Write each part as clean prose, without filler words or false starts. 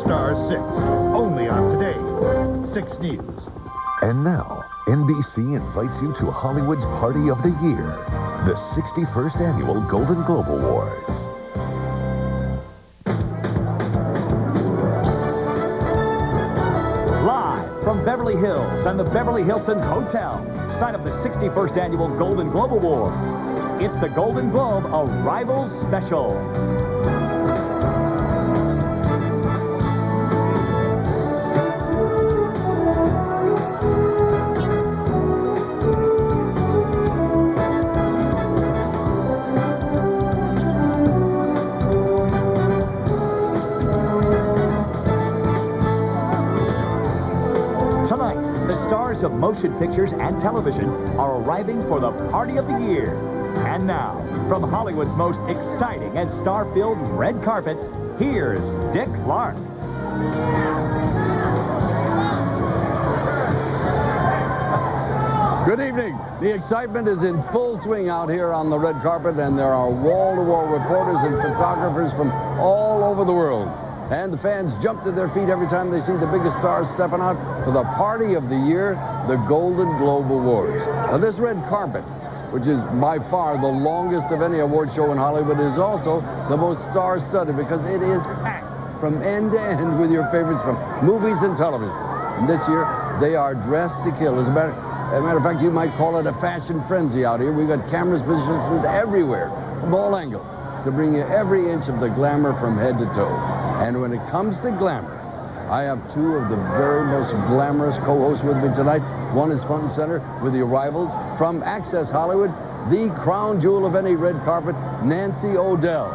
Stars 6, only on Today, 6 News. And now, NBC invites you to Hollywood's Party of the Year, the 61st Annual Golden Globe Awards. Live from Beverly Hills and the Beverly Hilton Hotel, site of the 61st Annual Golden Globe Awards. It's the Golden Globe Arrival Special. Of motion pictures and television are arriving for the Party of the Year. And now, from Hollywood's most exciting and star-filled red carpet, here's Dick Clark. Good evening. The excitement is in full swing out here on the red carpet, and there are wall-to-wall reporters and photographers from all over the world. And the fans jump to their feet every time they see the biggest stars stepping out for the Party of the Year, the Golden Globe Awards. Now, this red carpet, which is by far the longest of any award show in Hollywood, is also the most star-studded because it is packed from end to end with your favorites from movies and television. And this year, they are dressed to kill. As a matter of fact, you might call it a fashion frenzy out here. We've got cameras positioned everywhere, from all angles, to bring you every inch of the glamour from head to toe. And when it comes to glamour, I have two of the very most glamorous co-hosts with me tonight. One is front and center with the arrivals from Access Hollywood, the crown jewel of any red carpet, Nancy O'Dell.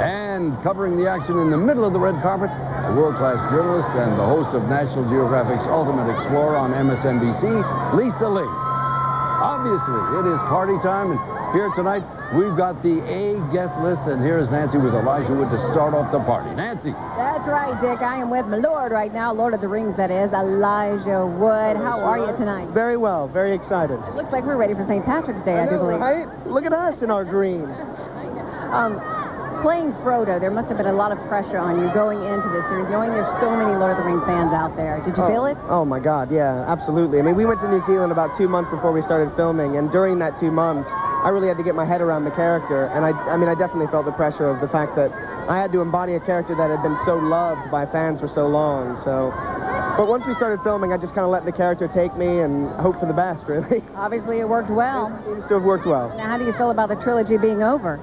And covering the action in the middle of the red carpet, a world-class journalist and the host of National Geographic's Ultimate Explorer on MSNBC, Lisa Lee. Obviously, it is party time, and here tonight, we've got the A guest list, and here's Nancy with Elijah Wood to start off the party. Nancy. That's right, Dick. I am with my Lord right now, Lord of the Rings, that is, Elijah Wood. How are you tonight? Very well. Very excited. It looks like we're ready for St. Patrick's Day, I do believe. Right? Look at us in our green. Playing Frodo, there must have been a lot of pressure on you going into this series, knowing there's so many Lord of the Rings fans out there. Did you feel it? Oh, my God, yeah, absolutely. I mean, we went to New Zealand about 2 months before we started filming, and during that 2 months, I really had to get my head around the character, and I mean, I definitely felt the pressure of the fact that I had to embody a character that had been so loved by fans for so long, so... But once we started filming, I just kind of let the character take me and hope for the best, really. Obviously, it worked well. It seems to have worked well. Now, how do you feel about the trilogy being over?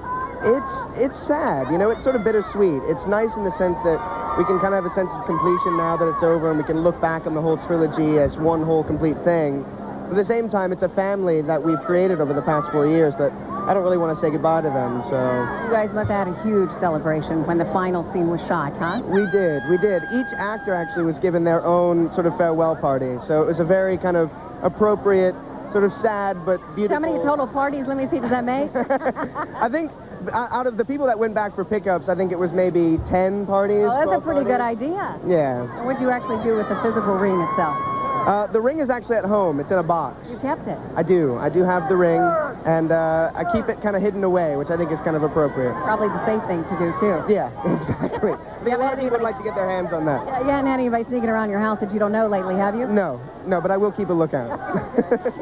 It's sad, you know, it's sort of bittersweet. It's nice in the sense that we can kind of have a sense of completion now that it's over, and we can look back on the whole trilogy as one whole complete thing. At the same time, it's a family that we've created over the past 4 years that I don't really want to say goodbye to them, so... You guys must have had a huge celebration when the final scene was shot, huh? We did. Each actor actually was given their own sort of farewell party, so it was a very kind of appropriate, sort of sad but beautiful... How many total parties, let me see, does that make? I think out of the people that went back for pickups, I think it was maybe 10 parties. Oh, that's a pretty good idea. Yeah. And what did you actually do with the physical ring itself? The ring is actually at home. It's in a box. You kept it? I do. I do have the ring, and I keep it kind of hidden away, which I think is kind of appropriate. Probably the safe thing to do, too. Yeah, exactly. I think a lot of people would like to get their hands on that. Yeah, you haven't had anybody sneaking around your house that you don't know lately, have you? No, but I will keep a lookout.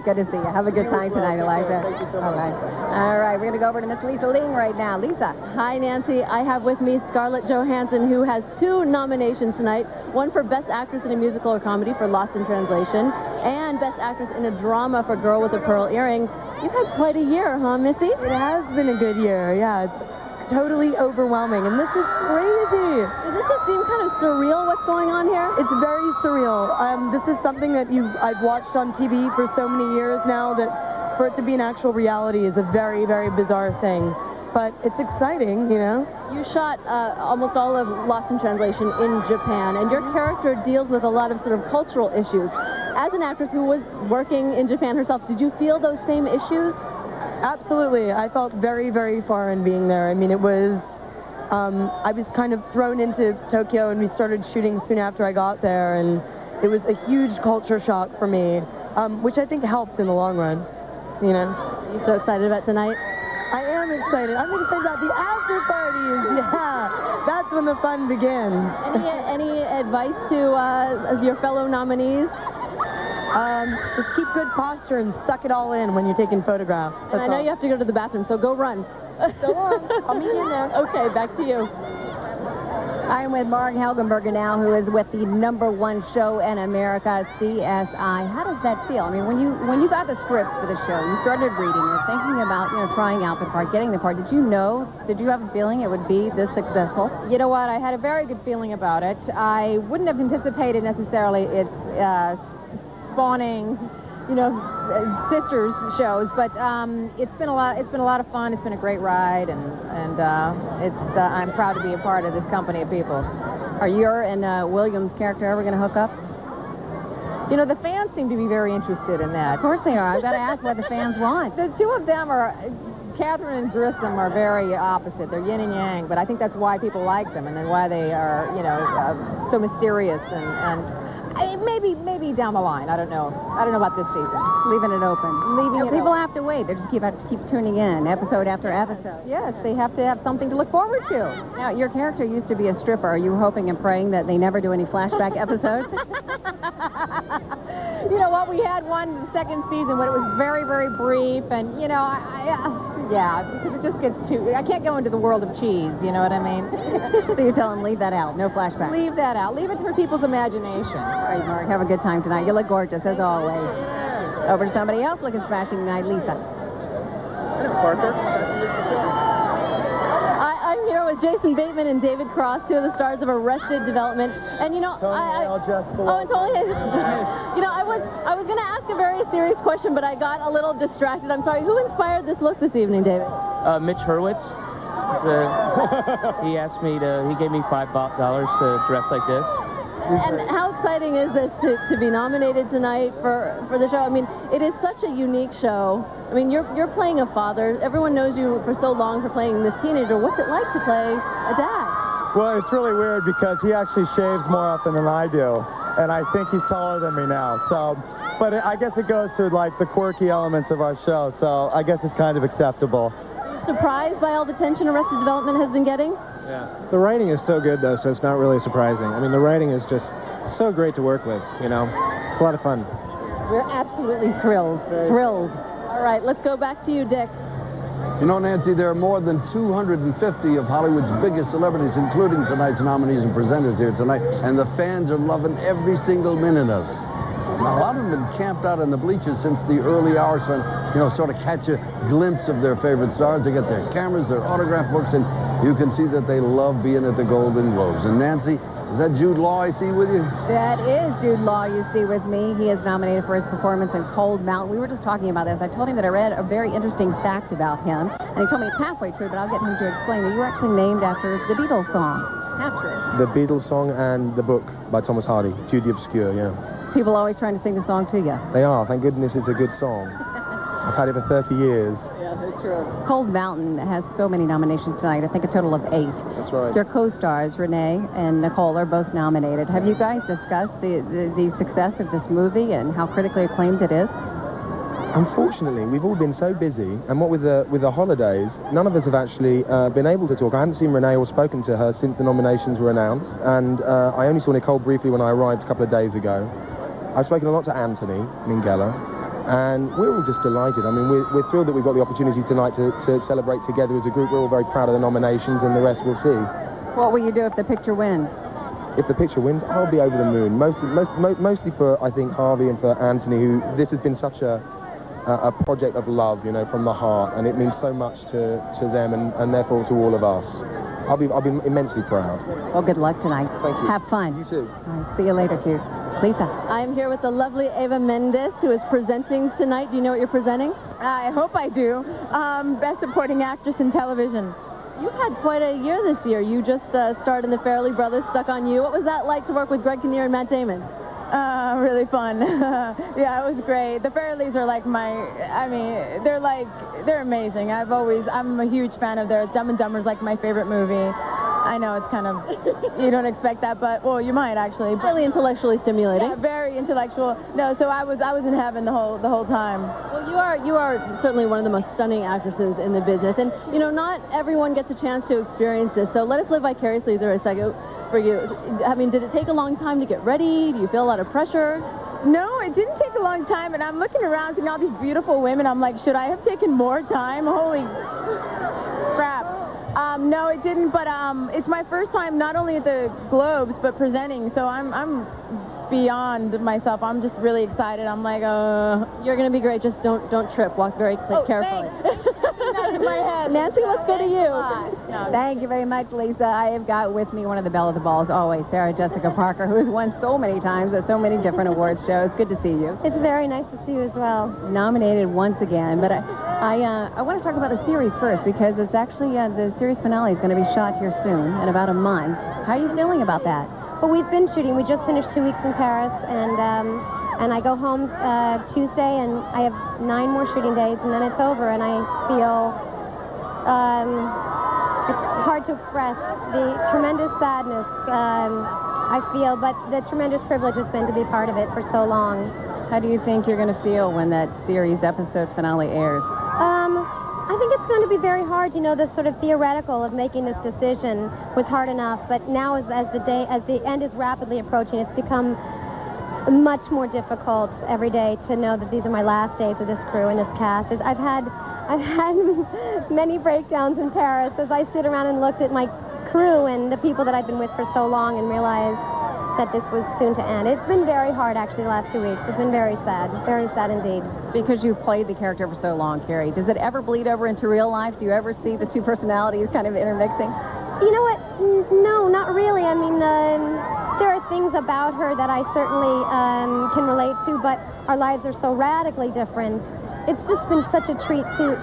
Good to see you. Have a good time tonight, Elijah. Thank you so much. All right, we're going to go over to Miss Lisa Ling right now. Lisa. Hi, Nancy. I have with me Scarlett Johansson, who has 2 nominations tonight. One for Best Actress in a Musical or Comedy for Lost in Translation, and Best Actress in a Drama for Girl with a Pearl Earring. You've had quite a year, huh, Missy? It has been a good year, yeah. It's totally overwhelming, and this is crazy. Does this just seem kind of surreal, what's going on here? It's very surreal. This is something that I've watched on TV for so many years now that for it to be an actual reality is a very, very bizarre thing. But it's exciting, you know? You shot almost all of Lost in Translation in Japan, and your character deals with a lot of sort of cultural issues. As an actress who was working in Japan herself, did you feel those same issues? Absolutely. I felt very, very foreign being there. I mean, it was... I was kind of thrown into Tokyo, and we started shooting soon after I got there, and it was a huge culture shock for me, which I think helped in the long run, you know? Are you so excited about tonight? I am excited. I'm excited about the after parties. Yeah, that's when the fun begins. Any advice to your fellow nominees? Just keep good posture and suck it all in when you're taking photographs. And I know you have to go to the bathroom, so go run. Go on. I'll meet you in there. Okay, back to you. I'm with Mark Helgenberger now, who is with the #1 show in America, CSI. How does that feel? I mean, when you got the scripts for the show, you started reading, you're thinking about, trying out the part, getting the part. Did you have a feeling it would be this successful? You know what? I had a very good feeling about it. I wouldn't have anticipated necessarily its spawning, sisters shows, but it's been a lot of fun. It's been a great ride, and I'm proud to be a part of this company of people. Are your and William's character ever going to hook up? The fans seem to be very interested in that. Of course they are. I've got to ask what the fans want. The two of them are, Catherine and Grissom are very opposite. They're yin and yang, but I think that's why people like them, and then why they are, so mysterious and maybe down the line. I don't know about this season. Leaving it open. People have to wait. They just have to keep tuning in, episode after episode. Yes, they have to have something to look forward to. Now, your character used to be a stripper. Are you hoping and praying that they never do any flashback episodes? You know what? We had one in the second season, but it was very, very brief, and because it just gets too. I can't go into the world of cheese. You know what I mean? So you tell them leave that out. No flashback. Leave that out. Leave it for people's imagination. All right, Mark. Have a good time tonight. You look gorgeous as always. Over to somebody else looking smashing tonight, Lisa. Parker. I'm here with Jason Bateman and David Cross, two of the stars of Arrested Development. And Tony Hale, Jessica. Oh, and Tony Hale. I was going to ask a very serious question, but I got a little distracted. I'm sorry. Who inspired this look this evening, David? Mitch Hurwitz. He asked me he gave me $5 to dress like this. And how exciting is this to be nominated tonight for the show? I mean, it is such a unique show. I mean, you're playing a father. Everyone knows you for so long for playing this teenager. What's it like to play a dad? Well, it's really weird because he actually shaves more often than I do, and I think he's taller than me now. So, but I guess it goes to like the quirky elements of our show. So I guess it's kind of acceptable. Are you surprised by all the attention Arrested Development has been getting? Yeah. The writing is so good, though, so it's not really surprising. I mean, the writing is just so great to work with, It's a lot of fun. We're absolutely thrilled. Thrilled. All right, let's go back to you, Dick. Nancy, there are more than 250 of Hollywood's biggest celebrities, including tonight's nominees and presenters here tonight, and the fans are loving every single minute of it. Now, a lot of them have been camped out in the bleachers since the early hours to, sort of catch a glimpse of their favorite stars. They get their cameras, their autograph books, and you can see that they love being at the Golden Globes. And Nancy, is that Jude Law I see with you? That is Jude Law you see with me. He is nominated for his performance in Cold Mountain. We were just talking about this. I told him that I read a very interesting fact about him, and he told me it's halfway true, but I'll get him to explain that you were actually named after the Beatles song. Half true. The Beatles song and the book by Thomas Hardy, Jude the Obscure, yeah. People always trying to sing the song to you. They are. Thank goodness it's a good song. I've had it for 30 years. Yeah, that's true. Cold Mountain has so many nominations tonight. I think a total of 8. That's right. Your co-stars, Renee and Nicole, are both nominated. Have you guys discussed the success of this movie and how critically acclaimed it is? Unfortunately, we've all been so busy, and what with the holidays, none of us have actually been able to talk. I haven't seen Renee or spoken to her since the nominations were announced, and I only saw Nicole briefly when I arrived a couple of days ago. I've spoken a lot to Anthony Minghella, and we're all just delighted. I mean, we're thrilled that we've got the opportunity tonight to celebrate together as a group. We're all very proud of the nominations, and the rest we'll see. What will you do if the picture wins? If the picture wins, I'll be over the moon. Mostly for, I think, Harvey and for Anthony, who this has been such a project of love, from the heart, and it means so much to them and therefore to all of us. I'll be immensely proud. Well, good luck tonight. Thank you. Have fun. You too. All right, see you later, too. Lisa. I'm here with the lovely Eva Mendes, who is presenting tonight. Do you know what you're presenting? I hope I do. Best Supporting Actress in Television. You've had quite a year this year. You just starred in the Farrelly Brothers, Stuck on You. What was that like to work with Greg Kinnear and Matt Damon? Really fun. Yeah, it was great. The Farrellys are like they're amazing. I'm a huge fan of theirs. Dumb and Dumber's like my favorite movie. I know it's kind of, you don't expect that, but, well, you might actually. But, Really intellectually stimulating. yeah, very intellectual. No, so I was in heaven the whole time. Well, you are certainly one of the most stunning actresses in the business, and you know, not everyone gets a chance to experience this. So let us live vicariously there a second for you. I mean, did it take a long time to get ready? Do you feel a lot of pressure? No, it didn't take a long time, and I'm looking around seeing all these beautiful women. I'm like, should I have taken more time? Holy crap. No, it didn't, but it's my first time not only at the Globes, but presenting, so I'm beyond myself. I'm just really excited. I'm like, You're going to be great. Just don't trip. Walk very carefully. That's in my head. Nancy, let's go to you. No, thank you very much, Lisa. I have got with me one of the belle of the balls always, Sarah Jessica Parker, who has won so many times at so many different awards shows. Good to see you. It's very nice to see you as well. Nominated once again, but I want to talk about the series first because it's actually the series finale is going to be shot here soon in about a month. How are you feeling about that? Well, we've been shooting. We just finished 2 weeks in Paris, and I go home Tuesday, and I have 9 more shooting days, and then it's over, and I feel it's hard to express the tremendous sadness I feel, but the tremendous privilege has been to be part of it for so long. How do you think you're going to feel when that series episode finale airs? I think it's going to be very hard. You know, the sort of theoretical of making this decision was hard enough, but now as the end is rapidly approaching, it's become much more difficult every day to know that these are my last days with this crew and this cast. I've had many breakdowns in Paris as I sit around and looked at my crew and the people that I've been with for so long and realized that this was soon to end. It's been very hard, actually, the last 2 weeks. It's been very sad indeed. Because you played the character for so long, Carrie, does it ever bleed over into real life? Do you ever see the two personalities kind of intermixing? You know what? No, not really. I mean, there are things about her that I certainly can relate to, but our lives are so radically different. It's just been such a treat to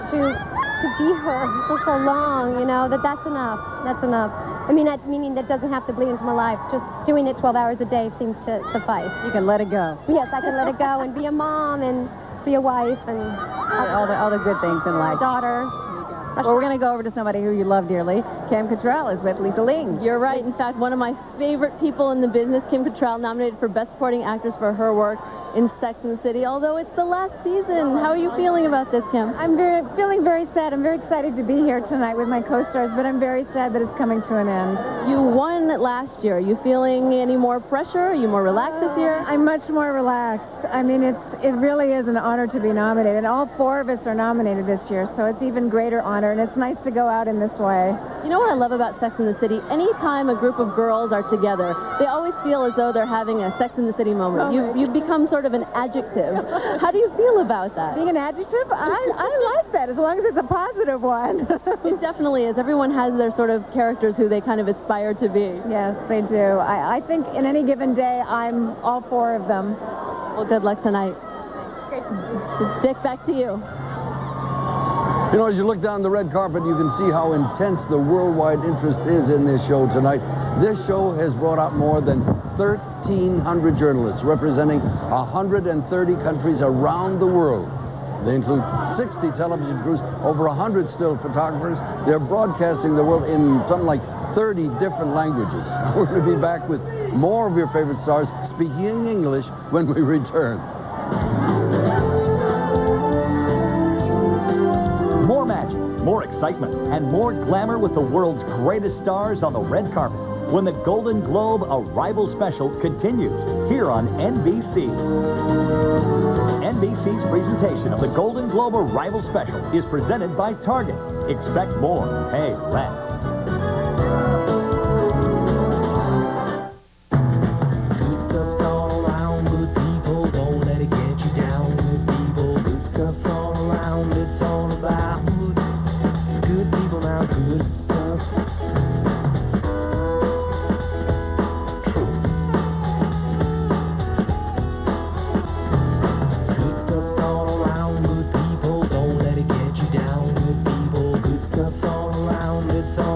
be her for so long, you know, that's enough. That's enough. I mean, meaning that doesn't have to bleed into my life. Just doing it 12 hours a day seems to suffice. You can let it go. Yes, I can let it go and be a mom and be a wife and all the good things in life. Daughter. Well, we're going to go over to somebody who you love dearly. Kim Cattrall is with Lisa Ling. You're right. In fact, one of my favorite people in the business, Kim Cattrall, nominated for Best Supporting Actress for her work in Sex and the City, although it's the last season. How are you feeling about this, Kim? I'm feeling very sad. I'm very excited to be here tonight with my co-stars, but I'm very sad that it's coming to an end. You won last year. Are you feeling any more pressure? Are you more relaxed this year? I'm much more relaxed. I mean, it really is an honor to be nominated. All 4 of us are nominated this year, so it's even greater honor, and it's nice to go out in this way. You know what I love about Sex and the City? Anytime a group of girls are together, they always feel as though they're having a Sex and the City moment. You've become sort of an adjective. How do you feel about that? Being an adjective? I like that, as long as it's a positive one. It definitely is. Everyone has their sort of characters who they kind of aspire to be. Yes, they do. I think in any given day, I'm all 4 of them. Well, good luck tonight. Dick, back to you. You know, as you look down the red carpet, you can see how intense the worldwide interest is in this show tonight. This show has brought out more than 1,300 journalists representing 130 countries around the world. They include 60 television crews, over 100 still photographers. They're broadcasting the world in something like 30 different languages. We're going to be back with more of your favorite stars speaking English when we return. More magic, more excitement, and more glamour with the world's greatest stars on the red carpet when the Golden Globe Arrival Special continues here on NBC. NBC's presentation of the Golden Globe Arrival Special is presented by Target. Expect more, pay less. It's all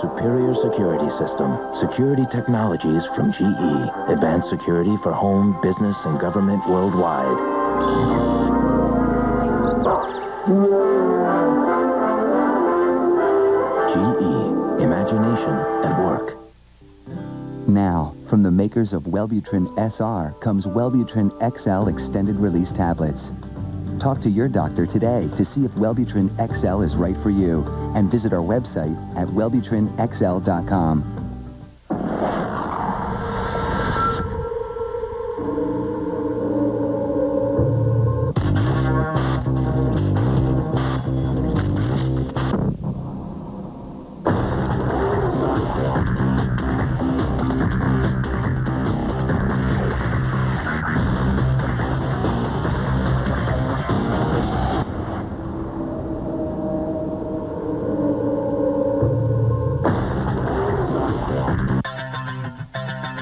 superior security system. Security technologies from GE. Advanced security for home, business, and government worldwide. GE. Imagination at work. Now, from the makers of Wellbutrin SR comes Wellbutrin XL Extended Release Tablets. Talk to your doctor today to see if Wellbutrin XL is right for you, and visit our website at wellbutrinxl.com.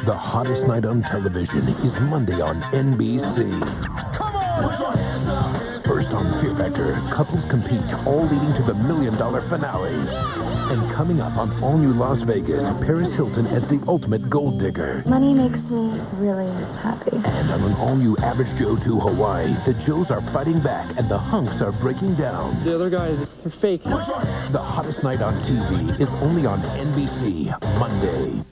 The hottest night on television is Monday on NBC. First on Fear Factor, couples compete, all leading to the $1 million finale. And coming up on all new Las Vegas, Paris Hilton as the ultimate gold digger. Money makes me really happy. And on an all new Average Joe to Hawaii, the Joes are fighting back and the hunks are breaking down. The other guys are fake. The hottest night on TV is only on NBC Monday.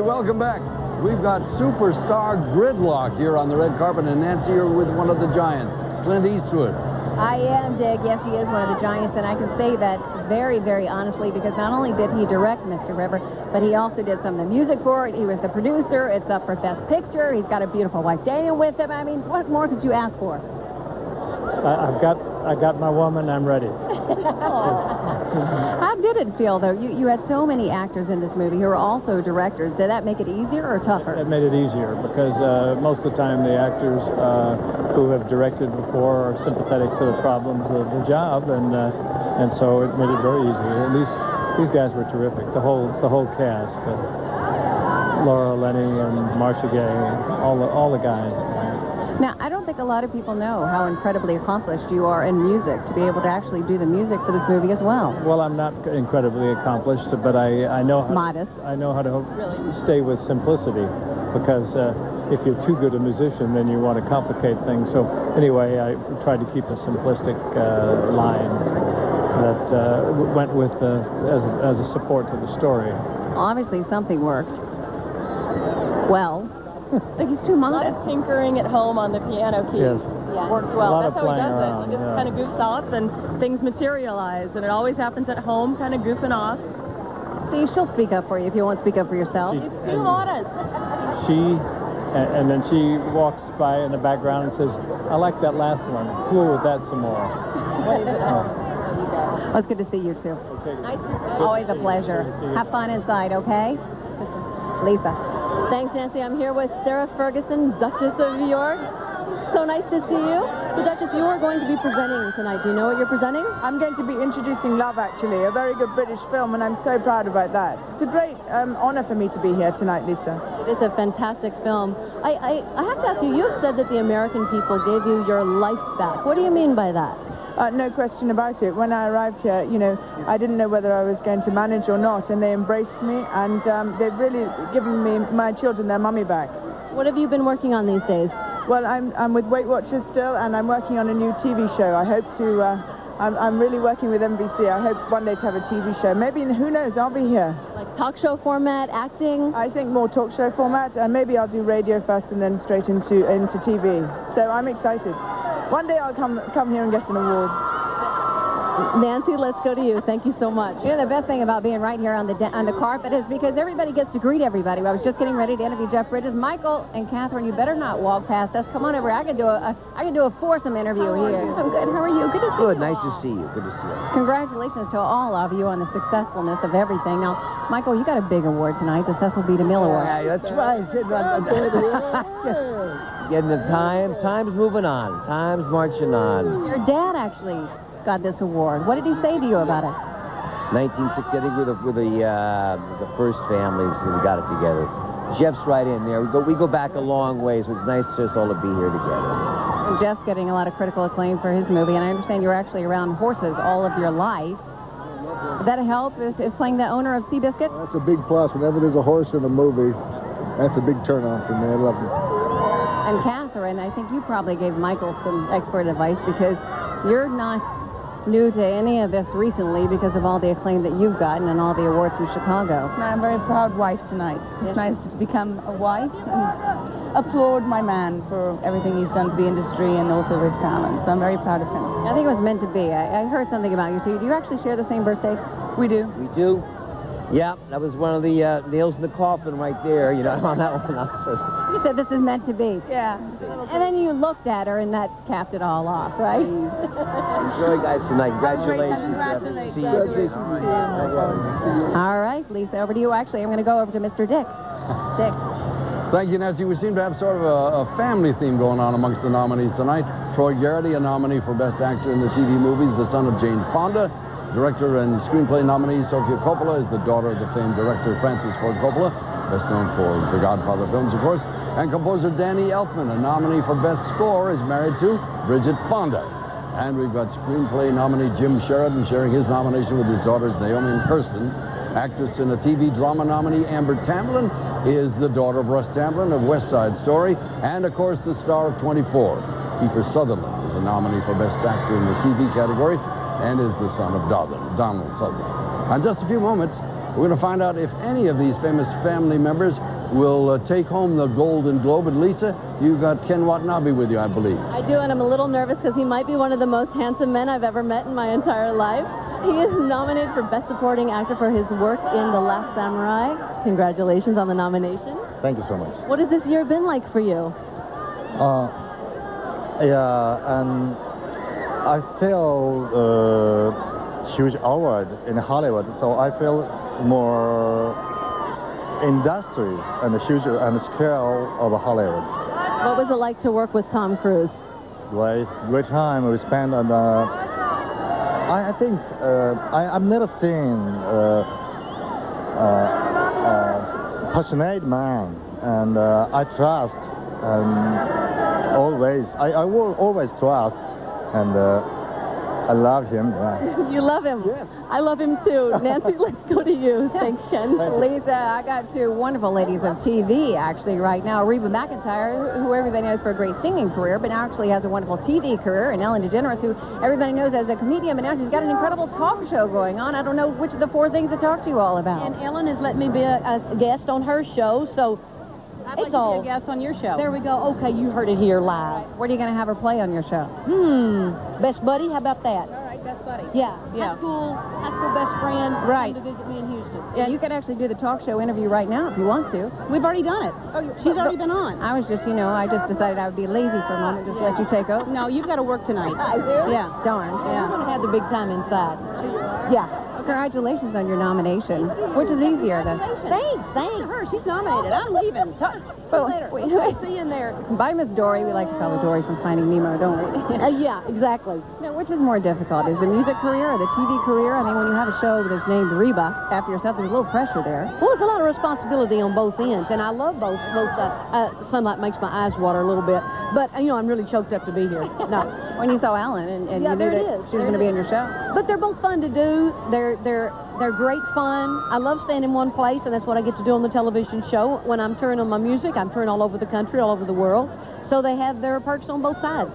Welcome back. We've got superstar gridlock here on the red carpet, and Nancy, you're with one of the giants, Clint Eastwood. I am, Dick. Yes, he is one of the giants, and I can say that very, very honestly, because not only did he direct Mr. River, but he also did some of the music for it. He was the producer. It's up for Best Picture. He's got a beautiful wife, Daniel, with him. I mean, what more could you ask for? I got my woman. I'm ready. How did it feel, though? You had so many actors in this movie who were also directors. Did that make it easier or tougher? It made it easier because most of the time the actors who have directed before are sympathetic to the problems of the job, and so it made it very easy. And these guys were terrific. The whole cast, Laura Linney and Marcia Gay, all the guys. Now, I don't think a lot of people know how incredibly accomplished you are in music to be able to actually do the music for this movie as well. Well, I'm not incredibly accomplished, but I know how modest. I know how to stay with simplicity, because if you're too good a musician, then you want to complicate things. So anyway, I tried to keep a simplistic line that went with as a support to the story. Obviously, something worked. Well. Like he's too modest. A lot of tinkering at home on the piano keys. Yes. Yeah. Worked well. That's how he does around, it. He just kind of goofs off and things materialize. And it always happens at home, kind of goofing off. See, she'll speak up for you if you won't speak up for yourself. He's too modest. And then she walks by in the background and says, I like that last one. Fool with that some more. Well, it's good to see you, too. Okay. Nice to see you. Always a pleasure. Have fun inside, okay? Lisa. Thanks, Nancy. I'm here with Sarah Ferguson, Duchess of York. So nice to see you. So, Duchess, you are going to be presenting tonight. Do you know what you're presenting? I'm going to be introducing Love, actually, a very good British film, and I'm so proud about that. It's a great honor for me to be here tonight, Lisa. It's a fantastic film. I have to ask you, you have said that the American people gave you your life back. What do you mean by that? No question about it. When I arrived here, you know, I didn't know whether I was going to manage or not, and they embraced me, and they've really given me, my children, their mummy back. What have you been working on these days? Well, I'm with Weight Watchers still, and I'm working on a new TV show. I hope to, I'm really working with NBC. I hope one day to have a TV show. Maybe, who knows, I'll be here. Like talk show format, acting? I think more talk show format, and maybe I'll do radio first and then straight into TV. So I'm excited. One day I'll come here and get an award. Nancy, let's go to you. Thank you so much. You know, the best thing about being right here on the carpet is because everybody gets to greet everybody. I was just getting ready to interview Jeff Bridges. Michael and Catherine, you better not walk past us. Come on over. I can do a foursome interview here. I'm good. How are you? Good to see you. Good. Nice to see you. Good to see you. Congratulations to all of you on the successfulness of everything. Now, Michael, you got a big award tonight, the Cecil B. DeMille Award. Yeah, that's right. Getting the time's moving on. Time's marching on. Your dad actually got this award. What did he say to you about it? 1960, I think we're the first family who got it together. Jeff's right in there. We go back a long way, so it's nice just all to be here together. And Jeff's getting a lot of critical acclaim for his movie, and I understand you were actually around horses all of your life. Did that help, is playing the owner of Seabiscuit? That's a big plus. Whenever there's a horse in a movie, that's a big turn on for me. I love it. And Catherine, I think you probably gave Michael some expert advice, because you're not new to any of this recently because of all the acclaim that you've gotten and all the awards from Chicago. I'm a very proud wife tonight. It's nice to become a wife and applaud my man for everything he's done for the industry and also his talent. So I'm very proud of him. I think it was meant to be. I heard something about you two. Do you actually share the same birthday? We do. We do. Yeah, that was one of the nails in the coffin right there, you know, on that one. You said this is meant to be. Yeah. And then you looked at her, and that capped it all off, right? Enjoy, guys, tonight. Congratulations. See you. All right, Lisa, over to you. Actually, I'm going to go over to Mr. Dick. Dick. Thank you, Nancy. We seem to have sort of a family theme going on amongst the nominees tonight. Troy Garrity, a nominee for Best Actor in the TV movies, the son of Jane Fonda. Director and screenplay nominee Sofia Coppola is the daughter of the famed director Francis Ford Coppola, best known for the Godfather films, of course. And composer Danny Elfman, a nominee for Best Score, is married to Bridget Fonda. And we've got screenplay nominee Jim Sheridan sharing his nomination with his daughters Naomi and Kirsten. Actress in a TV drama nominee Amber Tamblyn is the daughter of Russ Tamblyn of West Side Story, and of course the star of 24. Kiefer Sutherland is a nominee for Best Actor in the TV category and is the son of Donald Sutherland. In just a few moments, we're going to find out if any of these famous family members will take home the Golden Globe. And Lisa, you've got Ken Watanabe with you, I believe. I do, and I'm a little nervous because he might be one of the most handsome men I've ever met in my entire life. He is nominated for Best Supporting Actor for his work in The Last Samurai. Congratulations on the nomination. Thank you so much. What has this year been like for you? Yeah, and I feel huge award in Hollywood, so I feel more industry and the huge and the scale of Hollywood. What was it like to work with Tom Cruise? Great time we spent on I think I've never seen passionate man, and I trust and I will always trust, and I love him. Yeah. You love him? Yes. I love him too. Nancy, let's go to you. Thanks, Ken. Lisa, I got two wonderful ladies of TV actually right now. Reba McEntire, who everybody knows for a great singing career, but now actually has a wonderful TV career, and Ellen DeGeneres, who everybody knows as a comedian, but now she's got an incredible talk show going on. I don't know which of the four things to talk to you all about. And Ellen has let me be a guest on her show, so I'd like to be a guest on your show. There we go. Okay, you heard it here live. What are you going to have her play on your show? Best buddy, how about that? All right, best buddy. Yeah. Yeah. High school best friend. Right. Came to visit me in Houston. Yeah, you could actually do the talk show interview right now if you want to. We've already done it. She's already been on. I was just, I just decided I would be lazy for a moment, just let you take over. No, you've got to work tonight. I do? Yeah. Darn. Yeah. We're going to have the big time inside. Yeah. Congratulations on your nomination. Which is easier, then? Thanks. Her, she's nominated. I'm leaving. Later. I'll see you in there. By Miss Dory, we like to call her Dory from Finding Nemo, don't we? Yeah, exactly. Now, which is more difficult? Is the music career or the TV career? I mean, when you have a show that's named Reba after yourself, there's a little pressure there. Well, there's a lot of responsibility on both ends, and I love both. Sunlight makes my eyes water a little bit, but, I'm really choked up to be here. No. When you saw Ellen and yeah, you knew that she was going to be in your show. But they're both fun to do. They're great fun. I love staying in one place, and that's what I get to do on the television show. When I'm touring on my music, I'm touring all over the country, all over the world. So they have their perks on both sides.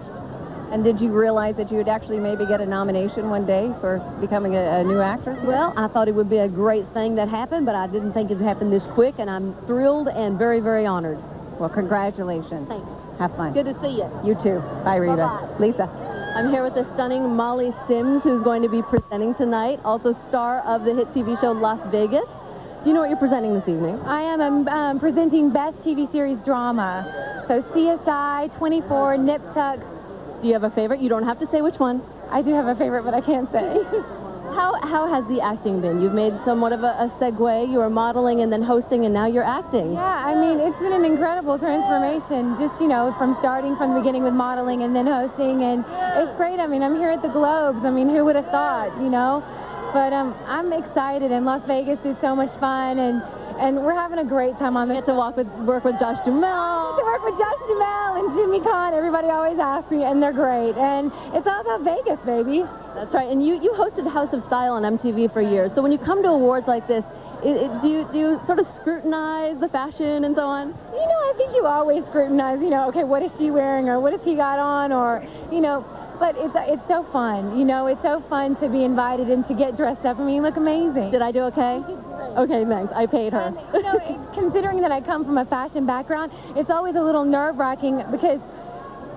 And did you realize that you would actually maybe get a nomination one day for becoming a new actor? Well, I thought it would be a great thing that happened, but I didn't think it would happen this quick, and I'm thrilled and very, very honored. Well, congratulations. Thanks. Have fun. Good to see you. You too. Bye, Reba. Bye-bye. Lisa. I'm here with the stunning Molly Sims, who's going to be presenting tonight, also star of the hit TV show Las Vegas. Do you know what you're presenting this evening? I am I'm presenting Best TV Series Drama. So CSI, 24, Nip Tuck. Do you have a favorite? You don't have to say which one. I do have a favorite, but I can't say. How has the acting been? You've made somewhat of a segue. You were modeling and then hosting, and now you're acting. Yeah, I mean, it's been an incredible transformation, just, from starting from the beginning with modeling and then hosting, and it's great. I mean, I'm here at the Globes. I mean, who would have thought, But I'm excited, and Las Vegas is so much fun, and and we're having a great time on this. Get to work with Josh Duhamel. To work with Josh Duhamel and Jimmy Kahn. Everybody always asks me, and they're great. And it's all about Vegas, baby. That's right. And you hosted House of Style on MTV for years. So when you come to awards like this, do you sort of scrutinize the fashion and so on? You know, I think you always scrutinize, you know, okay, what is she wearing, or what has he got on, or, you know, but it's so fun. You know, it's so fun to be invited and to get dressed up. I mean, you look amazing. Did I do okay? Okay, thanks. I paid her. And, you know, considering that I come from a fashion background, it's always a little nerve-wracking because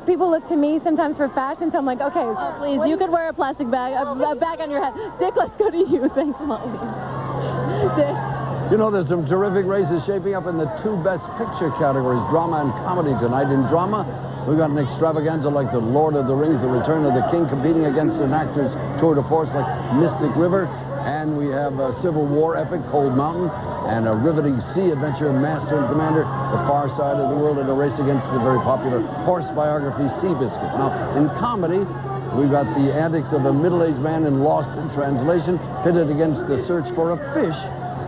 people look to me sometimes for fashion, so I'm like, okay. Oh, please, you could wear a plastic bag, a bag on your head. Dick, let's go to you. Thanks, Molly. Dick. You know, there's some terrific races shaping up in the two best picture categories, drama and comedy tonight. In drama, we've got an extravaganza like The Lord of the Rings, The Return of the King, competing against an actor's tour de force like Mystic River. And we have a Civil War epic, Cold Mountain, and a riveting sea adventure, Master and Commander, The Far Side of the World, and a race against the very popular horse biography, Seabiscuit. Now, in comedy, we've got the antics of a middle-aged man in Lost in Translation, pitted against the search for a fish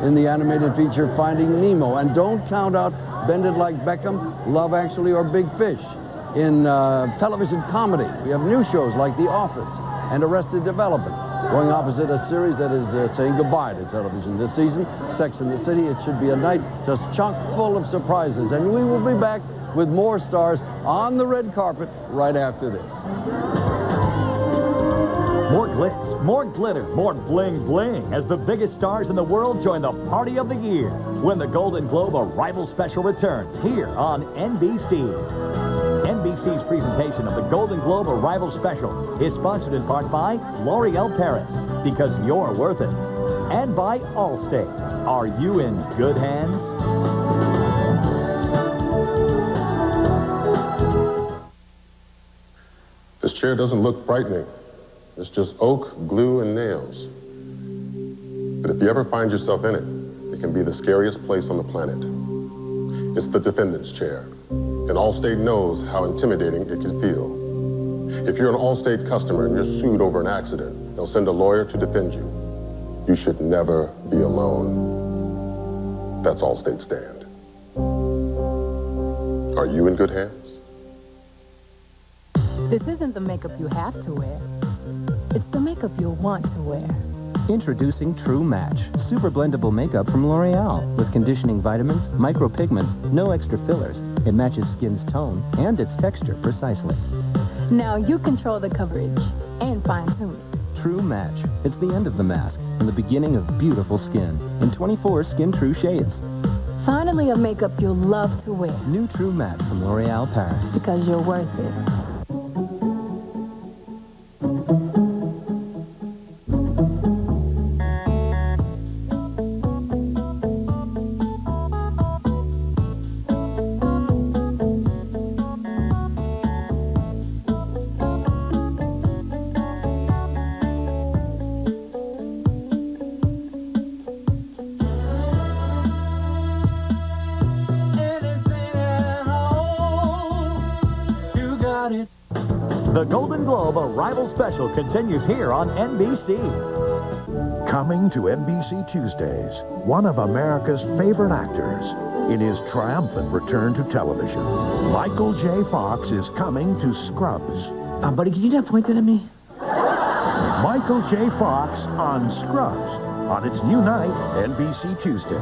in the animated feature Finding Nemo. And don't count out Bend It Like Beckham, Love Actually, or Big Fish. In television comedy, we have new shows like The Office and Arrested Development, going opposite a series that is saying goodbye to television this season, Sex and the City. It should be a night just chock full of surprises. And we will be back with more stars on the red carpet right after this. More glitz, more glitter, more bling bling as the biggest stars in the world join the party of the year when the Golden Globe Arrival Special returns here on NBC. NBC's presentation of the Golden Globe Arrival Special is sponsored in part by L'Oreal Paris, because you're worth it, and by Allstate. Are you in good hands? This chair doesn't look frightening. It's just oak, glue, and nails. But if you ever find yourself in it, it can be the scariest place on the planet. It's the defendant's chair, and Allstate knows how intimidating it can feel. If you're an Allstate customer and you're sued over an accident, they'll send a lawyer to defend you. You should never be alone. That's Allstate's stand. Are you in good hands? This isn't the makeup you have to wear. It's the makeup you'll want to wear. Introducing True Match, super blendable makeup from L'Oreal with conditioning vitamins, micropigments, no extra fillers. It matches skin's tone and its texture precisely. Now you control the coverage and fine-tune it. True Match. It's the end of the mask and the beginning of beautiful skin in 24 Skin True shades. Finally, a makeup you'll love to wear. New True Match from L'Oreal Paris. Because you're worth it. The Golden Globe Arrival Special continues here on NBC. Coming to NBC Tuesdays, one of America's favorite actors in his triumphant return to television. Michael J. Fox is coming to Scrubs. Buddy, can you not point that at me? Michael J. Fox on Scrubs on its new night, NBC Tuesday.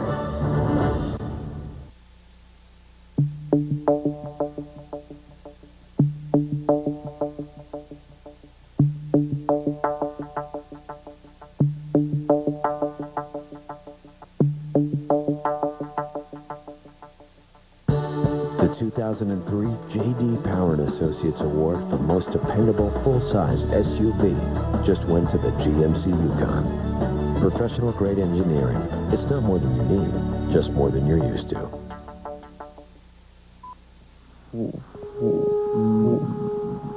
The 2003 J.D. Power & Associates Award for Most Dependable Full-Size SUV just went to the GMC Yukon. Professional-grade engineering. It's not more than you need, just more than you're used to.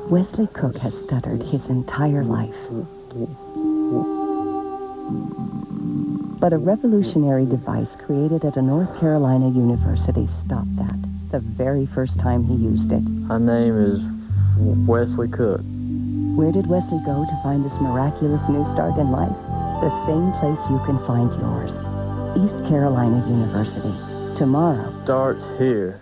Wesley Cook has stuttered his entire life. But a revolutionary device created at a North Carolina university stopped that the very first time he used it. My name is Wesley Cook. Where did Wesley go to find this miraculous new start in life? The same place you can find yours. East Carolina University. Tomorrow. Starts here.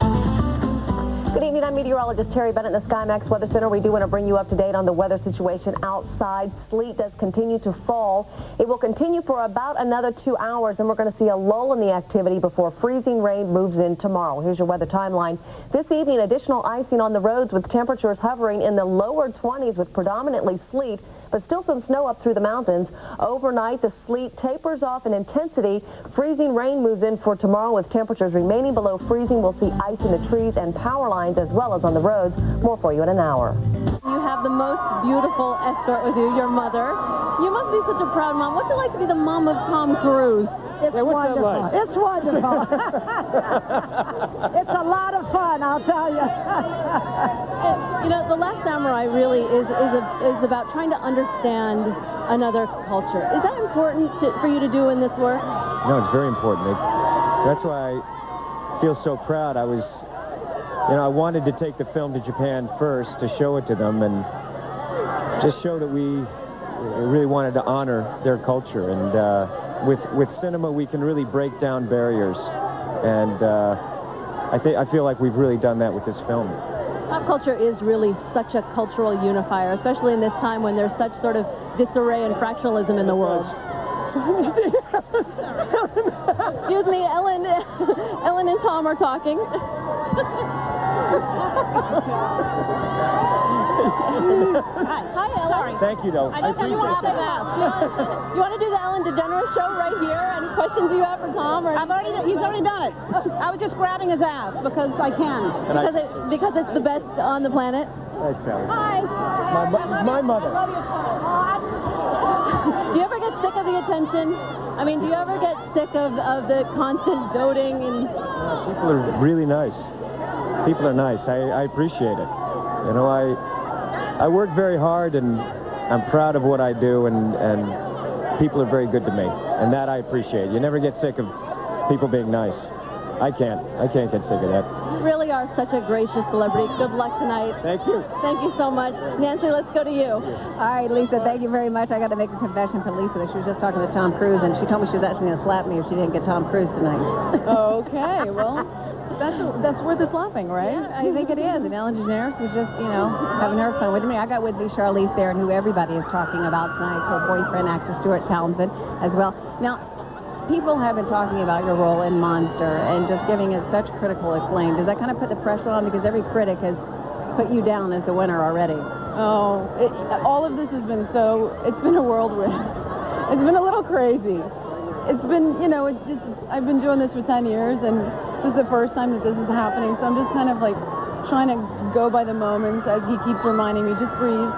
Good evening, I'm meteorologist Terry Bennett in the SkyMax Weather Center. We do want to bring you up to date on the weather situation outside. Sleet does continue to fall. It will continue for about another 2 hours, and we're going to see a lull in the activity before freezing rain moves in tomorrow. Here's your weather timeline. This evening, additional icing on the roads with temperatures hovering in the lower 20s with predominantly sleet, but still some snow up through the mountains. Overnight, the sleet tapers off in intensity. Freezing rain moves in for tomorrow with temperatures remaining below freezing. We'll see ice in the trees and power lines as well as on the roads. More for you in an hour. You have the most beautiful escort with you, your mother. You must be such a proud mom. What's it like to be the mom of Tom Cruise? It's wonderful. Like? It's wonderful. It's a lot of fun, I'll tell you. You know, The Last Samurai really is about trying to understand another culture. Is that important for you to do in this work? No, it's very important. That's why I feel so proud. I wanted to take the film to Japan first to show it to them and just show that we really wanted to honor their culture. And with cinema, we can really break down barriers. And I feel like we've really done that with this film. Pop culture is really such a cultural unifier, especially in this time when there's such sort of disarray and fractionalism in the world. Excuse me, Ellen and Tom are talking. Hi, Ellen. Sorry. Thank you, though. I just you want to You want to do the Ellen DeGeneres show right here? Any questions you have for Tom? Or He's already done it. I was just grabbing his ass because I can. Because it's the best on the planet. Thanks, Sally. Hi. My mother. I love you so. Do you ever get sick of the attention? I mean, do you ever get sick of the constant doting and? People are really nice. People are nice. I appreciate it. You know, I work very hard, and I'm proud of what I do, and people are very good to me, and that I appreciate. You never get sick of people being nice. I can't get sick of that. You really are such a gracious celebrity. Good luck tonight. Thank you. Thank you so much. Nancy, let's go to you. All right, Lisa, thank you very much. I got to make a confession for Lisa that she was just talking to Tom Cruise, and she told me she was actually going to slap me if she didn't get Tom Cruise tonight. Okay, well, that's worth the slapping, right? Yeah, I think it is. And Ellen DeGeneres was just, having her fun with me. I got with me Charlize Theron, who everybody is talking about tonight, her boyfriend, actor Stuart Townsend, as well. Now, people have been talking about your role in Monster and just giving it such critical acclaim. Does that kind of put the pressure on? Because every critic has put you down as the winner already. Oh, all of this has been it's been a whirlwind. It's been a little crazy. It's been, I've been doing this for 10 years, and this is the first time that this is happening, so I'm just kind of like trying to go by the moments as he keeps reminding me, just breathe,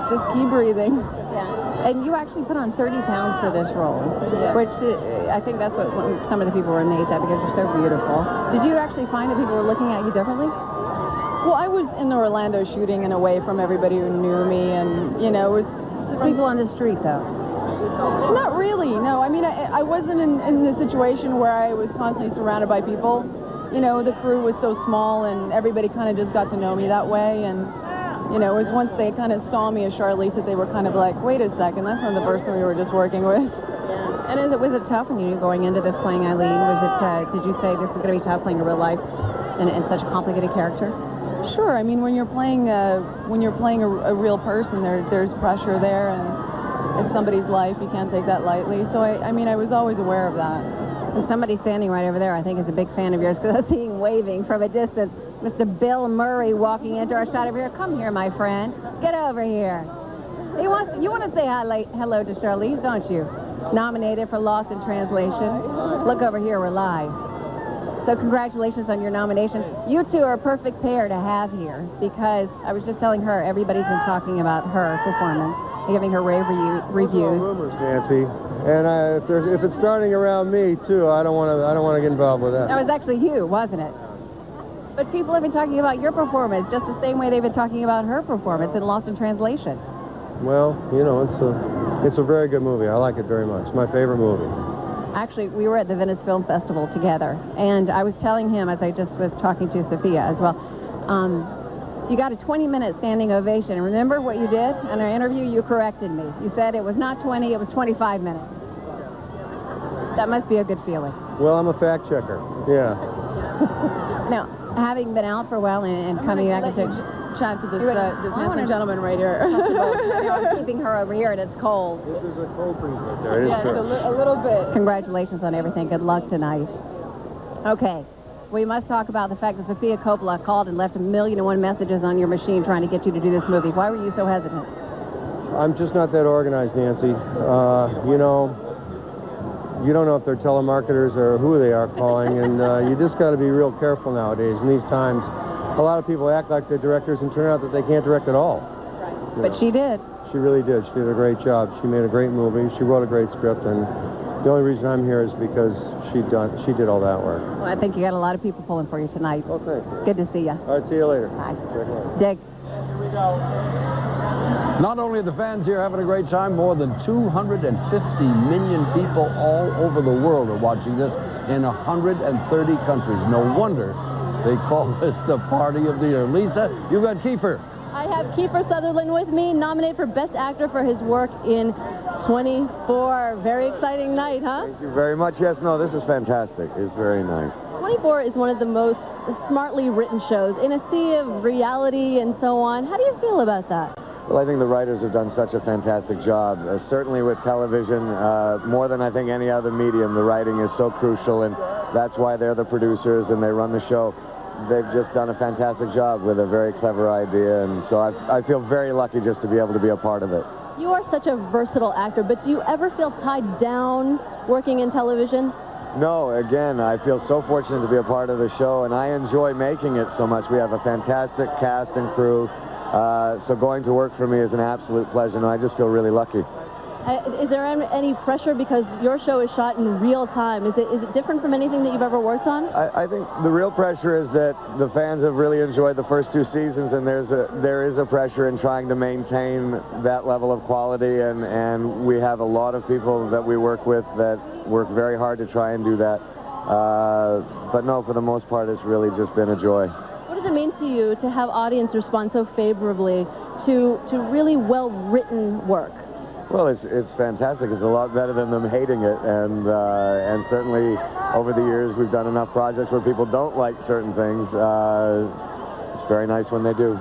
just keep breathing. Yeah. And you actually put on 30 pounds for this role, which I think that's what some of the people were amazed at because you're so beautiful. Did you actually find that people were looking at you differently? Well, I was in Orlando shooting and away from everybody who knew me, and, it was... There's people on the street, though. Not really, no. I mean, I wasn't in a situation where I was constantly surrounded by people. The crew was so small, and everybody kind of just got to know me that way, and... it was once they kind of saw me as Charlize that they were kind of like, wait a second, that's not the person we were just working with. Yeah. And was it tough when you were going into this playing Eileen? Did you say this is going to be tough playing a real life and such a complicated character? Sure. I mean, when you're playing a real person, there's pressure there, and it's somebody's life. You can't take that lightly. So I mean, I was always aware of that. And somebody standing right over there, I think, is a big fan of yours because I see him waving from a distance. Mr. Bill Murray walking into our shot over here. Come here, my friend. Get over here. You want to say hello to Charlize, don't you? Nominated for Lost in Translation. Look over here, we're live. So congratulations on your nomination. You two are a perfect pair to have here because I was just telling her everybody's been talking about her performance and giving her rave reviews. Rumors, Nancy. And if it's starting around me too, I don't want to get involved with that. That was actually you, wasn't it? But people have been talking about your performance just the same way they've been talking about her performance in Lost in Translation. Well, it's a very good movie. I like it very much. It's my favorite movie. Actually, we were at the Venice Film Festival together, and I was telling him, as I just was talking to Sophia as well, you got a 20-minute standing ovation. And remember what you did? In our interview, you corrected me. You said it was not 20, it was 25 minutes. That must be a good feeling. Well, I'm a fact checker. Yeah. Now, having been out for a while and coming back into chat to this handsome gentleman right here. I'm keeping her over here, and it's cold. There's a cold breeze right there. It is Yeah, true. it's a little bit. Congratulations on everything. Good luck tonight. Okay. We must talk about the fact that Sofia Coppola called and left 1,000,001 messages on your machine trying to get you to do this movie. Why were you so hesitant? I'm just not that organized, Nancy. You know, you don't know if they're telemarketers or who they are calling, and you just got to be real careful nowadays. In these times, a lot of people act like they're directors and turn out that they can't direct at all. Right. But she did. She really did. She did a great job. She made a great movie. She wrote a great script, and the only reason I'm here is because she did all that work. Well, I think you got a lot of people pulling for you tonight. Oh, thanks. Good to see you. All right, see you later. Bye. Dick. Here we go. Not only are the fans here having a great time, more than 250 million people all over the world are watching this in 130 countries. No wonder they call this the party of the year. Lisa, you've got Kiefer. I have Kiefer Sutherland with me, nominated for Best Actor for his work in 24. Very exciting night, huh? Thank you very much. Yes, no, this is fantastic. It's very nice. 24 is one of the most smartly written shows in a sea of reality and so on. How do you feel about that? Well, I think the writers have done such a fantastic job. Certainly with television, more than I think any other medium, the writing is so crucial, and that's why they're the producers and they run the show. They've just done a fantastic job with a very clever idea, and so I feel very lucky just to be able to be a part of it. You are such a versatile actor, but do you ever feel tied down working in television? No, again, I feel so fortunate to be a part of the show, and I enjoy making it so much. We have a fantastic cast and crew, so going to work for me is an absolute pleasure, and I just feel really lucky. Is there any pressure because your show is shot in real time? Is it different from anything that you've ever worked on? I think the real pressure is that the fans have really enjoyed the first 2 seasons, and there is a pressure in trying to maintain that level of quality, and we have a lot of people that we work with that work very hard to try and do that. But no, for the most part, it's really just been a joy. What does it mean to you to have audience respond so favorably to really well-written work? Well, it's fantastic. It's a lot better than them hating it, and certainly over the years we've done enough projects where people don't like certain things. It's very nice when they do.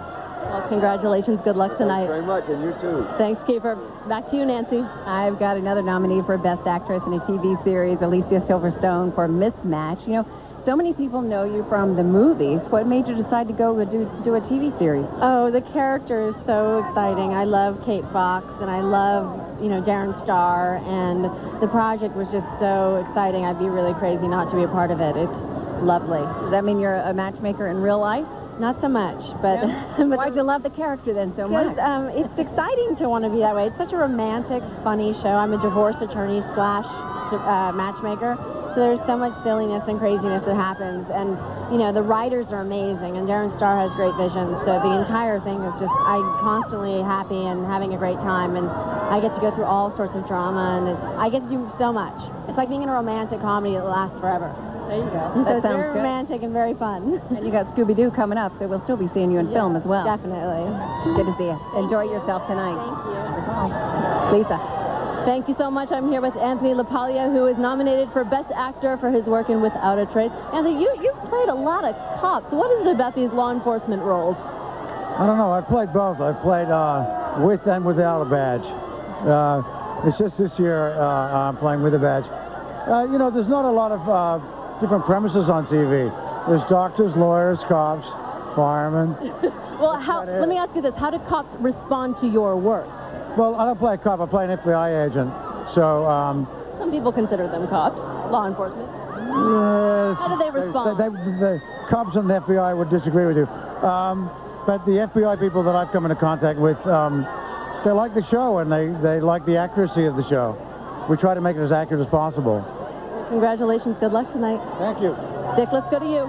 Well, congratulations. Good luck tonight. Thanks very much, and you too. Thanks, Kiefer. Back to you, Nancy. I've got another nominee for Best Actress in a TV series, Alicia Silverstone for Mismatch. You know, so many people know you from the movies. What made you decide to go do a TV series? Oh, the character is so exciting. I love Kate Fox, and I love, Darren Star, and the project was just so exciting. I'd be really crazy not to be a part of it. It's lovely. Does that mean you're a matchmaker in real life? Not so much, but... No? But why'd you love the character then so much? It's exciting to want to be that way. It's such a romantic, funny show. I'm a divorce attorney / matchmaker. So there's so much silliness and craziness that happens, and the writers are amazing, and Darren Star has great vision. So the entire thing is just, I'm constantly happy and having a great time, and I get to go through all sorts of drama, and I get to do so much. It's like being in a romantic comedy that lasts forever. There you go. So That it's sounds very good. romantic and very fun. And you got Scooby-Doo coming up, so we'll still be seeing you in film as well. Definitely. Good to see you. Enjoy yourself tonight. Thank you. Lisa. Thank you so much. I'm here with Anthony LaPaglia, who is nominated for Best Actor for his work in Without a Trace. Anthony, you've played a lot of cops. What is it about these law enforcement roles? I don't know. I've played both. I've played with and without a badge. It's just this year I'm playing with a badge. There's not a lot of different premises on TV. There's doctors, lawyers, cops, firemen. Well, let me ask you this. How do cops respond to your work? Well, I don't play a cop. I play an FBI agent. So, some people consider them cops, law enforcement. How do they respond? The cops and the FBI would disagree with you. But the FBI people that I've come into contact with, they like the show, and they like the accuracy of the show. We try to make it as accurate as possible. Well, congratulations. Good luck tonight. Thank you. Dick, let's go to you.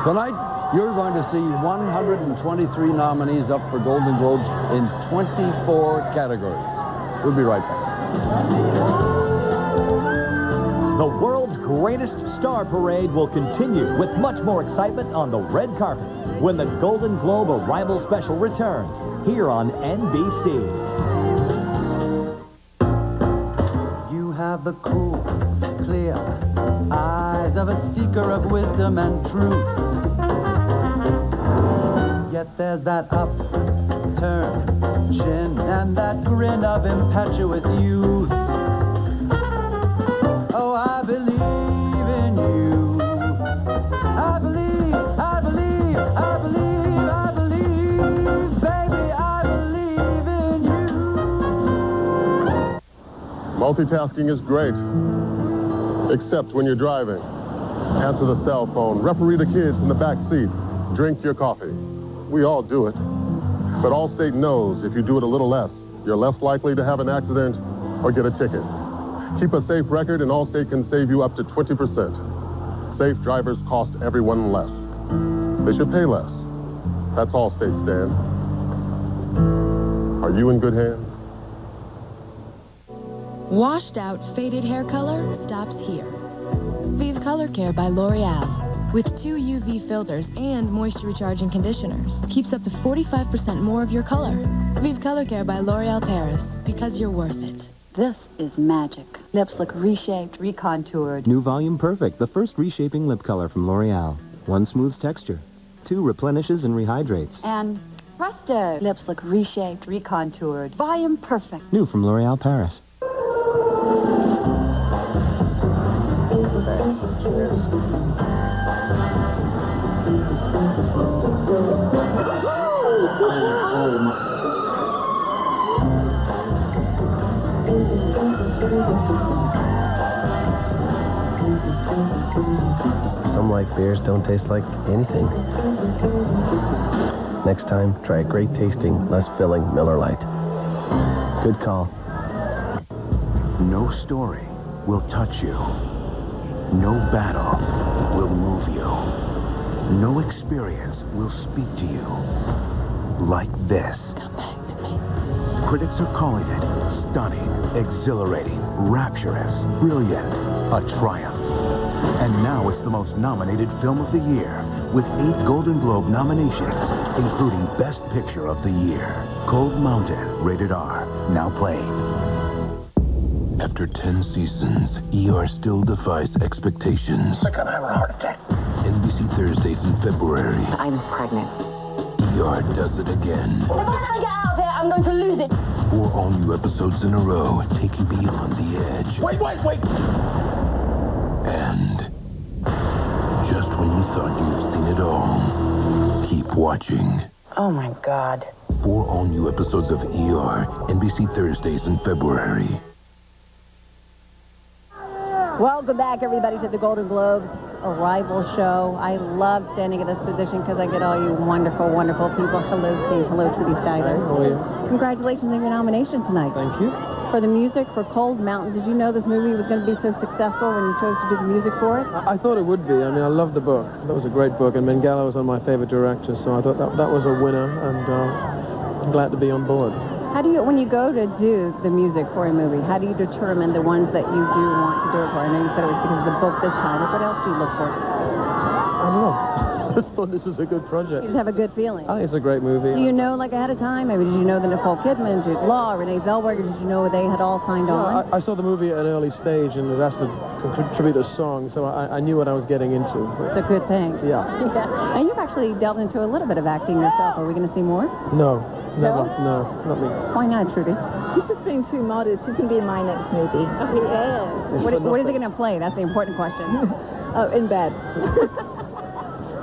Tonight, you're going to see 123 nominees up for Golden Globes in 24 categories. We'll be right back. The world's greatest star parade will continue with much more excitement on the red carpet when the Golden Globe Arrival Special returns here on NBC. You have have the cool, clear eyes of a seeker of wisdom and truth. Yet there's that upturned chin and that grin of impetuous youth. Oh, I believe in you. I believe, I believe, I believe, I believe, baby, I believe in you. Multitasking is great, except when you're driving. Answer the cell phone, referee the kids in the back seat, drink your coffee. We all do it. But Allstate knows if you do it a little less, you're less likely to have an accident or get a ticket. Keep a safe record and Allstate can save you up to 20%. Safe drivers cost everyone less. They should pay less. That's Allstate, Stan. Are you in good hands? Washed out, faded hair color stops here. Vive Color Care by L'Oreal. With 2 UV filters and moisture recharging conditioners, keeps up to 45% more of your color. Vive Color Care by L'Oreal Paris, because you're worth it. This is magic. Lips look reshaped, recontoured. New Volume Perfect, the first reshaping lip color from L'Oreal. 1 smooths texture. 2 replenishes and rehydrates. And presto! Lips look reshaped, recontoured. Volume perfect. New from L'Oreal Paris. Thanks. Cheers. Some like beers don't taste like anything. Next time, try a great tasting, less filling Miller Lite. Good call. No story will touch you. No battle will move you. No experience will speak to you like this. Come back to me. Critics are calling it stunning, exhilarating, rapturous, brilliant, a triumph. And now it's the most nominated film of the year, with 8 Golden Globe nominations, including Best Picture of the Year. Cold Mountain, rated R, now playing. After 10 seasons, ER still defies expectations. They're gonna have a heart attack. NBC Thursdays in February. I'm pregnant. ER does it again. If I don't get out of here, I'm going to lose it. 4 all-new episodes in a row, taking beyond the edge. Wait! And just when you thought you've seen it all, keep watching. Oh, my God. 4 all-new episodes of ER, NBC Thursdays in February. Welcome back, everybody, to the Golden Globes Arrival Show. I love standing in this position because I get all you wonderful, wonderful people. Hello, Steve. Hello, Trudy Steiner. How are you? Congratulations on your nomination tonight. Thank you. For the music for Cold Mountain. Did you know this movie was going to be so successful when you chose to do the music for it? I thought it would be. I mean, I love the book. That was a great book, and Mengele was one of my favorite directors, so I thought that was a winner, and I'm glad to be on board. How do you, when you go to do the music for a movie, how do you determine the ones that you do want to do it for? I know you said it was because of the book this time, but what else do you look for? I don't know. I just thought this was a good project. You just have a good feeling. I think it's a great movie. Do you know, like, ahead of time? Maybe did you know that Nicole Kidman, Jude Law, Renee Zellweger, did you know they had all signed on? I saw the movie at an early stage and was asked to contribute a song, so I knew what I was getting into. So. It's a good thing. Yeah. Yeah. And you've actually delved into a little bit of acting yourself. Are we going to see more? No, never. No, not me. Why not, Trudy? He's just being too modest. He's going to be in my next movie. Oh, he is. What is he going to play? That's the important question. Oh, in bed.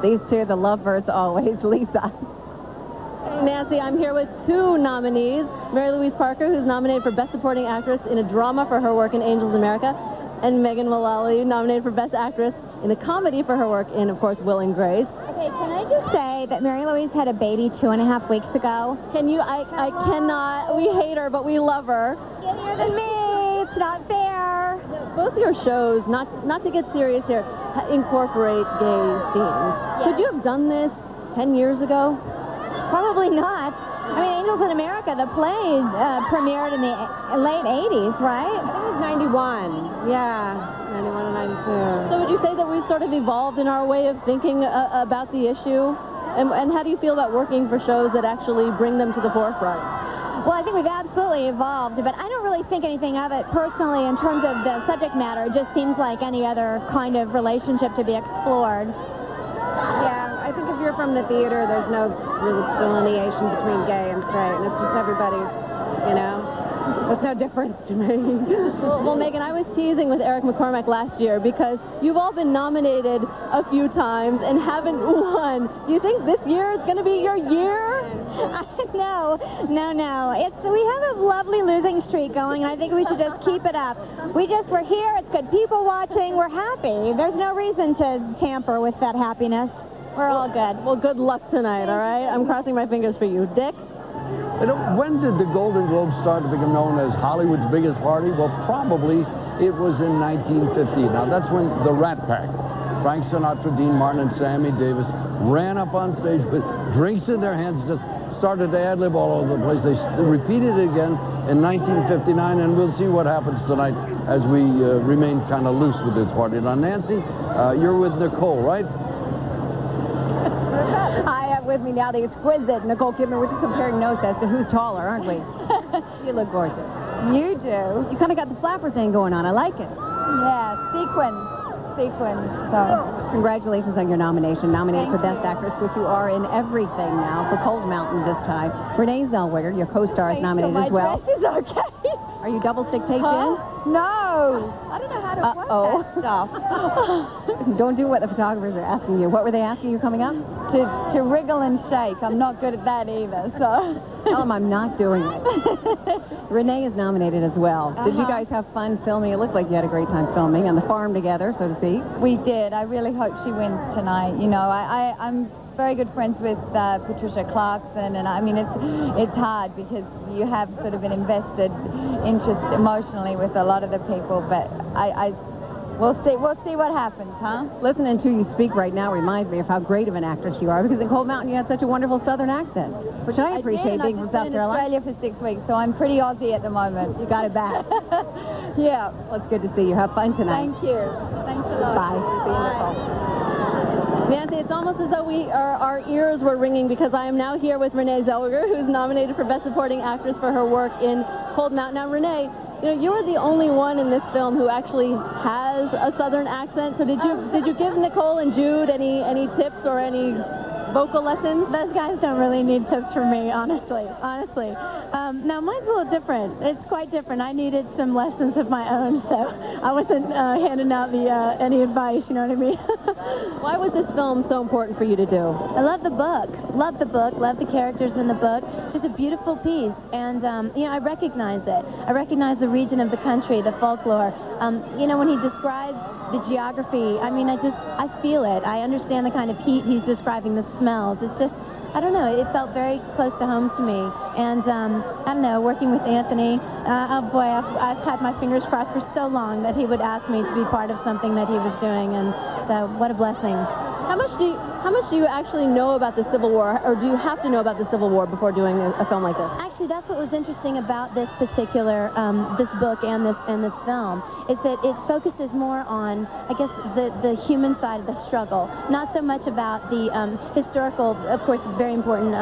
These two, the lovebirds always. Lisa. Hey, Nancy, I'm here with 2 nominees. Mary Louise Parker, who's nominated for Best Supporting Actress in a Drama for her work in Angels America, and Megan Mullally, nominated for Best Actress in a Comedy for her work in, of course, Will and Grace. Okay, can I just say that Mary Louise had a baby 2.5 weeks ago? Can you? I cannot. We hate her, but we love her. Skinnier than me. It's not fair. Both your shows, not to get serious here, incorporate gay themes. Yes. Could you have done this 10 years ago? Probably not. I mean, Angels in America, the play premiered in the late 80s, right? I think it was 91. Yeah, 91 and 92. So would you say that we've sort of evolved in our way of thinking about the issue? And how do you feel about working for shows that actually bring them to the forefront? Well, I think we've absolutely evolved, but I don't really think anything of it personally in terms of the subject matter. It just seems like any other kind of relationship to be explored. Yeah, I think if you're from the theater, there's no real delineation between gay and straight, and it's just everybody, you know? There's no difference to me. Well, Megan, I was teasing with Eric McCormack last year because you've all been nominated a few times and haven't won. Do you think this year is going to be your year? No. We have a lovely losing streak going, and I think we should just keep it up. We're here. It's good people watching. We're happy. There's no reason to tamper with that happiness. We're all good. Well, good luck tonight, all right? I'm crossing my fingers for you. Dick? You know, when did the Golden Globes start to become known as Hollywood's biggest party? Well, probably it was in 1950. Now, that's when the Rat Pack, Frank Sinatra, Dean Martin, and Sammy Davis, ran up on stage with drinks in their hands, just started to ad-lib all over the place. They repeated it again in 1959, and we'll see what happens tonight as we remain kind of loose with this party. Now, Nancy, you're with Nicole, right? I have with me now the exquisite Nicole Kidman. We're just comparing notes as to who's taller, aren't we? You look gorgeous. You do. You kind of got the flapper thing going on. I like it. Yeah, sequin. So, congratulations on your nomination. Nominated for Best Actress, which you are in everything now, for Cold Mountain this time. Renee Zellweger, your co-star, is nominated as well. My dress is okay. Are you double stick taped No. I don't know how to work that stuff. in? Don't do what the photographers are asking you. What were they asking you coming up? To wriggle and shake. I'm not good at that either, so. Tell them I'm not doing it. Renee is nominated as well. Did you guys have fun filming? It looked like you had a great time filming on the farm together, so to speak. We did. I really hope she wins tonight. You know, I'm very good friends with Patricia Clarkson, and I mean, it's hard because you have sort of an invested interest emotionally with a lot of the people, but we'll see what happens, huh? Listening to you speak right now reminds me of how great of an actress you are, because in Cold Mountain you had such a wonderful Southern accent, which I appreciate being from South Carolina. I've been in Australia for 6 weeks, so I'm pretty Aussie at the moment. You got it back. Yeah. Well, it's good to see you. Have fun tonight. Thank you. Thanks a lot. Bye. See you, Nicole. Nancy, it's almost as though our ears were ringing because I am now here with Renee Zellweger, who's nominated for Best Supporting Actress for her work in Cold Mountain. Now, Renee, you know, you are the only one in this film who actually has a Southern accent. So did you give Nicole and Jude any tips or any vocal lessons? Those guys don't really need tips from me, honestly. Now, mine's a little different. It's quite different. I needed some lessons of my own, so I wasn't handing out any advice, you know what I mean? Why was this film so important for you to do? I love the book. Love the characters in the book. Just a beautiful piece, and, you know, I recognize it. I recognize the region of the country, the folklore. You know, when he describes the geography, I mean, I feel it. I understand the kind of heat he's describing, the smells. It's just, I don't know, it felt very close to home to me. And, I don't know, working with Anthony, oh boy, I've had my fingers crossed for so long that he would ask me to be part of something that he was doing, and so what a blessing. How much do you actually know about the Civil War, or do you have to know about the Civil War before doing a film like this? Actually, that's what was interesting about this particular, this book and this film, is that it focuses more on, I guess, the human side of the struggle, not so much about the historical, of course, very important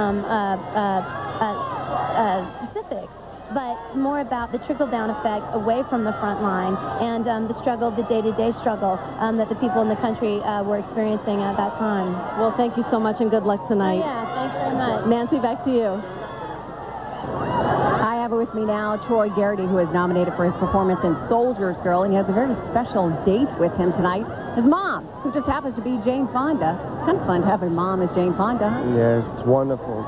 specifics, but more about the trickle-down effect away from the front line and the struggle, the day-to-day struggle that the people in the country were experiencing at that time. Well, thank you so much and good luck tonight. Oh, yeah, thanks very much. Nancy, back to you. I have with me now Troy Garrity, who is nominated for his performance in Soldier's Girl, and he has a very special date with him tonight. His mom, who just happens to be Jane Fonda. It's kind of fun to have a mom as Jane Fonda, huh? Yes, it's wonderful.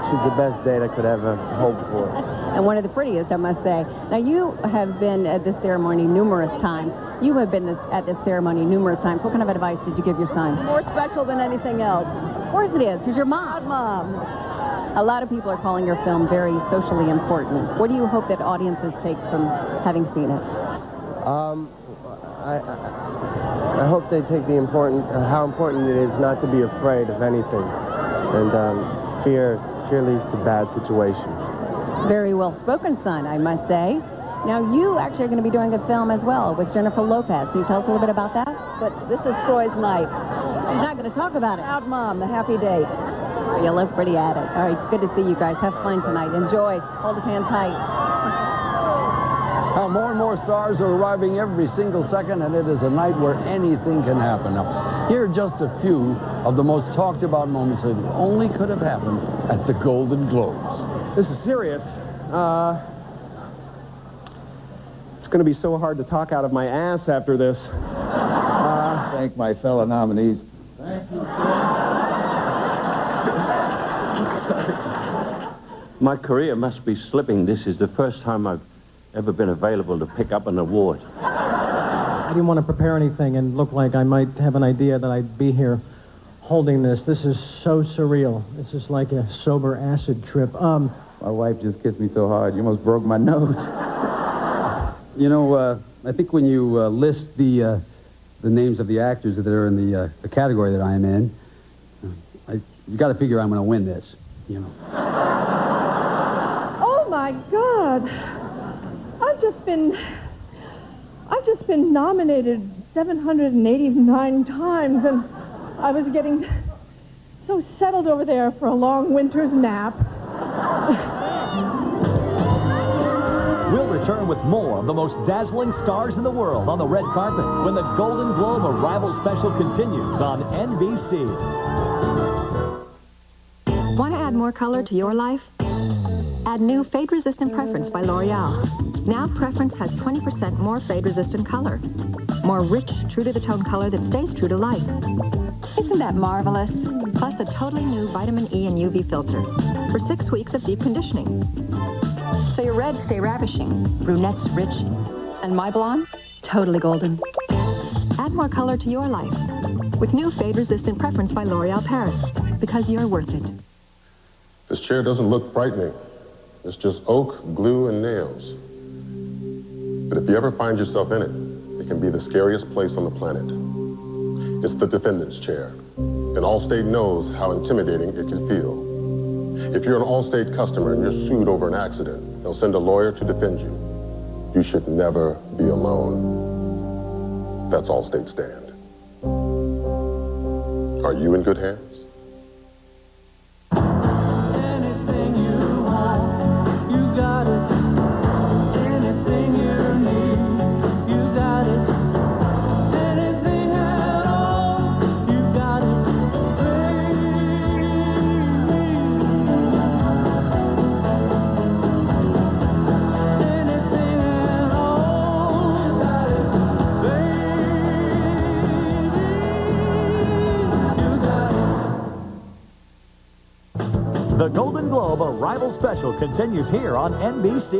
She's the best date I could ever hope for. And one of the prettiest, I must say. Now, you have been at this ceremony numerous times. You have been at this ceremony numerous times. What kind of advice did you give your son? More special than anything else. Of course it is, because you're mom. Mom. A lot of people are calling your film very socially important. What do you hope that audiences take from having seen it? I hope they take how important it is not to be afraid of anything. And fear leads to bad situations. Very well spoken, son, I must say. Now, you actually are going to be doing a film as well with Jennifer Lopez. Can you tell us a little bit about that? But this is Troy's night. She's not going to talk about it. Proud Mom, The Happy Date. Oh, you look pretty at it. All right, it's good to see you guys. Have fun tonight. Enjoy. Hold his hand tight. Now, more and more stars are arriving every single second, and it is a night where anything can happen. Now, here are just a few of the most talked about moments that only could have happened at the Golden Globes. This is serious. It's going to be so hard to talk out of my ass after this. Thank my fellow nominees. Thank you. My career must be slipping. This is the first time I've ever been available to pick up an award. I didn't want to prepare anything and look like I might have an idea that I'd be here holding this. This is so surreal. This is like a sober acid trip. My wife just kissed me so hard, you almost broke my nose. You know, I think when you list the names of the actors that are in the category that I am in, you got to figure I'm going to win this, you know. Oh my God! I've just been nominated 789 times, and I was getting so settled over there for a long winter's nap. We'll return with more of the most dazzling stars in the world on the red carpet when the Golden Globe Arrival Special continues on NBC. Want to add more color to your life? Add new fade-resistant Preference by L'Oreal. Now Preference has 20% more fade-resistant color. More rich, true-to-the-tone color that stays true to life. Isn't that marvelous? Plus a totally new vitamin E and UV filter for 6 weeks of deep conditioning. So your reds stay ravishing, brunettes rich, and my blonde, totally golden. Add more color to your life with new fade-resistant Preference by L'Oreal Paris, because you're worth it. This chair doesn't look frightening. It's just oak, glue, and nails. But if you ever find yourself in it, it can be the scariest place on the planet. It's the defendant's chair, and Allstate knows how intimidating it can feel. If you're an Allstate customer and you're sued over an accident, they'll send a lawyer to defend you. You should never be alone. That's Allstate stand. Are you in good hands? Anything you want, you got it. Anything you need, you got it. Anything at all, you got it. Anything at all, you got it. The Golden Globe Arrival Special continues here on NBC.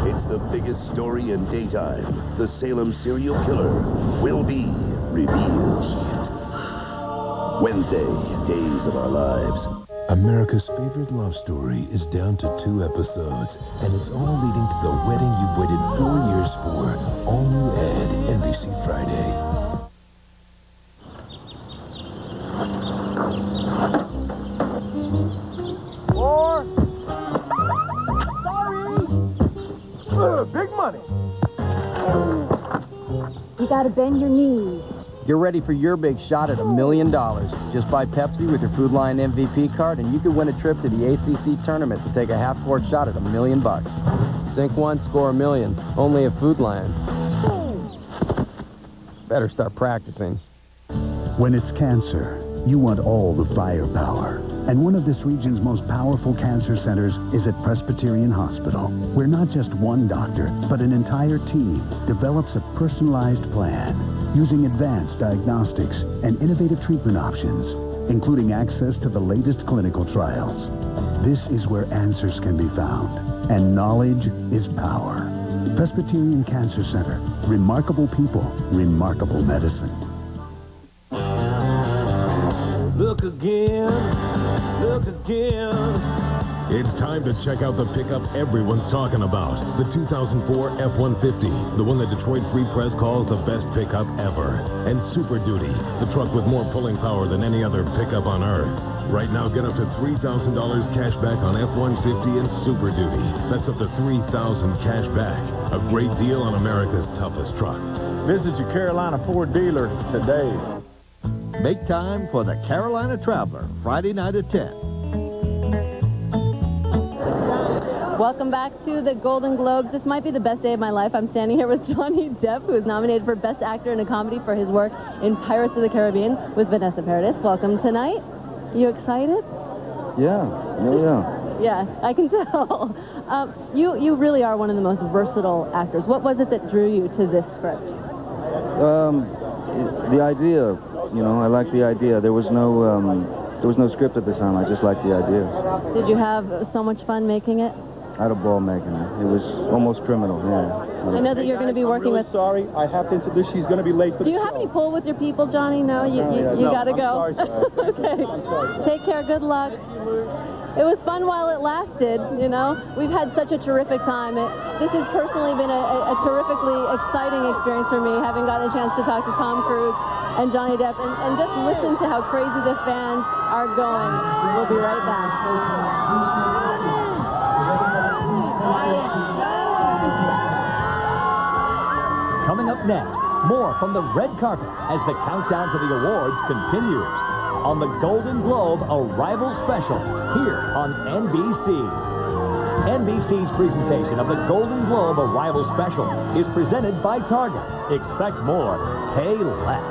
It's the biggest story in daytime. The Salem serial killer will be revealed. Wednesday, Days of Our Lives. America's favorite love story is down to 2 episodes, and it's all leading to the wedding you've waited 4 years for. All new Ed, NBC Friday. Big money. You gotta bend your knees. You're ready for your big shot at $1 million. Just buy Pepsi with your Food Line MVP card, and you could win a trip to the ACC tournament to take a half-court shot at $1 million. Sink one, score $1 million. Only at Food Line. Better start practicing. When it's cancer, you want all the firepower. And one of this region's most powerful cancer centers is at Presbyterian Hospital, where not just one doctor, but an entire team develops a personalized plan using advanced diagnostics and innovative treatment options, including access to the latest clinical trials. This is where answers can be found, and knowledge is power. Presbyterian Cancer Center. Remarkable people, remarkable medicine. Look again, look again. It's time to check out the pickup everyone's talking about. The 2004 F-150, the one that Detroit Free Press calls the best pickup ever. And Super Duty, the truck with more pulling power than any other pickup on Earth. Right now, get up to $3,000 cash back on F-150 and Super Duty. That's up to $3,000 cash back. A great deal on America's toughest truck. Visit your Carolina Ford dealer today. Make time for the Carolina Traveler, Friday night at 10. Welcome back to the Golden Globes. This might be the best day of my life. I'm standing here with Johnny Depp, who is nominated for Best Actor in a Comedy for his work in Pirates of the Caribbean with Vanessa Paradis. Welcome tonight. You excited? Yeah. Yeah, I can tell. You really are one of the most versatile actors. What was it that drew you to this script? The idea, I like the idea. There was no script at the time. I just liked the idea. Did you have so much fun making it? I had a ball making it. It was almost criminal, yeah. I know that you're going to be working with... Sorry, I have to introduce. She's going to be late for Do you have any pull with your people, Johnny? No, you got to go. I'm sorry. Okay. I'm sorry. Take care. Good luck. It was fun while it lasted, We've had such a terrific time. This has personally been a terrifically exciting experience for me, having gotten a chance to talk to Tom Cruise and Johnny Depp and just listen to how crazy the fans are going. We'll be right back. Coming up next, more from the red carpet as the countdown to the awards continues on the Golden Globe Arrival Special here on NBC. NBC's presentation of the Golden Globe Arrival Special is presented by Target. Expect more, pay less.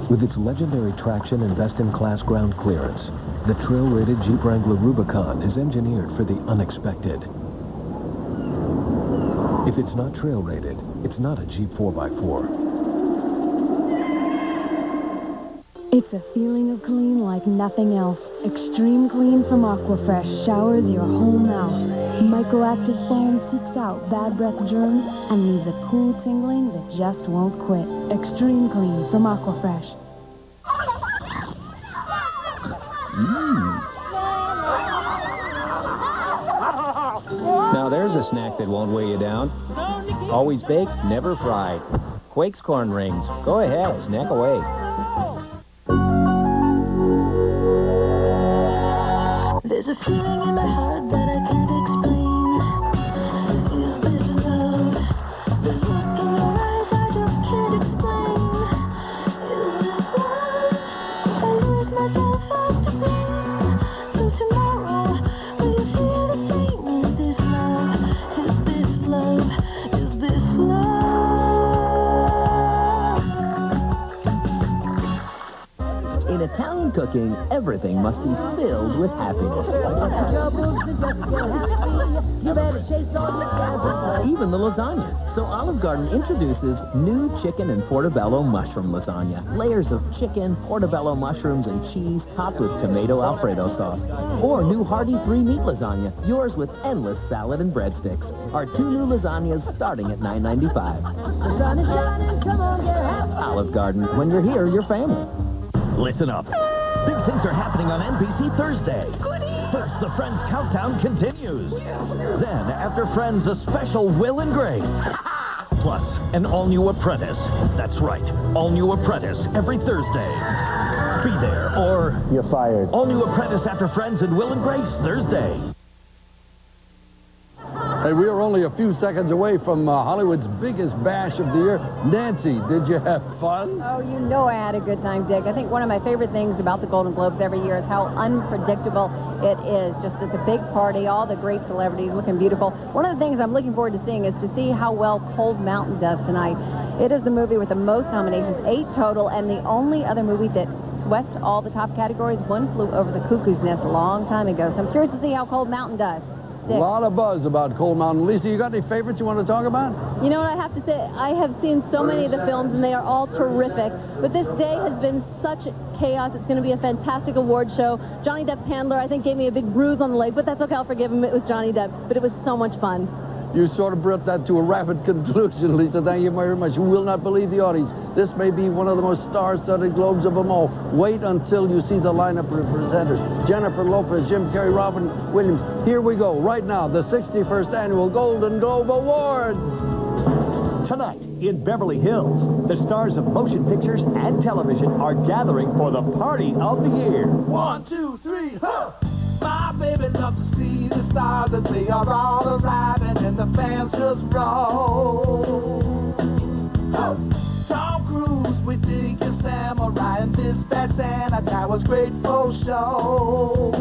With its legendary traction and best-in-class ground clearance, the trail-rated Jeep Wrangler Rubicon is engineered for the unexpected. If it's not trail-rated, it's not a Jeep 4x4. It's a feeling of clean like nothing else. Extreme Clean from Aquafresh showers your whole mouth. Microactive foam seeks out bad breath germs and leaves a cool tingling that just won't quit. Extreme Clean from Aquafresh. Now there's a snack that won't weigh you down. Always baked, never fried. Quake's corn rings. Go ahead, snack away. There's a feeling in my heart that I can't explain. Is this love? The look in your eyes I just can't explain. Is this love? I lose myself after pain. Till tomorrow, will you feel the same? Is this love? Is this love? Is this love? In Italian cooking, everything must be filled with happiness. Even the lasagna. So Olive Garden introduces new chicken and portobello mushroom lasagna. Layers of chicken, portobello mushrooms, and cheese topped with tomato Alfredo sauce. Or new hearty 3-meat lasagna, yours with endless salad and breadsticks. Our 2 new lasagnas starting at $9.95. The sun is shining, come on, get happy. Olive Garden, when you're here, you're family. Listen up. Big things are happening on NBC Thursday. First, the Friends Countdown continues. Then, after Friends, a special Will and Grace. Plus, an all-new Apprentice. That's right, all-new Apprentice every Thursday. Be there, or... You're fired. All-new Apprentice after Friends and Will and Grace Thursday. Hey, we are only a few seconds away from Hollywood's biggest bash of the year. Nancy, did you have fun? Oh, you know I had a good time, Dick. I think one of my favorite things about the Golden Globes every year is how unpredictable it is. Just it's a big party, all the great celebrities looking beautiful. One of the things I'm looking forward to seeing is to see how well Cold Mountain does tonight. It is the movie with the most nominations, 8 total, and the only other movie that swept all the top categories. One Flew Over the Cuckoo's Nest a long time ago. So I'm curious to see how Cold Mountain does. A lot of buzz about Cold Mountain. Lisa, you got any favorites you want to talk about? You know what I have to say? I have seen so many of the films, and they are all terrific. But this day has been such chaos. It's going to be a fantastic award show. Johnny Depp's handler, I think, gave me a big bruise on the leg, but that's okay. I'll forgive him. It was Johnny Depp. But it was so much fun. You sort of brought that to a rapid conclusion, Lisa. Thank you very much. You will not believe the audience. This may be one of the most star-studded globes of them all. Wait until you see the lineup of presenters. Jennifer Lopez, Jim Carrey, Robin Williams. Here we go, right now, the 61st Annual Golden Globe Awards. Tonight, in Beverly Hills, the stars of motion pictures and television are gathering for the party of the year. 1, 2, 3, huh! My baby loves to see the stars as they are all arriving and the fans just roll. Tom Cruise, we dig your samurai, and this bad Santa guy was great for show.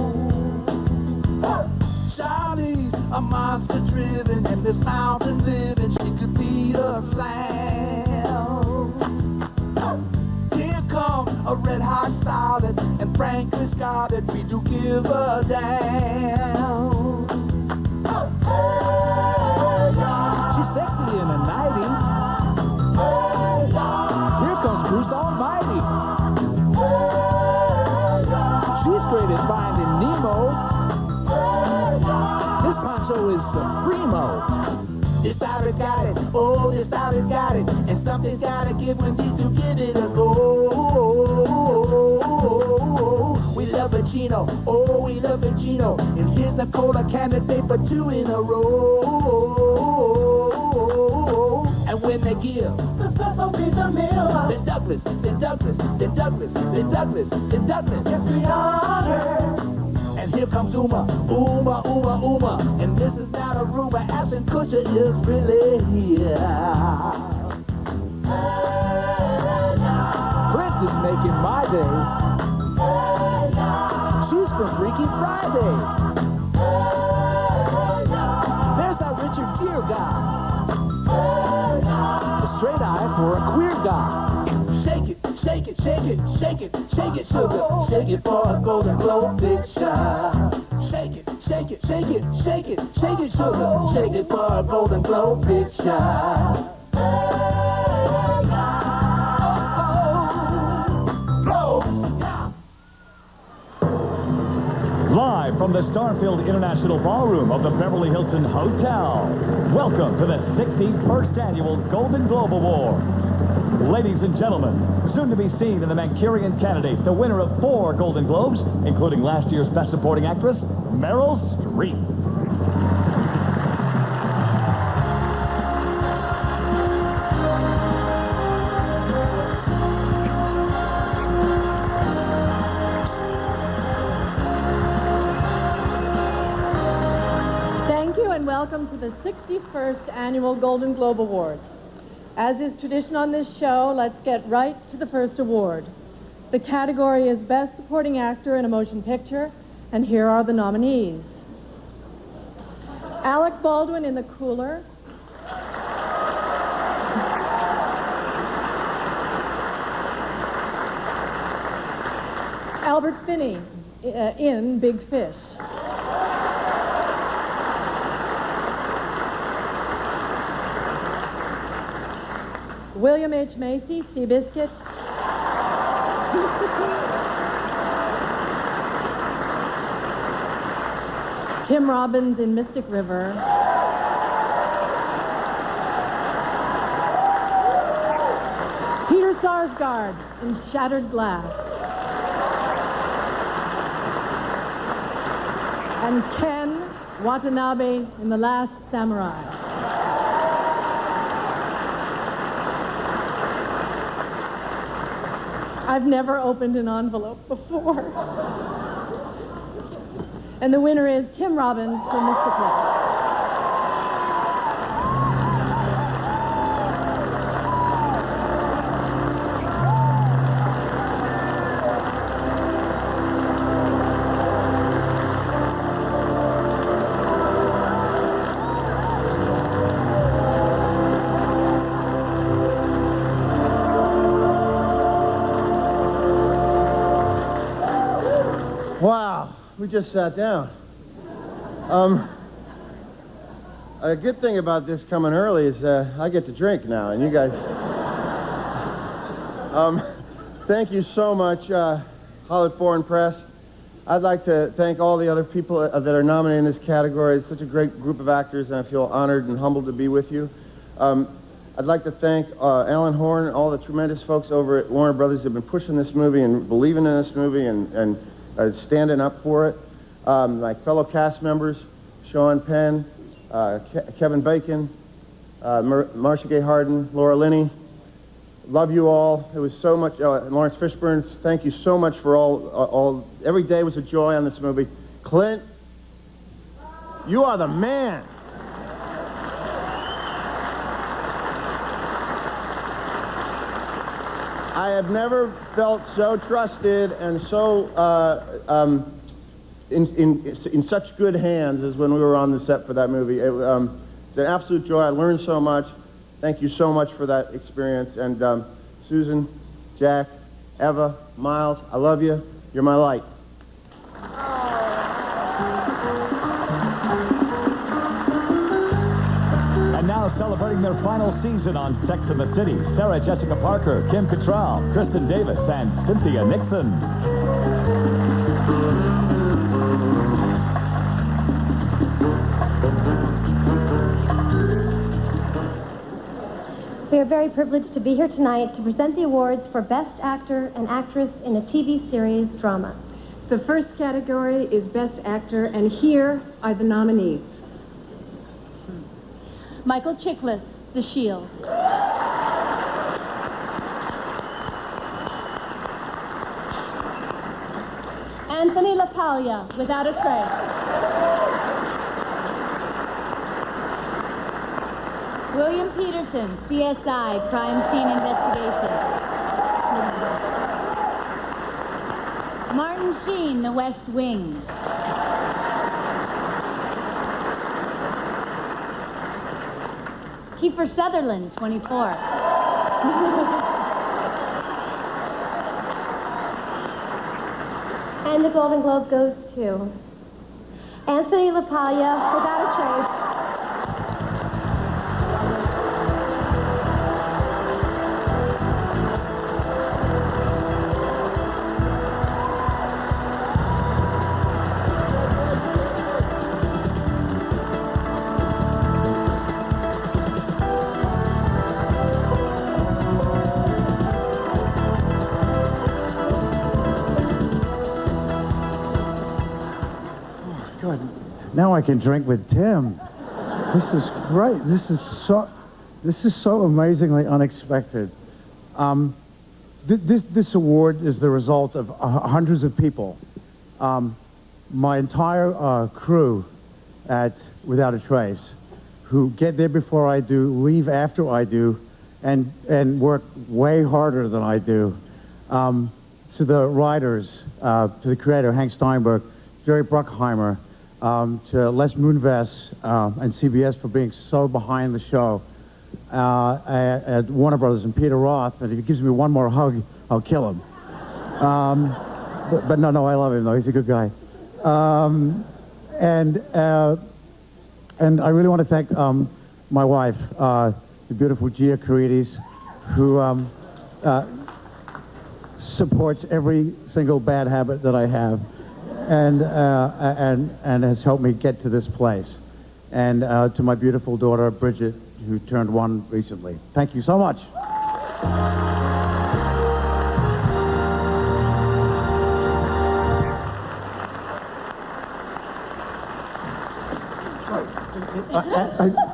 Charlie's a monster driven, and this mountain living, she could be a slam. Here comes a red hot starlet, and frankly Scarlet, we do give a damn. She's sexy in a nightie. Here comes Bruce Almighty. She's great at finding Nemo. This poncho is supremo. This style has got it, oh, this style has got it, and something's gotta give when these two give it a go. We love Pacino, oh, we love Pacino, and here's Nicole, a candidate for 2 in a row. And when they give the Cecil B. DeMille, then Douglas, then Douglas, then Douglas, then Douglas, then Douglas, yes, we honor. And here comes Uma, Uma, Uma, Uma, and this is not a rumor, Ashton Kutcher is really here. Clint is making my day. She's from Freaky Friday. There's that Richard Gere guy. A straight eye for a queer guy. Shake it, shake it, shake it, shake it, shake it, sugar. Shake it for a Golden Globe picture. Shake it, shake it, shake it, shake it, shake it, sugar. Shake it for a Golden Globe picture. Live from the Starfield International Ballroom of the Beverly Hilton Hotel, welcome to the 61st Annual Golden Globe Awards. Ladies and gentlemen, soon to be seen in the Manchurian Candidate, the winner of 4 Golden Globes, including last year's Best Supporting Actress, Meryl Streep. Welcome to the 61st Annual Golden Globe Awards. As is tradition on this show, let's get right to the first award. The category is Best Supporting Actor in a Motion Picture, and here are the nominees. Alec Baldwin in The Cooler. Albert Finney in Big Fish. William H. Macy, Seabiscuit. Tim Robbins in Mystic River. Peter Sarsgaard in Shattered Glass. And Ken Watanabe in The Last Samurai. I've never opened an envelope before. And the winner is Tim Robbins for Mystic River. Wow, we just sat down. a good thing about this coming early is I get to drink now, and you guys... Thank you so much, Hollywood Foreign Press. I'd like to thank all the other people that are nominated in this category. It's such a great group of actors, and I feel honored and humbled to be with you. I'd like to thank Alan Horn and all the tremendous folks over at Warner Brothers who have been pushing this movie and believing in this movie and standing up for it. My fellow cast members, Sean Penn, Kevin Bacon, Marcia Gay Harden, Laura Linney. Love you all. It was so much. Lawrence Fishburne, thank you so much for all. Every day was a joy on this movie. Clint, you are the man. I have never felt so trusted and so in such good hands as when we were on the set for that movie. It's an absolute joy. I learned so much. Thank you so much for that experience. And Susan, Jack, Eva, Miles, I love you. You're my light. And now celebrating their final season on Sex and the City, Sarah Jessica Parker, Kim Cattrall, Kristen Davis, and Cynthia Nixon. We are very privileged to be here tonight to present the awards for Best Actor and Actress in a TV Series Drama. The first category is Best Actor, and here are the nominees. Michael Chiklis, The Shield. Anthony LaPaglia, Without a Trace. William Peterson, CSI, Crime Scene Investigation. Martin Sheen, The West Wing. Kiefer Sutherland, 24. And the Golden Globe goes to Anthony LaPaglia, Without a Trace. Now I can drink with Tim. This is great. This is so amazingly unexpected. This award is the result of hundreds of people. My entire crew at Without a Trace, who get there before I do, leave after I do, and work way harder than I do. To the writers, to the creator, Hank Steinberg, Jerry Bruckheimer, to Les Moonves and CBS for being so behind the show, at Warner Brothers and Peter Roth, and if he gives me one more hug, I'll kill him. But no, I love him though. He's a good guy. And I really want to thank my wife, the beautiful Gia Carides, who supports every single bad habit that I have. And has helped me get to this place. And to my beautiful daughter, Bridget, who turned 1 recently. Thank you so much.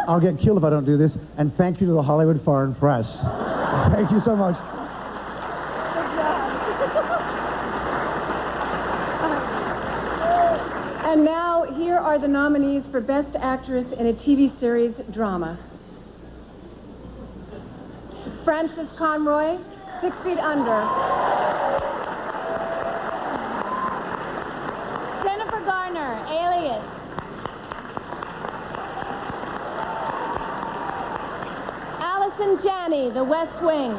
I'll get killed if I don't do this. And thank you to the Hollywood Foreign Press. Thank you so much. And now, here are the nominees for Best Actress in a TV Series Drama. Frances Conroy, 6 Feet Under. Jennifer Garner, Alias. Allison Janney, The West Wing.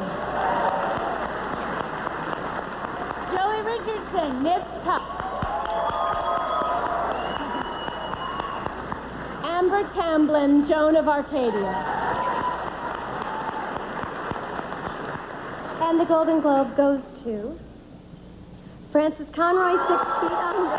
Joey Richardson, Nip Tuck. Amber Tamblyn, Joan of Arcadia. And the Golden Globe goes to Frances Conroy, 6 Feet Under.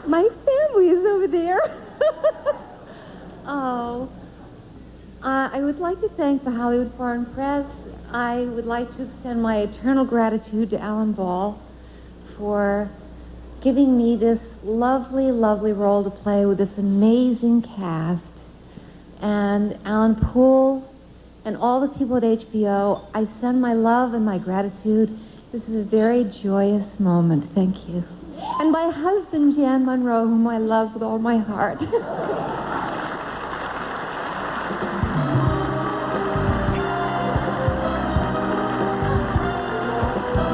My family is over there. Oh. I would like to thank the Hollywood Foreign Press. I would like to extend my eternal gratitude to Alan Ball for giving me this lovely, lovely role to play with this amazing cast. And Alan Poole and all the people at HBO, I send my love and my gratitude. This is a very joyous moment. Thank you. And my husband, Jan Monroe, whom I love with all my heart.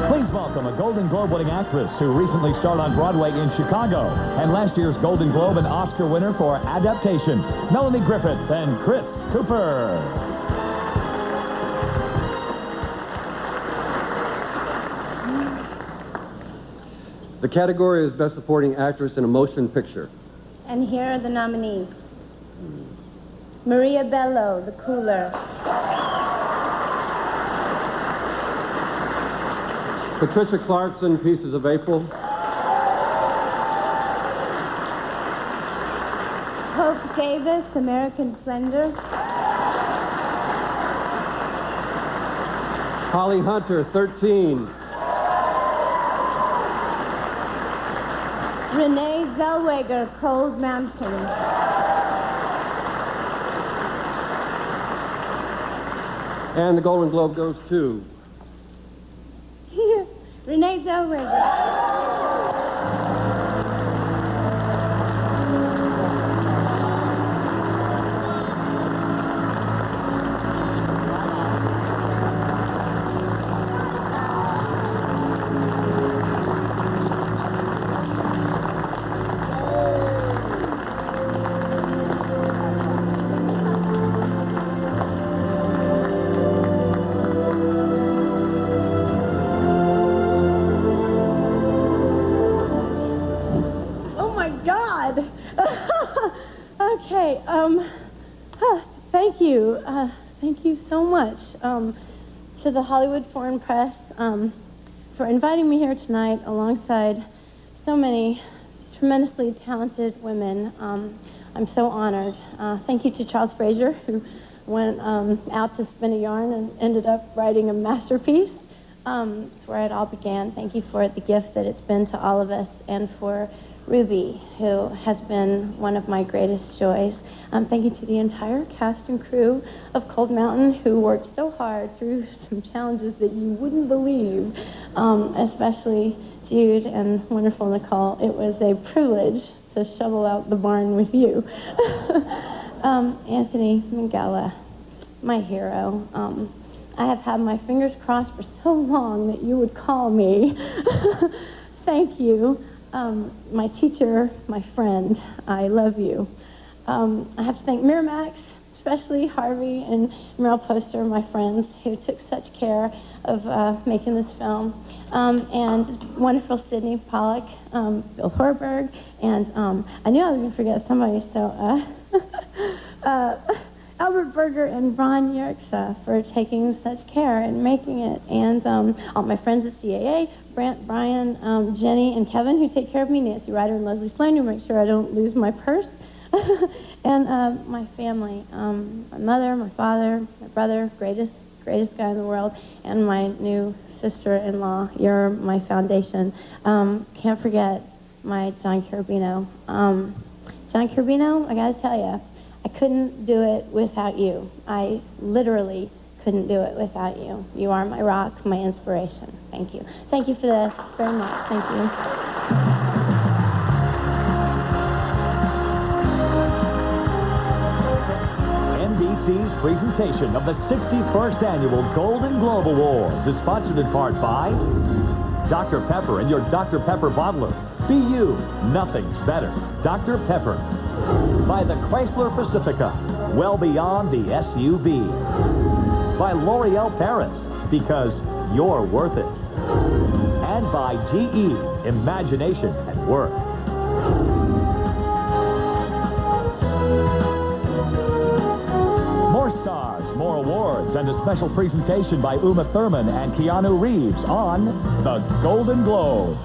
Please welcome a Golden Globe-winning actress who recently starred on Broadway in Chicago, and last year's Golden Globe and Oscar winner for adaptation, Melanie Griffith and Chris Cooper. The category is Best Supporting Actress in a Motion Picture. And here are the nominees. Maria Bello, The Cooler. Patricia Clarkson, Pieces of April. Hope Davis, American Splendor. Holly Hunter, 13. Renee Zellweger, Cold Mountain. And the Golden Globe goes to Renee Zellweger. Okay, thank you. Thank you so much to the Hollywood Foreign Press for inviting me here tonight alongside so many tremendously talented women. I'm so honored. Thank you to Charles Frazier, who went out to spin a yarn and ended up writing a masterpiece. It's where it all began. Thank you for the gift that it's been to all of us, and for Ruby, who has been one of my greatest joys. Thank you to the entire cast and crew of Cold Mountain, who worked so hard through some challenges that you wouldn't believe, especially Jude and wonderful Nicole. It was a privilege to shovel out the barn with you. Anthony Minghella, my hero. I have had my fingers crossed for so long that you would call me. Thank you. My teacher, my friend, I love you. I have to thank Miramax, especially Harvey and Meryl Poster, my friends, who took such care of making this film. And wonderful Sydney Pollack, Bill Horberg, and I knew I was going to forget somebody, so Albert Berger and Ron Yerxa for taking such care in making it, and all my friends at CAA, Brant, Brian, Jenny, and Kevin, who take care of me, Nancy Ryder and Leslie Sloan, who make sure I don't lose my purse, and my family, my mother, my father, my brother, greatest guy in the world, and my new sister-in-law. You're my foundation. Can't forget my John Carabino. John Carabino, I gotta tell you, I couldn't do it without you. I literally couldn't do it without you. You are my rock, my inspiration. Thank you. Thank you for this very much. Thank you. NBC's presentation of the 61st Annual Golden Globe Awards is sponsored in part by Dr. Pepper and your Dr. Pepper bottler. Be you. Nothing's better. Dr. Pepper. By the Chrysler Pacifica. Well beyond the SUV. By L'Oreal Paris. Because you're worth it. And by GE. Imagination at work. More stars, more awards, and a special presentation by Uma Thurman and Keanu Reeves on the Golden Globes.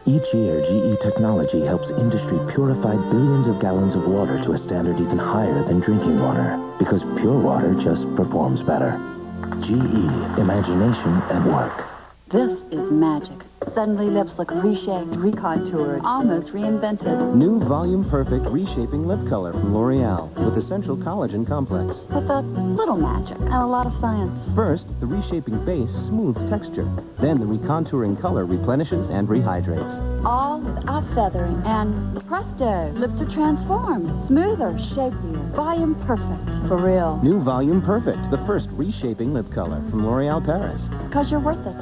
Each year, GE technology helps industry purify billions of gallons of water to a standard even higher than drinking water, because pure water just performs better. GE, imagination at work. This is magic. Suddenly lips look reshaped, recontoured, almost reinvented. New Volume Perfect Reshaping Lip Color from L'Oreal with Essential Collagen Complex. With a little magic and a lot of science. First, the reshaping base smooths texture. Then the recontouring color replenishes and rehydrates. All without feathering. And presto, lips are transformed. Smoother, shapelier, volume perfect. For real. New Volume Perfect, the first reshaping lip color from L'Oreal Paris. Because you're worth it.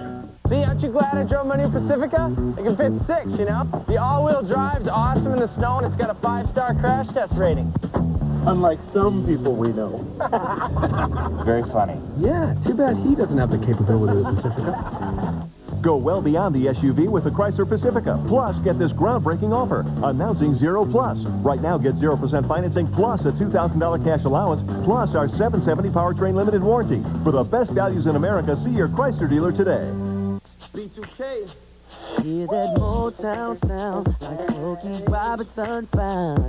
See, aren't you glad I drove my new Pacifica? It can fit 6, you know? The all-wheel drive's awesome in the snow, and it's got a 5-star crash test rating. Unlike some people we know. Very funny. Yeah, too bad he doesn't have the capability of the Pacifica. Go well beyond the SUV with the Chrysler Pacifica. Plus, get this groundbreaking offer. Announcing Zero Plus. Right now, get 0% financing plus a $2,000 cash allowance, plus our 770 powertrain limited warranty. For the best values in America, see your Chrysler dealer today. B2K. Hear that Motown sound, like Smokey Robinson found.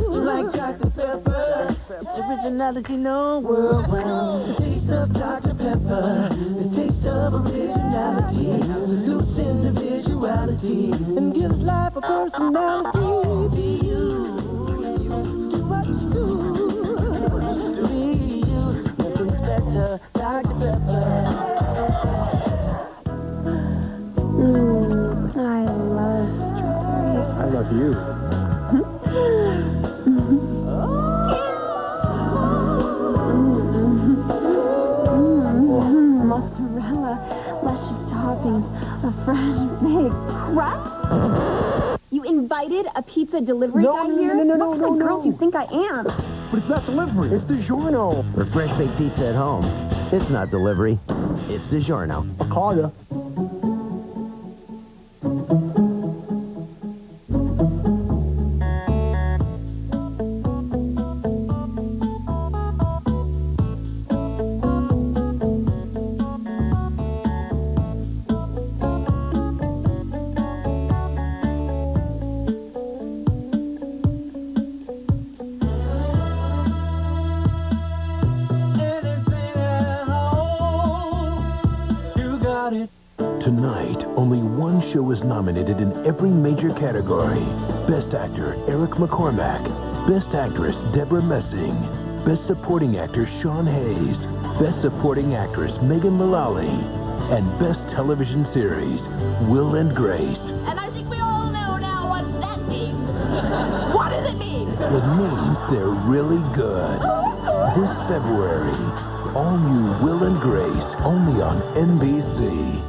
Like Dr. Pepper, it's originality known worldwide. The taste of Dr. Pepper, the taste of originality, salutes individuality, and gives life a personality. Be you, do what you do. Be you, nothing's better, Dr. Pepper. I love strawberries. I love you. Mozzarella, luscious toppings, a fresh baked crust. You invited a pizza delivery guy here? What kind of girl do you think I am? But it's not delivery. It's DiGiorno. For fresh baked pizza at home, it's not delivery. It's DiGiorno. I'll call ya. Tonight, only one show is nominated in every major category. Best Actor, Eric McCormack. Best Actress, Deborah Messing. Best Supporting Actor, Sean Hayes. Best Supporting Actress, Megan Mullally. And Best Television Series, Will and Grace. And I think we all know now what that means. What does it mean? It means they're really good. This February, all new Will and Grace, only on NBC.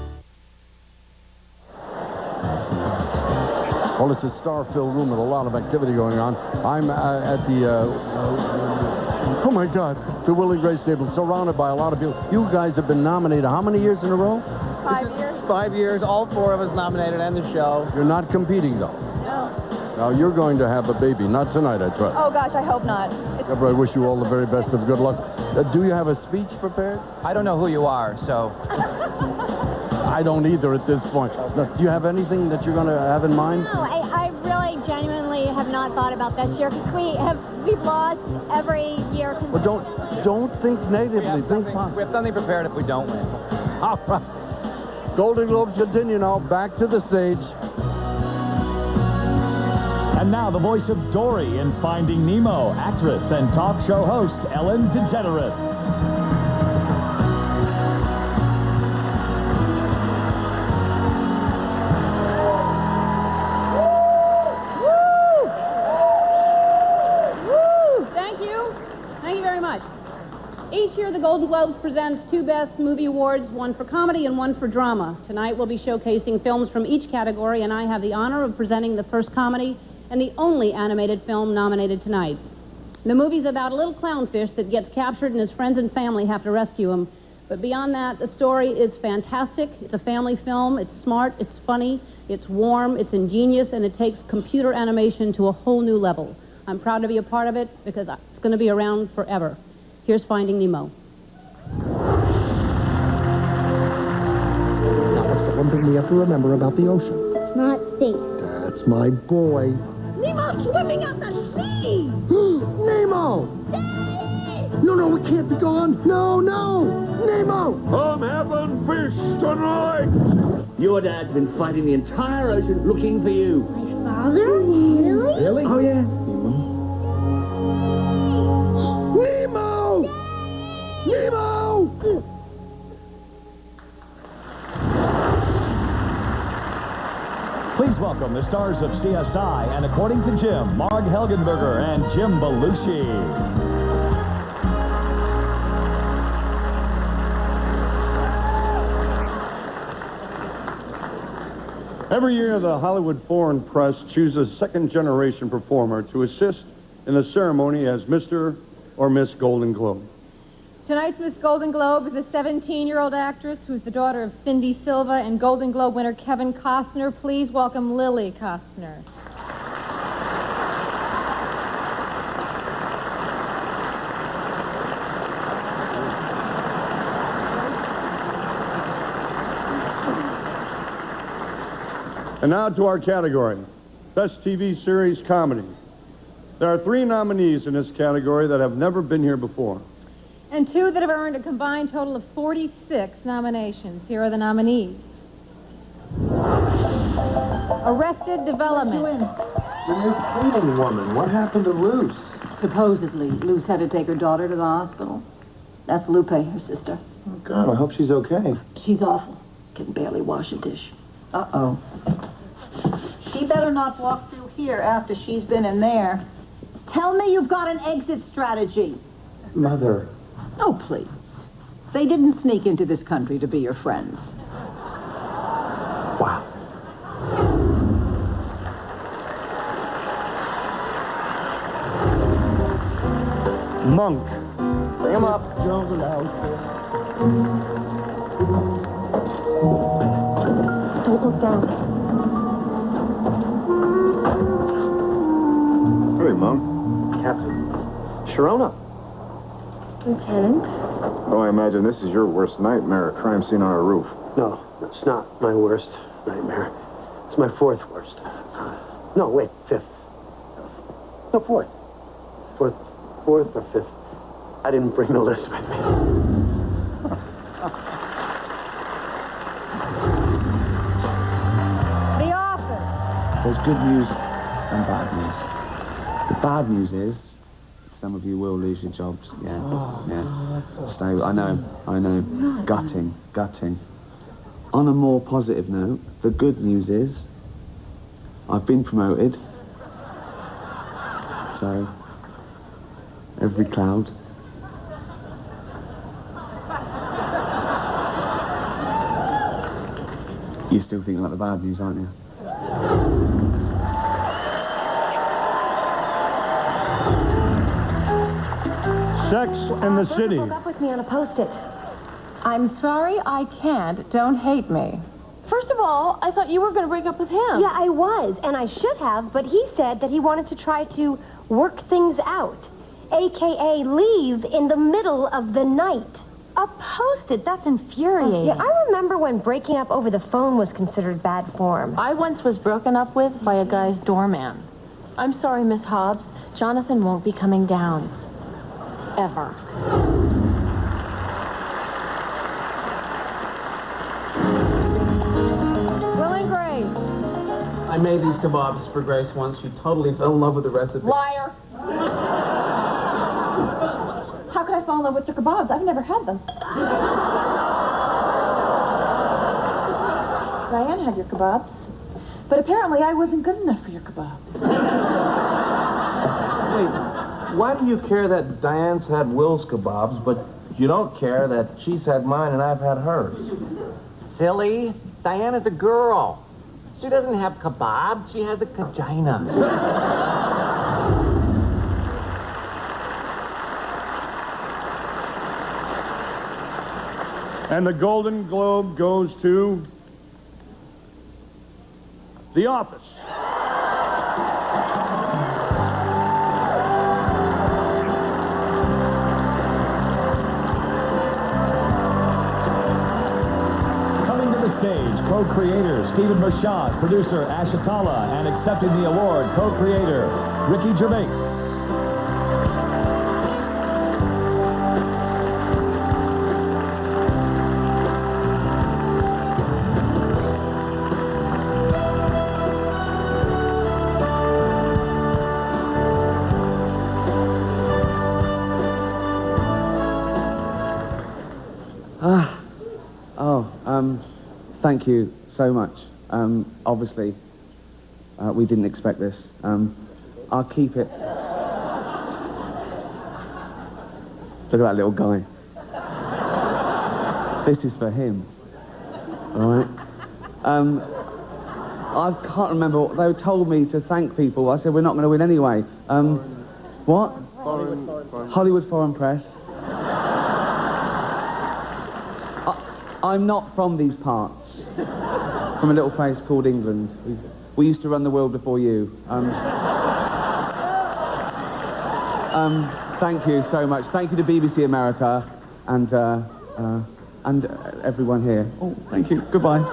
Well, it's a star-filled room with a lot of activity going on. I'm at the, oh my God, the Will and Grace table, surrounded by a lot of people. You guys have been nominated how many years in a row? 5 years. 5 years, all 4 of us nominated and the show. You're not competing, though. No. Now, you're going to have a baby. Not tonight, I trust. Oh, gosh, I hope not. Deborah, I wish you all the very best of good luck. Do you have a speech prepared? I don't know who you are, so... I don't either at this point. Now, do you have anything that you're going to have in mind? No, I really genuinely have not thought about this year because we've lost every year. Well, don't think negatively. Think positive. We have something prepared if we don't win. All right. Golden Globes continue now. Back to the stage. And now the voice of Dory in Finding Nemo, actress and talk show host Ellen DeGeneres. Each year, the Golden Globes presents 2 Best Movie Awards, one for comedy and one for drama. Tonight, we'll be showcasing films from each category, and I have the honor of presenting the first comedy and the only animated film nominated tonight. The movie's about a little clownfish that gets captured and his friends and family have to rescue him. But beyond that, the story is fantastic. It's a family film. It's smart. It's funny. It's warm. It's ingenious. And it takes computer animation to a whole new level. I'm proud to be a part of it because it's going to be around forever. Here's Finding Nemo. Now, what's the one thing we have to remember about the ocean? It's not safe. That's my boy. Nemo's swimming out the sea! Nemo! Daddy! No, we can't be gone. No! Nemo! I'm having fish tonight! Your dad's been fighting the entire ocean looking for you. My father? Really? Really? Oh, yeah. Nemo! Please welcome the stars of CSI and According to Jim, Marg Helgenberger and Jim Belushi. Every year, the Hollywood Foreign Press chooses a second-generation performer to assist in the ceremony as Mr. or Miss Golden Globe. Tonight's Miss Golden Globe is a 17-year-old actress who's the daughter of Cindy Silva and Golden Globe winner Kevin Costner. Please welcome Lily Costner. And now to our category, Best TV Series Comedy. There are 3 nominees in this category that have never been here before. And 2 that have earned a combined total of 46 nominations. Here are the nominees. Arrested Development. The new cleaning woman. What happened to Luce? Supposedly, Luce had to take her daughter to the hospital. That's Lupe, her sister. Oh, God, I hope she's okay. She's awful. Can barely wash a dish. Uh-oh. She better not walk through here after she's been in there. Tell me you've got an exit strategy. Mother. Oh, please. They didn't sneak into this country to be your friends. Wow. Monk. Bring him up. Jungle out. Don't look down. Hey, Mom. Captain. Sharona. Lieutenant? Oh, I imagine this is your worst nightmare, a crime scene on a roof. No, it's not my worst nightmare. It's my 4th worst. No, wait, 5th. No, 4th. 4th or 5th. I didn't bring the list with me. The Office. There's good news and bad news. The bad news is some of you will lose your jobs. Yeah. Stay. I know. Gutting. On a more positive note, the good news is I've been promoted. So every cloud. You still think about the bad news, aren't you? Sex and the City. Broke up with me on a Post-it. I'm sorry, I can't. Don't hate me. First of all, I thought you were going to break up with him. Yeah, I was, and I should have, but he said that he wanted to try to work things out, a.k.a. leave in the middle of the night. A Post-it? That's infuriating. Yeah, I remember when breaking up over the phone was considered bad form. I once was broken up with by a guy's doorman. I'm sorry, Miss Hobbs. Jonathan won't be coming down. Ever. Will and Grace. I made these kebabs for Grace once. She totally fell in love with the recipe. Liar. How could I fall in love with your kebabs? I've never had them. Diane had your kebabs. But apparently I wasn't good enough for your kebabs. Wait, why do you care that Diane's had Will's kebabs, but you don't care that she's had mine and I've had hers? Silly. Diane is a girl. She doesn't have kebabs. She has a vagina. And the Golden Globe goes to The Office. Coming to the stage, co-creator Stephen Merchant, producer Ash Atala, and accepting the award, co-creator Ricky Gervais. Thank you so much. Obviously, we didn't expect this. I'll keep it. Look at that little guy. This is for him. All right? I can't remember. They told me to thank people. I said, we're not going to win anyway. What? Hollywood Foreign Press. I'm not from these parts. From a little place called England. We used to run the world before you. Thank you so much. Thank you to BBC America and everyone here. Oh, thank you. Goodbye.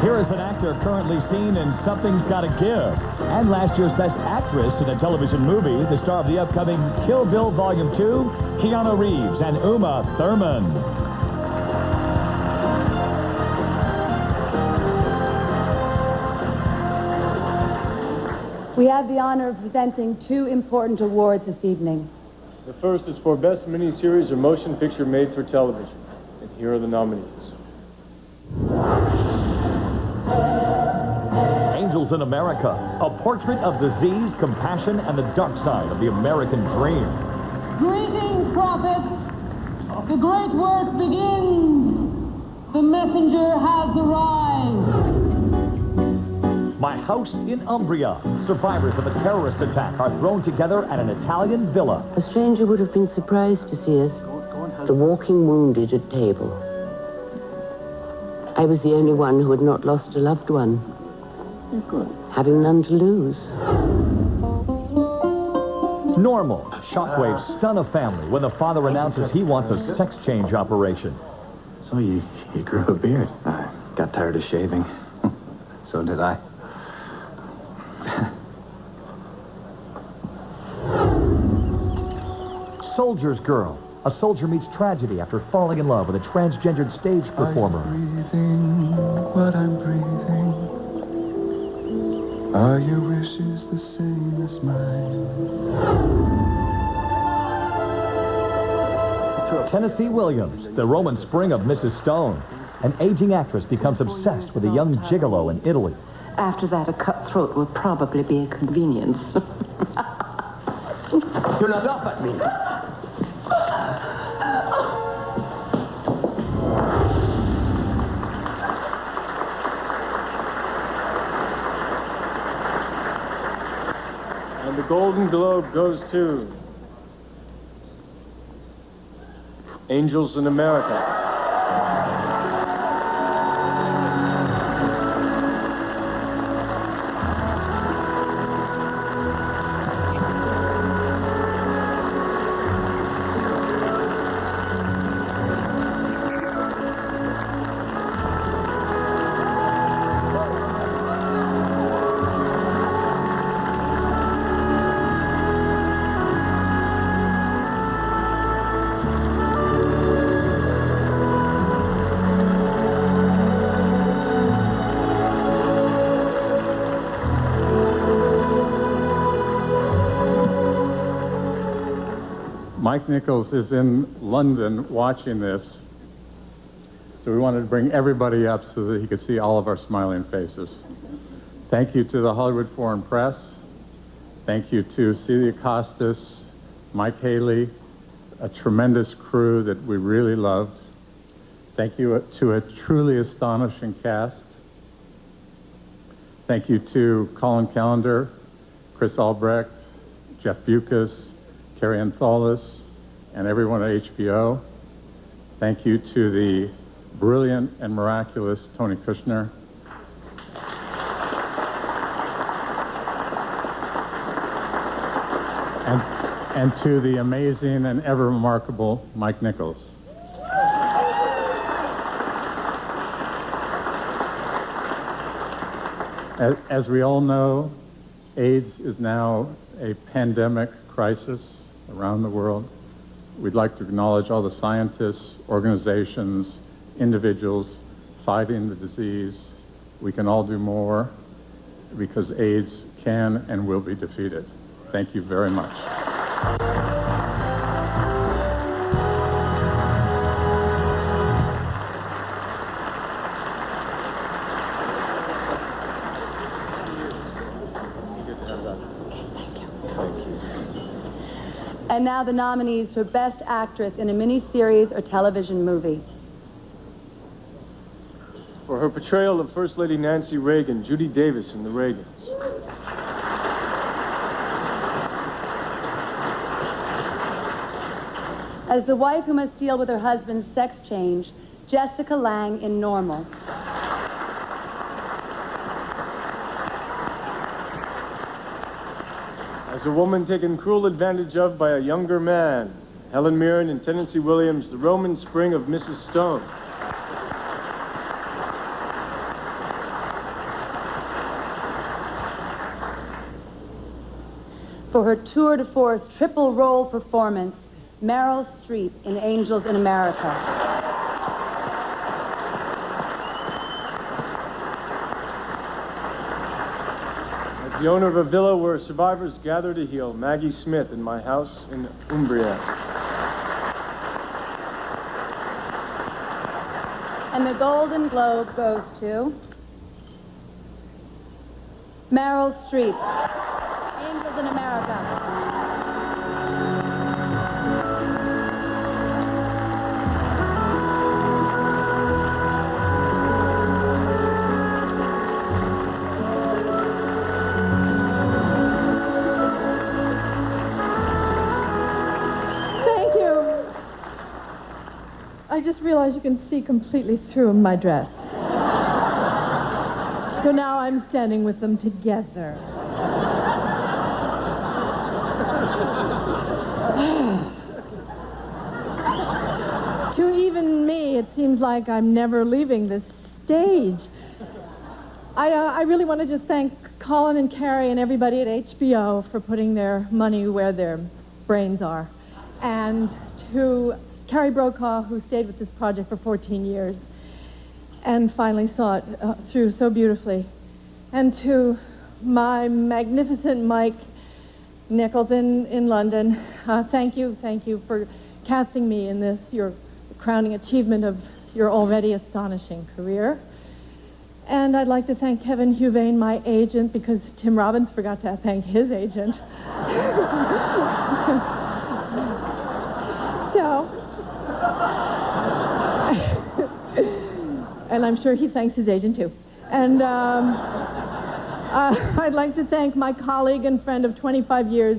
Here is an actor currently seen in Something's Gotta Give, and last year's Best Actress in a Television Movie, the star of the upcoming Kill Bill Volume 2, Keanu Reeves and Uma Thurman. We have the honor of presenting two important awards this evening. The first is for Best Miniseries or Motion Picture Made for Television. And here are the nominees. Angels in America, a portrait of disease, compassion, and the dark side of the American dream. Greetings, prophets. The great work begins. The messenger has arrived. My House in Umbria. Survivors of a terrorist attack are thrown together at an Italian villa. A stranger would have been surprised to see us, the walking wounded at table. I was the only one who had not lost a loved one. Good. Having none to lose. Normal. Shockwaves stun a family when the father announces he wants a sex change operation. So you grew a beard. I got tired of shaving. So did I. Soldier's Girl. A soldier meets tragedy after falling in love with a transgendered stage performer. Breathing what I'm breathing. Are your wishes the same as mine? Tennessee Williams, the Roman Spring of Mrs. Stone. An aging actress becomes obsessed with a young gigolo in Italy. After that, a cutthroat will probably be a convenience. Do not laugh at me. And the Golden Globe goes to Angels in America. Mike Nichols is in London watching this, so we wanted to bring everybody up so that he could see all of our smiling faces. Thank you to the Hollywood Foreign Press. Thank you to Celia Costas, Mike Haley, a tremendous crew that we really loved. Thank you to a truly astonishing cast. Thank you to Colin Callender, Chris Albrecht, Jeff Bucas, Carrie Antholis, and everyone at HBO. Thank you to the brilliant and miraculous Tony Kushner. And to the amazing and ever remarkable Mike Nichols. As we all know, AIDS is now a pandemic crisis around the world. We'd like to acknowledge all the scientists, organizations, individuals fighting the disease. We can all do more because AIDS can and will be defeated. Thank you very much. And now the nominees for Best Actress in a Miniseries or Television Movie. For her portrayal of First Lady Nancy Reagan, Judy Davis in The Reagans. As the wife who must deal with her husband's sex change, Jessica Lange in Normal. As a woman taken cruel advantage of by a younger man, Helen Mirren and Tennessee Williams, The Roman Spring of Mrs. Stone. For her tour de force triple role performance, Meryl Streep in Angels in America. The owner of a villa where survivors gather to heal, Maggie Smith in My House in Umbria. And the Golden Globe goes to Meryl Streep, Angels in America. I just realized you can see completely through my dress. So now I'm standing with them together. To even me, it seems like I'm never leaving this stage. I really want to just thank Colin and Carrie and everybody at HBO for putting their money where their brains are. And to Carrie Brokaw, who stayed with this project for 14 years and finally saw it through so beautifully. And to my magnificent Mike Nichols in London, thank you for casting me in this, your crowning achievement of your already astonishing career. And I'd like to thank Kevin Huvane, my agent, because Tim Robbins forgot to thank his agent. And I'm sure he thanks his agent, too. And I'd like to thank my colleague and friend of 25 years,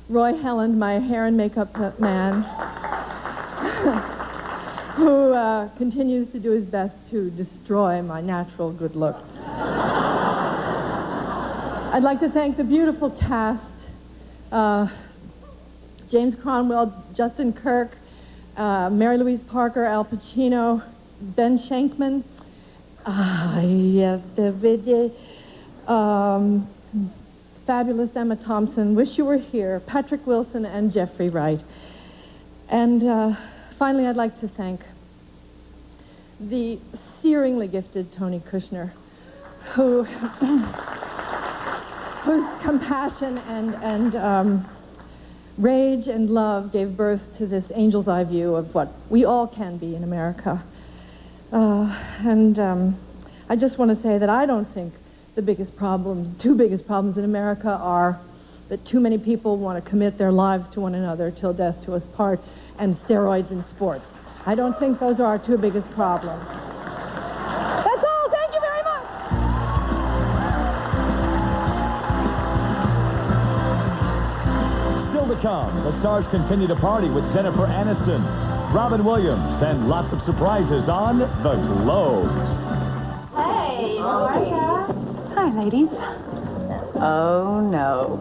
Roy Helland, my hair and makeup man, who continues to do his best to destroy my natural good looks. I'd like to thank the beautiful cast, James Cronwell, Justin Kirk, Mary Louise Parker, Al Pacino, Ben Shankman, fabulous Emma Thompson, wish you were here, Patrick Wilson, and Jeffrey Wright. And finally, I'd like to thank the searingly gifted Tony Kushner, whose compassion and Rage and love gave birth to this angel's eye view of what we all can be in America. I just want to say that I don't think the two biggest problems in America are that too many people want to commit their lives to one another till death do us part, and steroids in sports. I don't think those are our two biggest problems. That's all. Thank you very much. Still to come, the stars continue to party with Jennifer Aniston, Robin Williams, and lots of surprises on The Globes. Hey, how are you? Hi, ladies. Oh, no.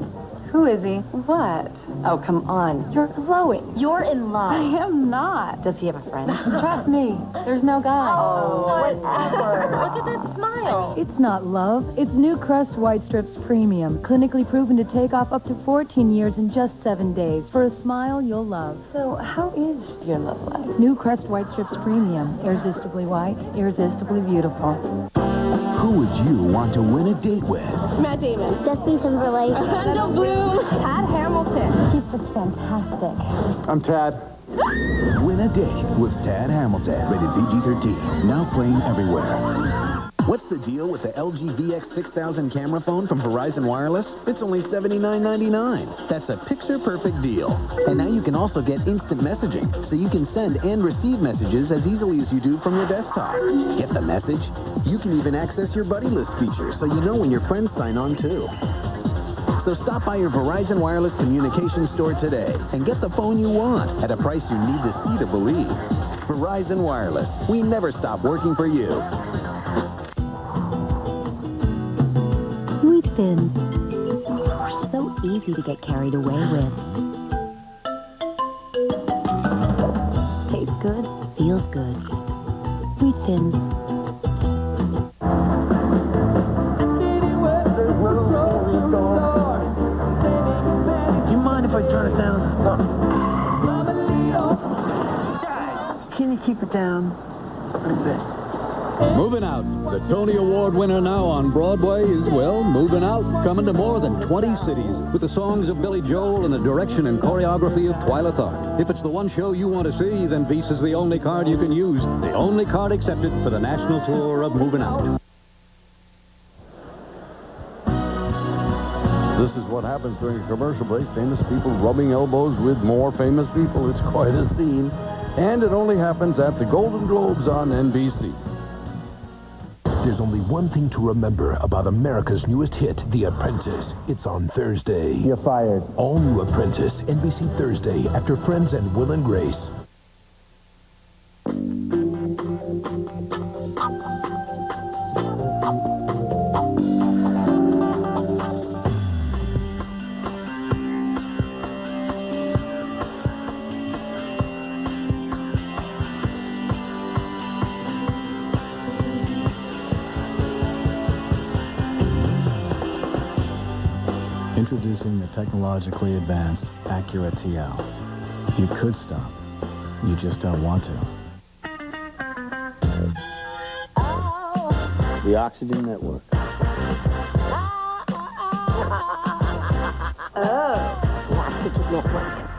Who is he? What? Oh, come on. You're glowing. You're in love. I am not. Does he have a friend? Trust me. There's no guy. Oh, whatever. Look at that smile. It's not love. It's New Crest White Strips Premium, clinically proven to take off up to 14 years in just 7 days. For a smile you'll love. So, how is your love life? New Crest White Strips Premium, irresistibly white, irresistibly beautiful. Who would you want to win a date with? Matt Damon. Justin Timberlake. Orlando Bloom. Tad Hamilton. He's just fantastic. I'm Tad. Win a date with Tad Hamilton. Rated PG-13. Now playing everywhere. What's the deal with the LG VX6000 camera phone from Verizon Wireless? It's only $79.99. That's a picture-perfect deal. And now you can also get instant messaging, so you can send and receive messages as easily as you do from your desktop. Get the message? You can even access your buddy list feature, so you know when your friends sign on too. So stop by your Verizon Wireless communications store today and get the phone you want at a price you need to see to believe. Verizon Wireless. We never stop working for you. Sweet Thins. So easy to get carried away with. Tastes good, feels good. Sweet Thins. Do you mind if I turn it down? Guys, can you keep it down a bit? Moving Out. The Tony Award winner now on Broadway is, well, moving out, coming to more than 20 cities with the songs of Billy Joel and the direction and choreography of Twyla Tharp. If it's the one show you want to see, then Visa's the only card you can use. The only card accepted for the national tour of Moving Out. This is what happens during a commercial break. Famous people rubbing elbows with more famous people. It's quite a scene. And it only happens at the Golden Globes on NBC. There's only one thing to remember about America's newest hit, The Apprentice. It's on Thursday. You're fired. All new Apprentice, NBC Thursday, after Friends and Will and Grace. Introducing the technologically advanced Acura TL. You could stop. You just don't want to. The Oxygen Network. Oh, the Oxygen Network.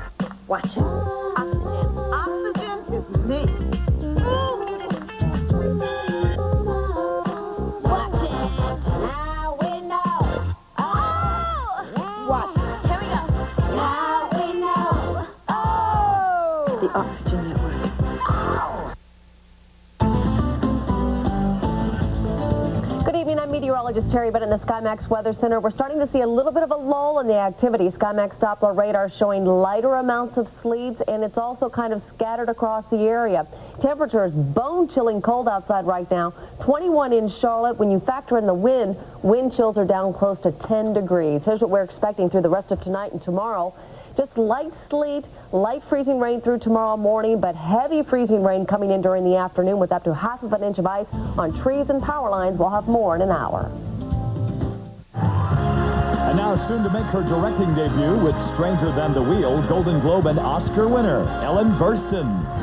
Watch it. Oxygen. Oxygen is me. Watch it. Now we know. Oh! Watch it. Here we go. Now we know. Oh! The Oxygen Network. Good evening, I'm meteorologist Terry Bennett in the SkyMax Weather Center. We're starting to see a little bit of a lull in the activity. SkyMax Doppler radar showing lighter amounts of sleets, and it's also kind of scattered across the area. Temperature is bone-chilling cold outside right now. 21 in Charlotte. When you factor in the wind chills are down close to 10 degrees. Here's what we're expecting through the rest of tonight and tomorrow. Just light sleet, light freezing rain through tomorrow morning, but heavy freezing rain coming in during the afternoon with up to half of an inch of ice on trees and power lines. We'll have more in an hour. And now soon to make her directing debut with Stranger Than the Wheel, Golden Globe and Oscar winner, Ellen Burstyn.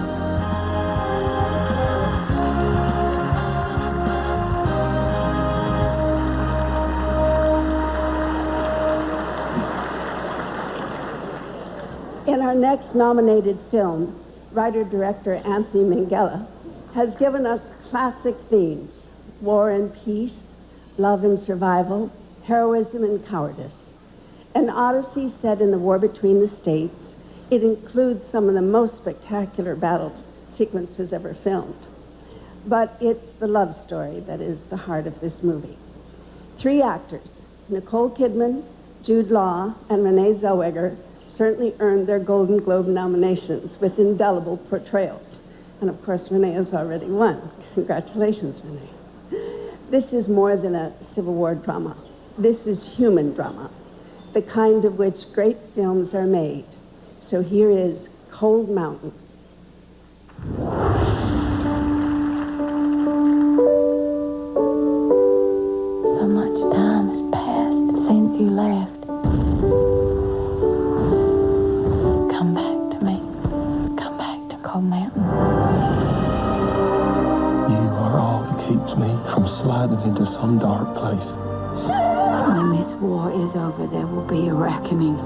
our next nominated film, writer-director Anthony Minghella has given us classic themes: war and peace, love and survival, heroism and cowardice. An odyssey set in the war between the states, it includes some of the most spectacular battle sequences ever filmed. But it's the love story that is the heart of this movie. 3 actors, Nicole Kidman, Jude Law, and Renee Zellweger, certainly earned their Golden Globe nominations with indelible portrayals. And of course, Renee has already won. Congratulations, Renee. This is more than a Civil War drama. This is human drama, the kind of which great films are made. So here is Cold Mountain. So much time has passed since you left. Come back to me. Come back to Cold Mountain. You are all that keeps me from sliding into some dark place. When this war is over, there will be a reckoning.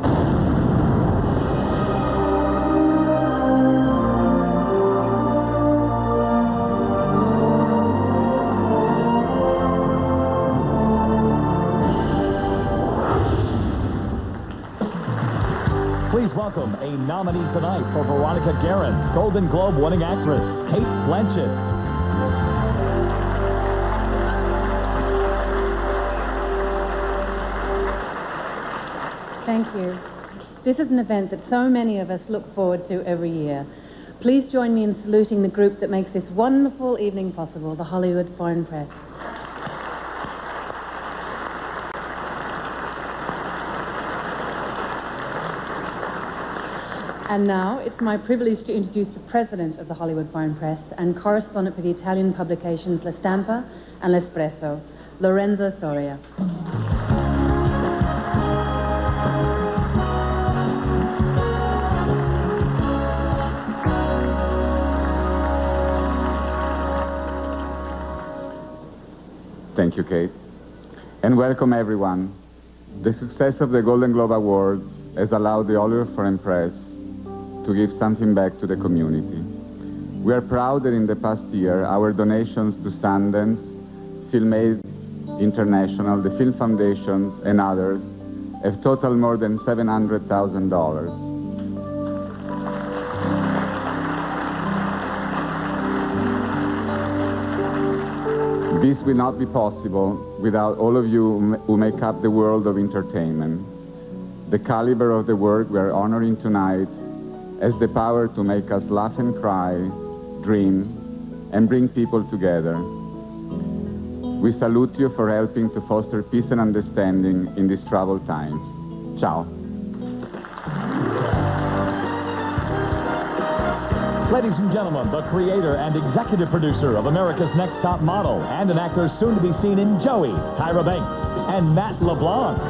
Please welcome a nominee tonight for Veronica Guerin, Golden Globe winning actress, Kate Blanchett. Thank you. This is an event that so many of us look forward to every year. Please join me in saluting the group that makes this wonderful evening possible, the Hollywood Foreign Press. And now, it's my privilege to introduce the president of the Hollywood Foreign Press and correspondent for the Italian publications La Stampa and L'Espresso, Lorenzo Soria. Thank you, Kate. And welcome, everyone. The success of the Golden Globe Awards has allowed the Hollywood Foreign Press to give something back to the community. We are proud that in the past year, our donations to Sundance, Film Aid International, the Film Foundations, and others have totaled more than $700,000. This will not be possible without all of you who make up the world of entertainment. The caliber of the work we are honoring tonight has the power to make us laugh and cry, dream, and bring people together. We salute you for helping to foster peace and understanding in these troubled times. Ciao. Ladies and gentlemen, the creator and executive producer of America's Next Top Model and an actor soon to be seen in Joey, Tyra Banks, and Matt LeBlanc.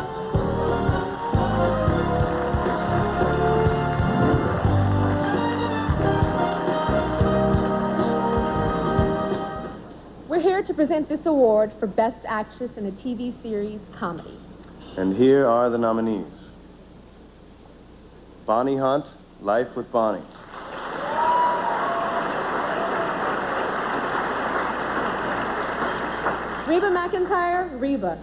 We're here to present this award for Best Actress in a TV Series Comedy. And here are the nominees. Bonnie Hunt, Life with Bonnie. Reba McEntire, Reba.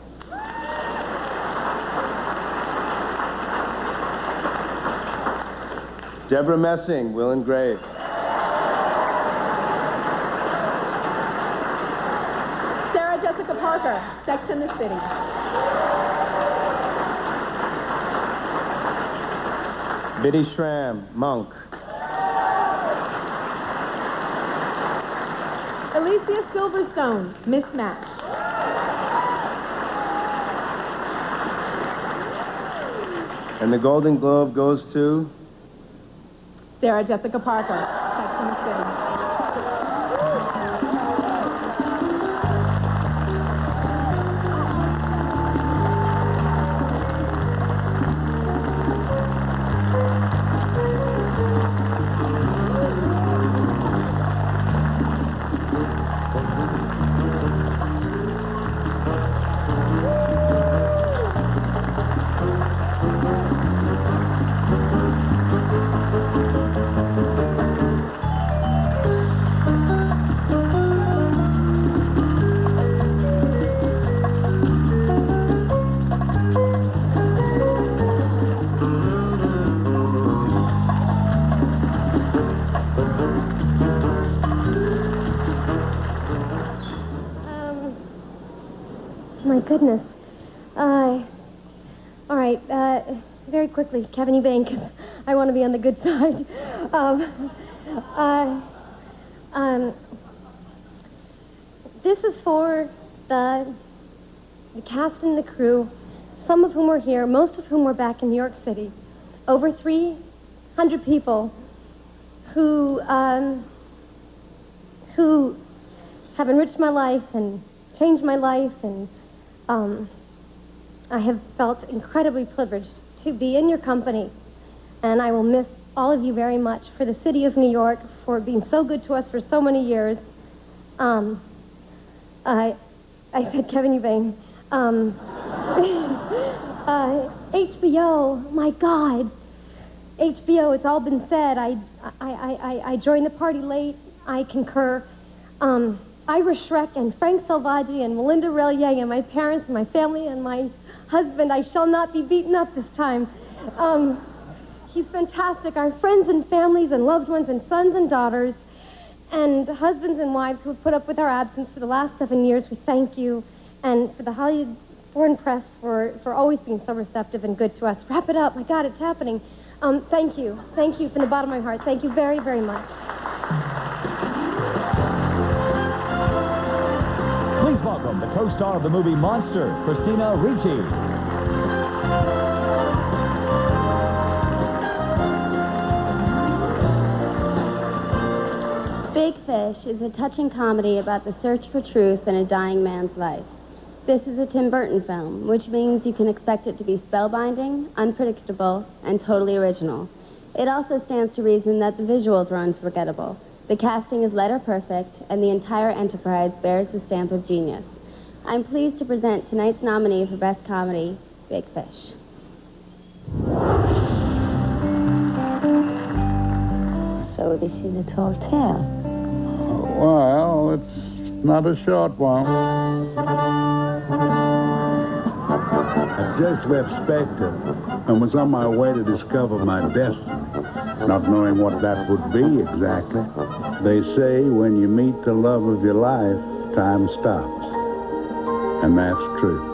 Deborah Messing, Will and Grace. Sarah Jessica Parker, Sex and the City. Biddy Schramm, Monk. Alicia Silverstone, Mismatch. And the Golden Globe goes to... Sarah Jessica Parker, Sex and the City. goodness. All right, very quickly, Kevin Eubank. I want to be on the good side. This is for the cast and the crew, some of whom were here, most of whom were back in New York City. Over 300 people who have enriched my life and changed my life, and I have felt incredibly privileged to be in your company, and I will miss all of you very much. For the city of New York, for being so good to us for so many years. I said Kevin Eubank. HBO, my God. HBO, it's all been said. I joined the party late. I concur. Ira Schreck and Frank Salvaggi and Melinda Relier and my parents and my family and my husband. I shall not be beaten up this time. He's fantastic. Our friends and families and loved ones and sons and daughters and husbands and wives who have put up with our absence for the last 7 years, we thank you. And for the Hollywood Foreign Press for always being so receptive and good to us. Wrap it up. My God, it's happening. Thank you. Thank you from the bottom of my heart. Thank you very, very much. Please welcome the co-star of the movie Monster, Christina Ricci. Big Fish is a touching comedy about the search for truth in a dying man's life. This is a Tim Burton film, which means you can expect it to be spellbinding, unpredictable, and totally original. It also stands to reason that the visuals were unforgettable. The casting is letter perfect, and the entire enterprise bears the stamp of genius. I'm pleased to present tonight's nominee for Best Comedy, Big Fish. So this is a tall tale. Well, it's not a short one. I just left Spectre and was on my way to discover my destiny, not knowing what that would be exactly. They say when you meet the love of your life, time stops. And that's true.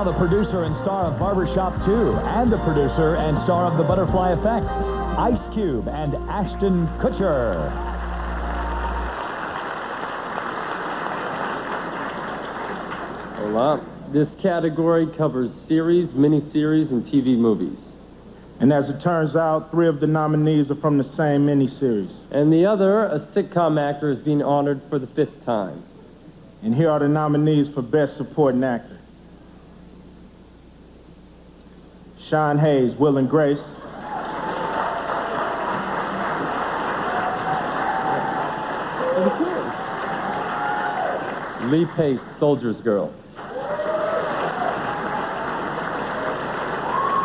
The producer and star of Barbershop 2, and the producer and star of The Butterfly Effect, Ice Cube and Ashton Kutcher. Hola. This category covers series, miniseries, and TV movies. And as it turns out, 3 of the nominees are from the same miniseries. And the other, a sitcom actor, is being honored for the 5th time. And here are the nominees for Best Supporting Actor. Sean Hayes, Will and Grace. Lee Pace, Soldier's Girl.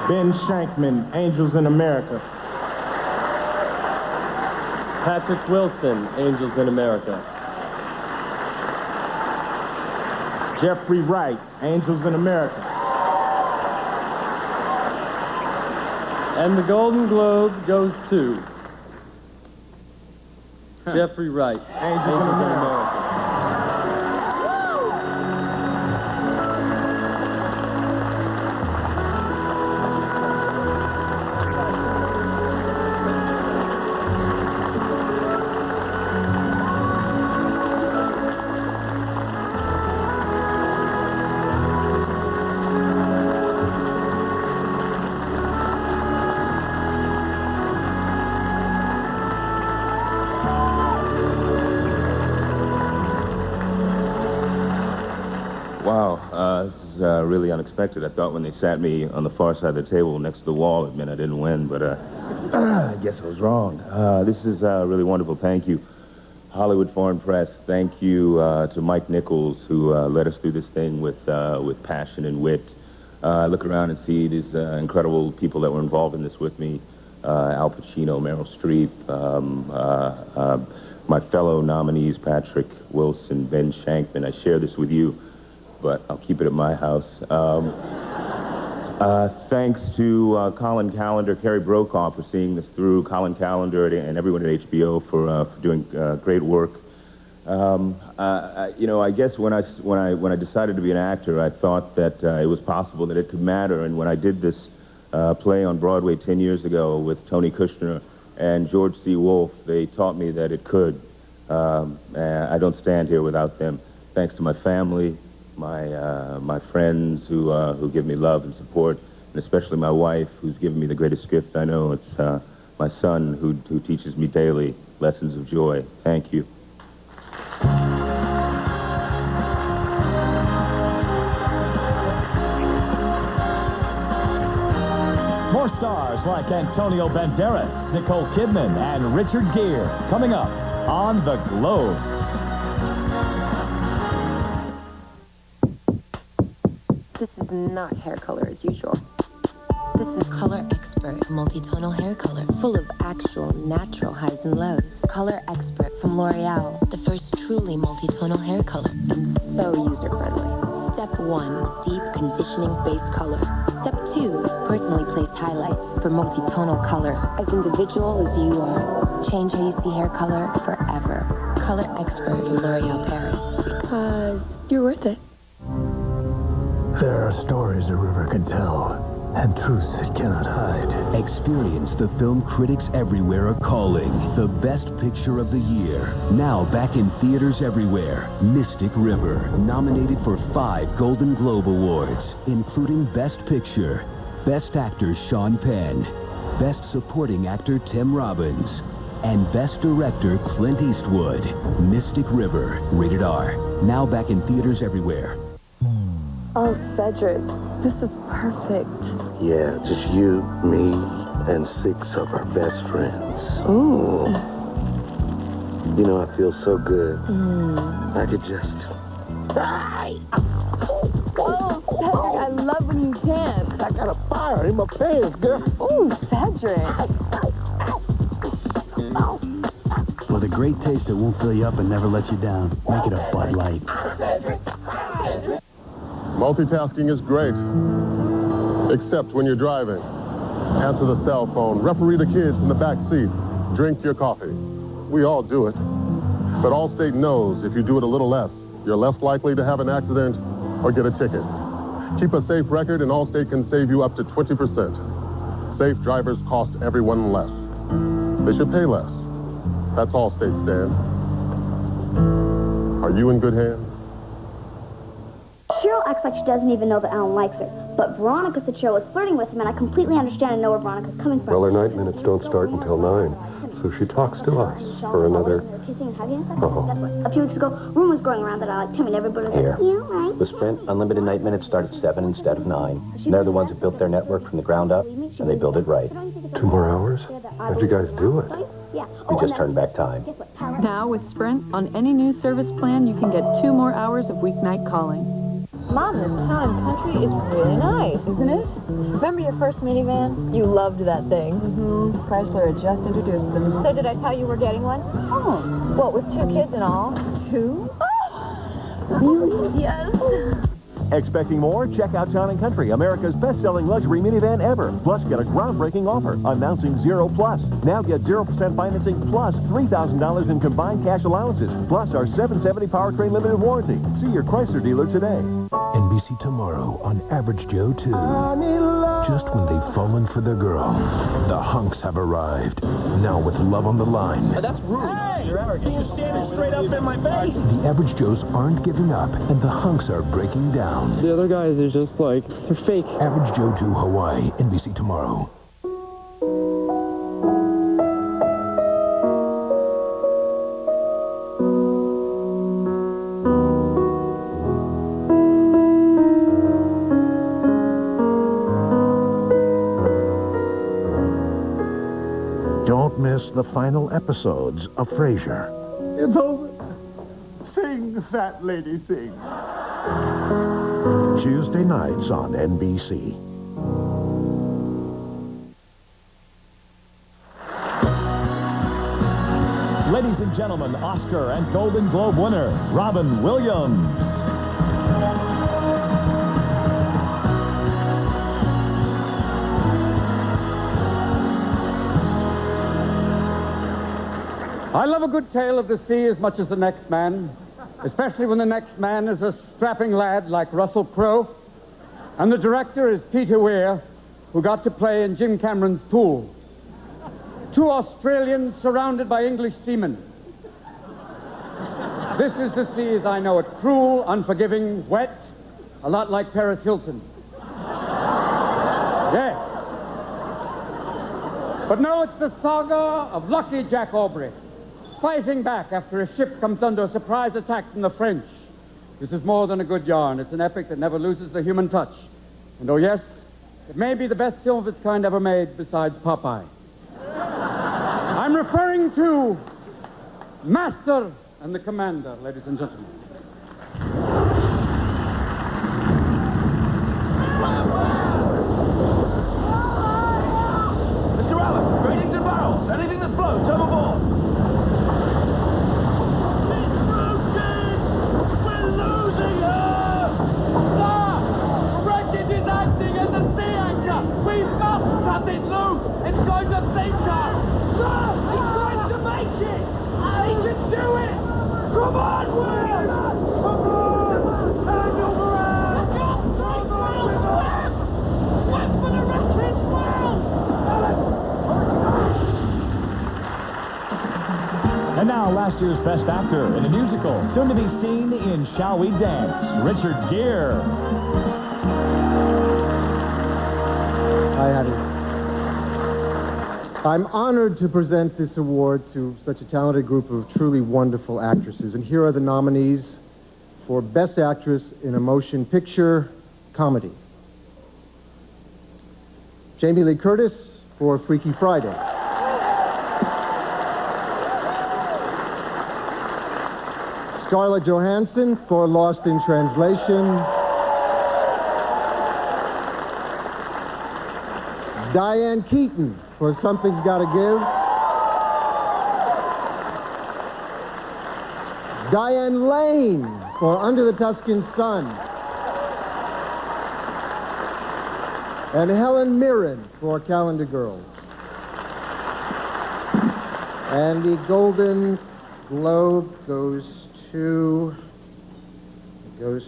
Ben Shankman, Angels in America. Patrick Wilson, Angels in America. Jeffrey Wright, Angels in America. And the Golden Globe goes to Jeffrey Wright, Angels in America. This is really unexpected. I thought when they sat me on the far side of the table next to the wall, it meant I didn't win, but I guess I was wrong. This is really wonderful. Thank you, Hollywood Foreign Press. Thank you to Mike Nichols, who led us through this thing with passion and wit. I look around and see these incredible people that were involved in this with me. Al Pacino, Meryl Streep, my fellow nominees, Patrick Wilson, Ben Shankman. I share this with you, but I'll keep it at my house. Thanks to Colin Callender, Kerry Brokaw for seeing this through, Colin Callender and everyone at HBO for doing great work. You know, I guess when I decided to be an actor, I thought that it was possible that it could matter. And when I did this play on Broadway 10 years ago with Tony Kushner and George C. Wolfe, they taught me that it could. I don't stand here without them. Thanks to my family, my friends who give me love and support, and especially my wife, who's given me the greatest gift I know. It's my son, who teaches me daily lessons of joy. Thank you. More stars like Antonio Banderas, Nicole Kidman, and Richard Gere coming up on The Globes. This is not hair color as usual. This is Color Expert multitonal hair color, full of actual natural highs and lows. Color Expert from L'Oreal, the first truly multitonal hair color, and so user-friendly. Step 1, deep conditioning base color. Step 2, personally placed highlights for multitonal color. As individual as you are, change how you see hair color forever. Color Expert from L'Oreal Paris, because you're worth it. There are stories a river can tell, and truths it cannot hide. Experience the film critics everywhere are calling the best picture of the year. Now back in theaters everywhere. Mystic River, nominated for 5 Golden Globe Awards, including Best Picture, Best Actor Sean Penn, Best Supporting Actor Tim Robbins, and Best Director Clint Eastwood. Mystic River, rated R. Now back in theaters everywhere. Oh, Cedric, this is perfect. Yeah, just you, me, and 6 of our best friends. Ooh. You know, I feel so good. I could just... Oh, Cedric, I love when you dance. I got a fire in my pants, girl. Ooh, Cedric. With a great taste that won't fill you up and never let you down. Make it a Bud Light. Multitasking is great, except when you're driving. Answer the cell phone, referee the kids in the back seat, drink your coffee. We all do it. But Allstate knows if you do it a little less, you're less likely to have an accident or get a ticket. Keep a safe record and Allstate can save you up to 20%. Safe drivers cost everyone less. They should pay less. That's Allstate, Stan. Are you in good hands? Cheryl acts like she doesn't even know that Alan likes her. But Veronica said Cheryl was flirting with him, and I completely understand and know where Veronica's coming from. Well, her night minutes don't start until 9, so she talks to us for another... Kissing and hugging and stuff. Guess what? A few weeks ago, rumors going around that I like Tim, and everybody was Here. like, yeah, right. The Sprint Unlimited Night Minutes start at 7 instead of 9. And they're the ones who built their network from the ground up, and they build it right. 2 more hours? How'd you guys do it? We just turned back time. Now with Sprint, on any new service plan, you can get 2 more hours of weeknight calling. Mom, this town and country is really nice, isn't it? Remember your first minivan? You loved that thing. Chrysler had just introduced them. So did I tell you we're getting one? Oh. What, with 2 kids and all? 2? Oh. Really? Yes. Expecting more? Check out Town & Country, America's best-selling luxury minivan ever. Plus, get a groundbreaking offer announcing 0 Plus. Now get 0% financing plus $3,000 in combined cash allowances, plus our 770 powertrain limited warranty. See your Chrysler dealer today. NBC tomorrow on Average Joe 2. Just when they've fallen for their girl, the hunks have arrived. Now with love on the line. That's rude. Hey! You're standing straight up in my face. The Average Joes aren't giving up, and the hunks are breaking down. The other guys are just like, they're fake. Average Joe 2 Hawaii, NBC tomorrow. Don't miss the final episodes of Frasier. It's over. Sing, fat lady, sing. Tuesday nights on NBC. Ladies and gentlemen, Oscar and Golden Globe winner, Robin Williams. I love a good tale of the sea as much as the next man, especially when the next man is a strapping lad like Russell Crowe, and the director is Peter Weir, who got to play in Jim Cameron's Pool. Two Australians surrounded by English seamen. This is the sea as I know it. Cruel, unforgiving, wet, a lot like Paris Hilton. Yes. But no, it's the saga of lucky Jack Aubrey, fighting back after a ship comes under a surprise attack from the French. This is more than a good yarn. It's an epic that never loses the human touch. And oh yes, it may be the best film of its kind ever made besides Popeye. I'm referring to Master and the Commander, ladies and gentlemen. Mr. Allen, ratings and barrels. Anything that floats, overboard. We're losing her! Sir! The wreckage is acting as a sea anchor! We must cut it loose! It's going to sink her! Sir! He's going to make it! He can do it! Come on, Will! Come on! Hand over hand! For God's sake, Will! Swim! Swim for the wreckage, Will! And now, last year's Best Actor in a musical, soon to be seen in Shall We Dance, Richard Gere. Hi, Hattie. I'm honored to present this award to such a talented group of truly wonderful actresses. And here are the nominees for Best Actress in a Motion Picture Comedy. Jamie Lee Curtis for Freaky Friday. Scarlett Johansson for Lost in Translation. Diane Keaton for Something's Gotta Give. Diane Lane for Under the Tuscan Sun. And Helen Mirren for Calendar Girls. And the Golden Globe goes to, oh,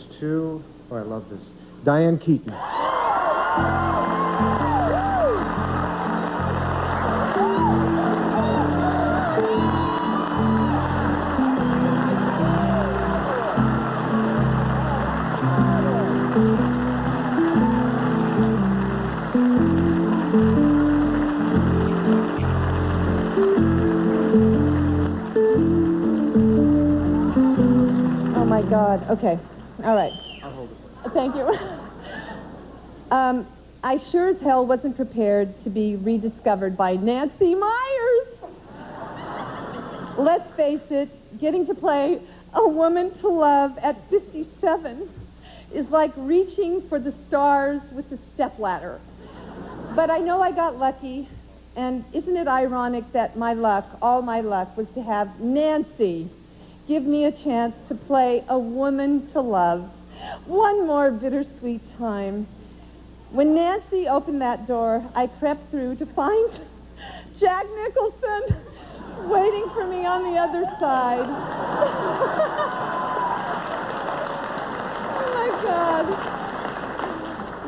I love this, Diane Keaton. God. Okay. All right. I'll hold it. Thank you. I sure as hell wasn't prepared to be rediscovered by Nancy Myers. Let's face it, getting to play a woman to love at 57 is like reaching for the stars with a stepladder. But I know I got lucky, and isn't it ironic that my luck, all my luck, was to have Nancy give me a chance to play a woman to love. One more bittersweet time. When Nancy opened that door, I crept through to find Jack Nicholson waiting for me on the other side. Oh, my God.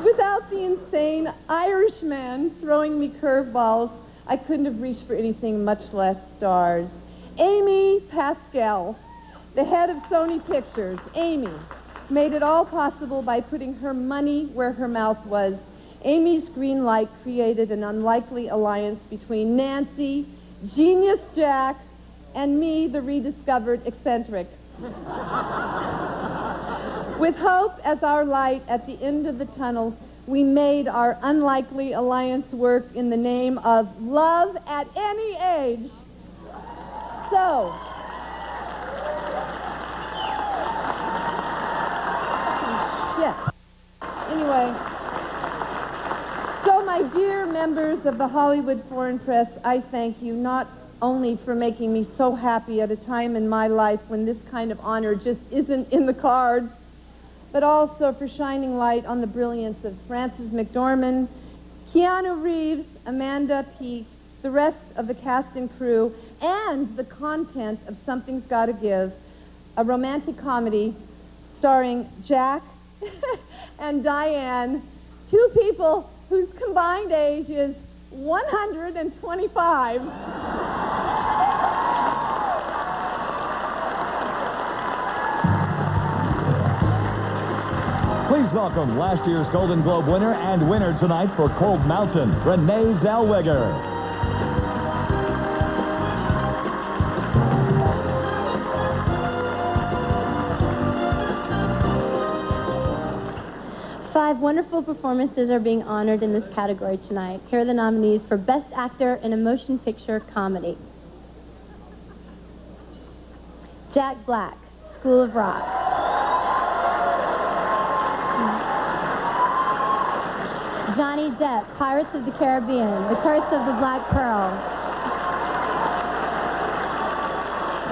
Without the insane Irishman throwing me curveballs, I couldn't have reached for anything, much less stars. Amy Pascal, the head of Sony Pictures, Amy, made it all possible by putting her money where her mouth was. Amy's green light created an unlikely alliance between Nancy, Genius Jack, and me, the rediscovered eccentric. With hope as our light at the end of the tunnel, we made our unlikely alliance work in the name of love at any age. So, anyway, so my dear members of the Hollywood Foreign Press, I thank you not only for making me so happy at a time in my life when this kind of honor just isn't in the cards, but also for shining light on the brilliance of Frances McDormand, Keanu Reeves, Amanda Peet, the rest of the cast and crew, and the content of Something's Gotta Give, a romantic comedy starring Jack and Diane, two people whose combined age is 125. Please welcome last year's Golden Globe winner and winner tonight for Cold Mountain, Renee Zellweger. 5 wonderful performances are being honored in this category tonight. Here are the nominees for Best Actor in a Motion Picture Comedy. Jack Black, School of Rock. Johnny Depp, Pirates of the Caribbean, The Curse of the Black Pearl.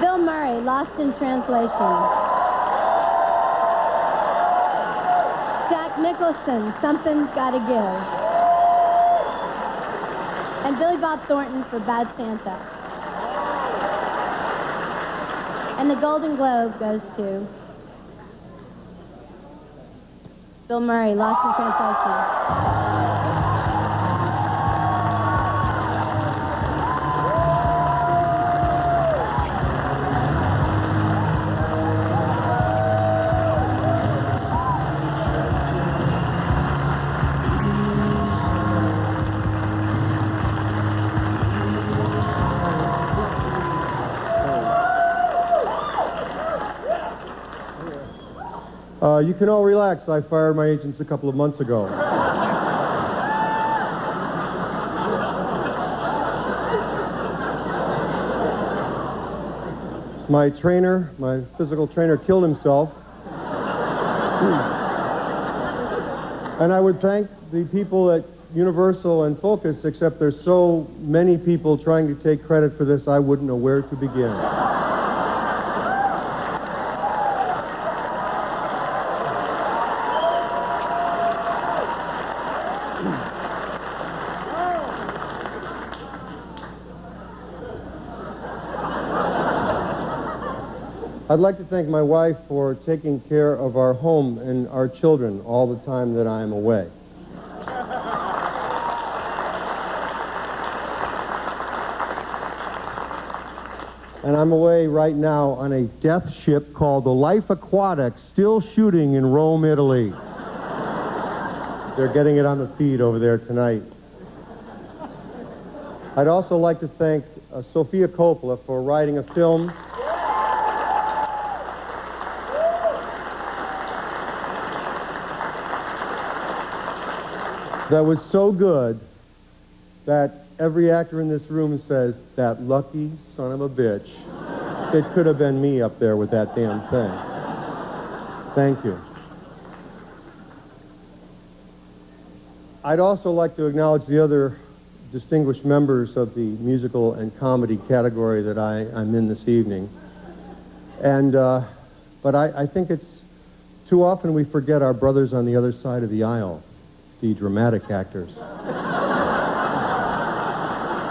Bill Murray, Lost in Translation. Jack Nicholson, Something's Gotta Give. And Billy Bob Thornton for Bad Santa. And the Golden Globe goes to Bill Murray, Lost in Translation. You can all relax. I fired my agents a couple of months ago. My trainer, my physical trainer, killed himself. And I would thank the people at Universal and Focus, except there's so many people trying to take credit for this, I wouldn't know where to begin. I'd like to thank my wife for taking care of our home and our children all the time that I am away. And I'm away right now on a death ship called the Life Aquatic, still shooting in Rome, Italy. They're getting it on the feed over there tonight. I'd also like to thank Sofia Coppola for writing a film that was so good that every actor in this room says, that lucky son of a bitch. It could have been me up there with that damn thing. Thank you. I'd also like to acknowledge the other distinguished members of the musical and comedy category that I'm in this evening. And, but I think it's too often we forget our brothers on the other side of the aisle, the dramatic actors.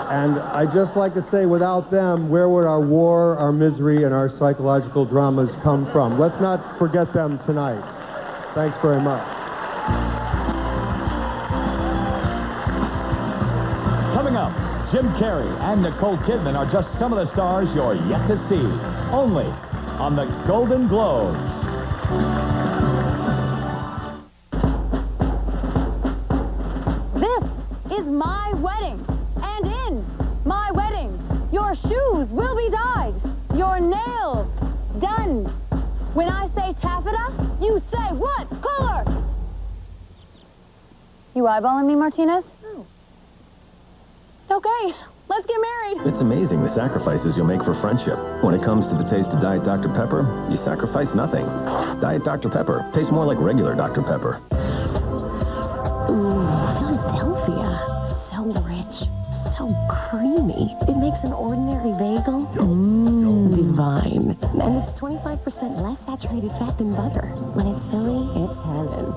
And I'd just like to say, without them, where would our war, our misery, and our psychological dramas come from? Let's not forget them tonight. Thanks very much. Coming up, Jim Carrey and Nicole Kidman are just some of the stars you're yet to see, only on the Golden Globes. This is my wedding. And in my wedding, your shoes will be dyed, your nails done. When I say taffeta, you say what color? You eyeballing me, Martinez? No. Okay, let's get married. It's amazing the sacrifices you'll make for friendship. When it comes to the taste of Diet Dr. Pepper, you sacrifice nothing. Diet Dr. Pepper tastes more like regular Dr. Pepper. Ooh, Philadelphia. So rich. So creamy. It makes an ordinary bagel divine. And it's 25% less saturated fat than butter. When it's Philly, it's heaven.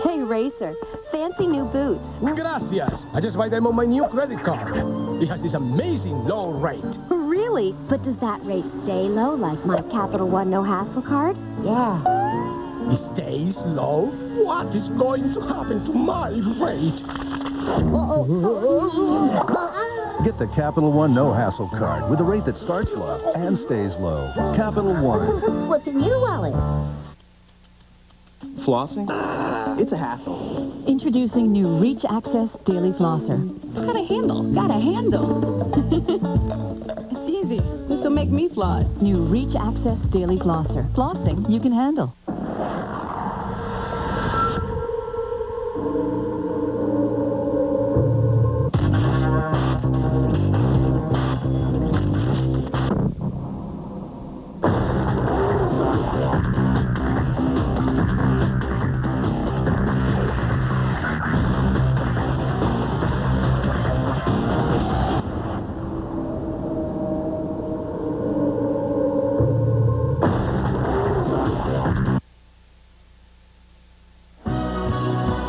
Hey, Racer, fancy new boots. Gracias. I just buy them on my new credit card. It has this amazing low rate. Really? But does that rate stay low like my Capital One no hassle card? Yeah. It stays low? What is going to happen to my rate? Get the Capital One no hassle card with a rate that starts low and stays low. Capital One. What's in your wallet? Flossing? It's a hassle. Introducing new Reach Access Daily Flosser. It's got a handle. Got a handle. It's easy. This will make me floss. New Reach Access Daily Flosser. Flossing you can handle.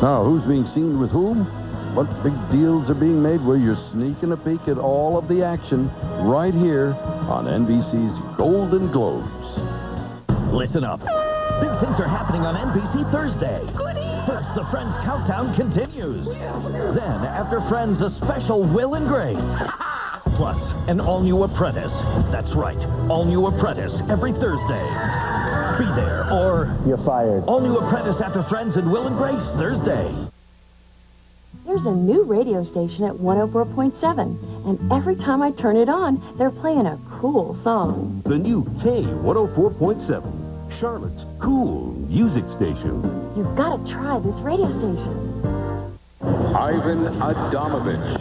Now, who's being seen with whom? What big deals are being made where you're sneaking a peek at all of the action right here on NBC's Golden Globes. Listen up. Big things are happening on NBC Thursday. First, the Friends Countdown continues. Then, after Friends, a special Will and Grace. Plus, an all-new Apprentice. That's right, all-new Apprentice every Thursday. Be there, or... You're fired. All-new Apprentice after Friends and Will and Grace, Thursday. There's a new radio station at 104.7, and every time I turn it on, they're playing a cool song. The new K104.7, Charlotte's cool music station. You've got to try this radio station. Ivan Adamovich.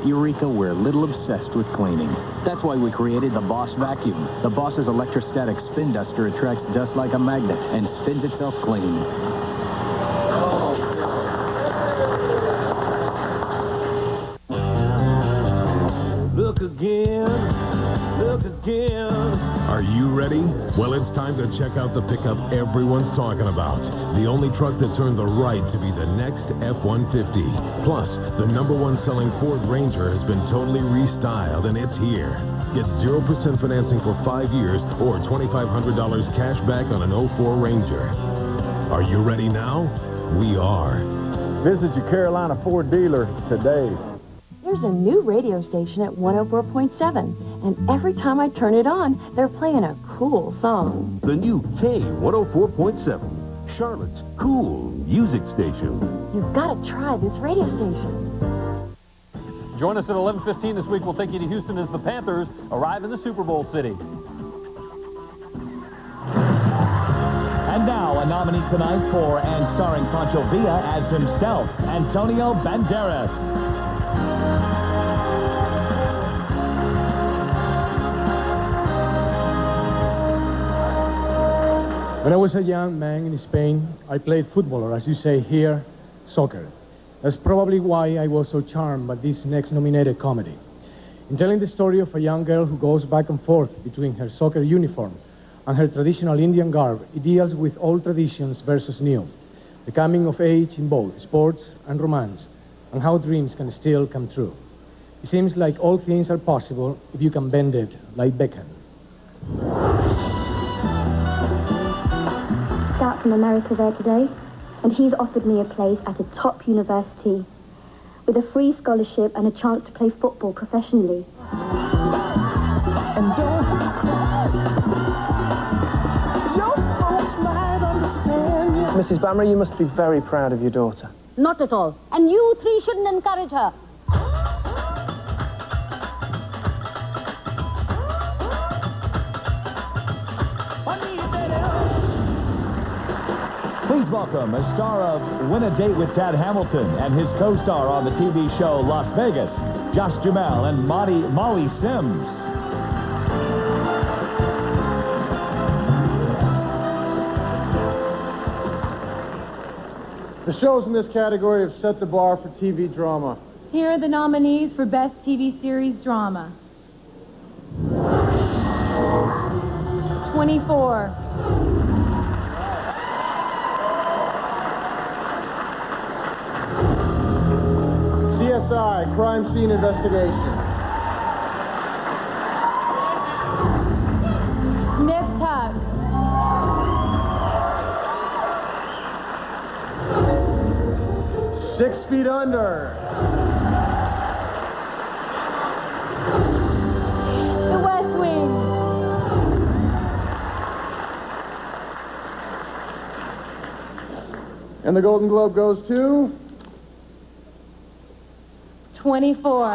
Eureka, we're a little obsessed with cleaning. That's why we created the Boss Vacuum. The Boss's electrostatic spin duster attracts dust like a magnet and spins itself clean. Look again. Are you ready? Well, it's time to check out the pickup everyone's talking about. The only truck that's earned the right to be the next F-150. Plus, the #1 selling Ford Ranger has been totally restyled, and it's here. Get 0% financing for 5 years or $2,500 cash back on an 04 Ranger. Are you ready now? We are. Visit your Carolina Ford dealer today. There's a new radio station at 104.7, and every time I turn it on, they're playing a cool song. The new K104.7, Charlotte's cool music station. You've got to try this radio station. Join us at 11:15 this week. We'll take you to Houston as the Panthers arrive in the Super Bowl city. And now, a nominee tonight for and starring Pancho Villa as himself, Antonio Banderas. When I was a young man in Spain, I played football, or as you say here, soccer. That's probably why I was so charmed by this next nominated comedy. In telling the story of a young girl who goes back and forth between her soccer uniform and her traditional Indian garb, it deals with old traditions versus new, the coming of age in both sports and romance, and how dreams can still come true. It seems like all things are possible if you can bend it like Beckham. Scout from America there today, and he's offered me a place at a top university with a free scholarship and a chance to play football professionally. And don't your folks might understand you. Mrs. Bammer, you must be very proud of your daughter. Not at all. And you three shouldn't encourage her. Please welcome a star of Win a Date with Tad Hamilton and his co-star on the TV show Las Vegas, Josh Duhamel and Molly Sims. The shows in this category have set the bar for TV drama. Here are the nominees for Best TV Series Drama. 24. CSI, Crime Scene Investigation. Nip Tuck. Six Feet Under. The West Wing. And the Golden Globe goes to 24.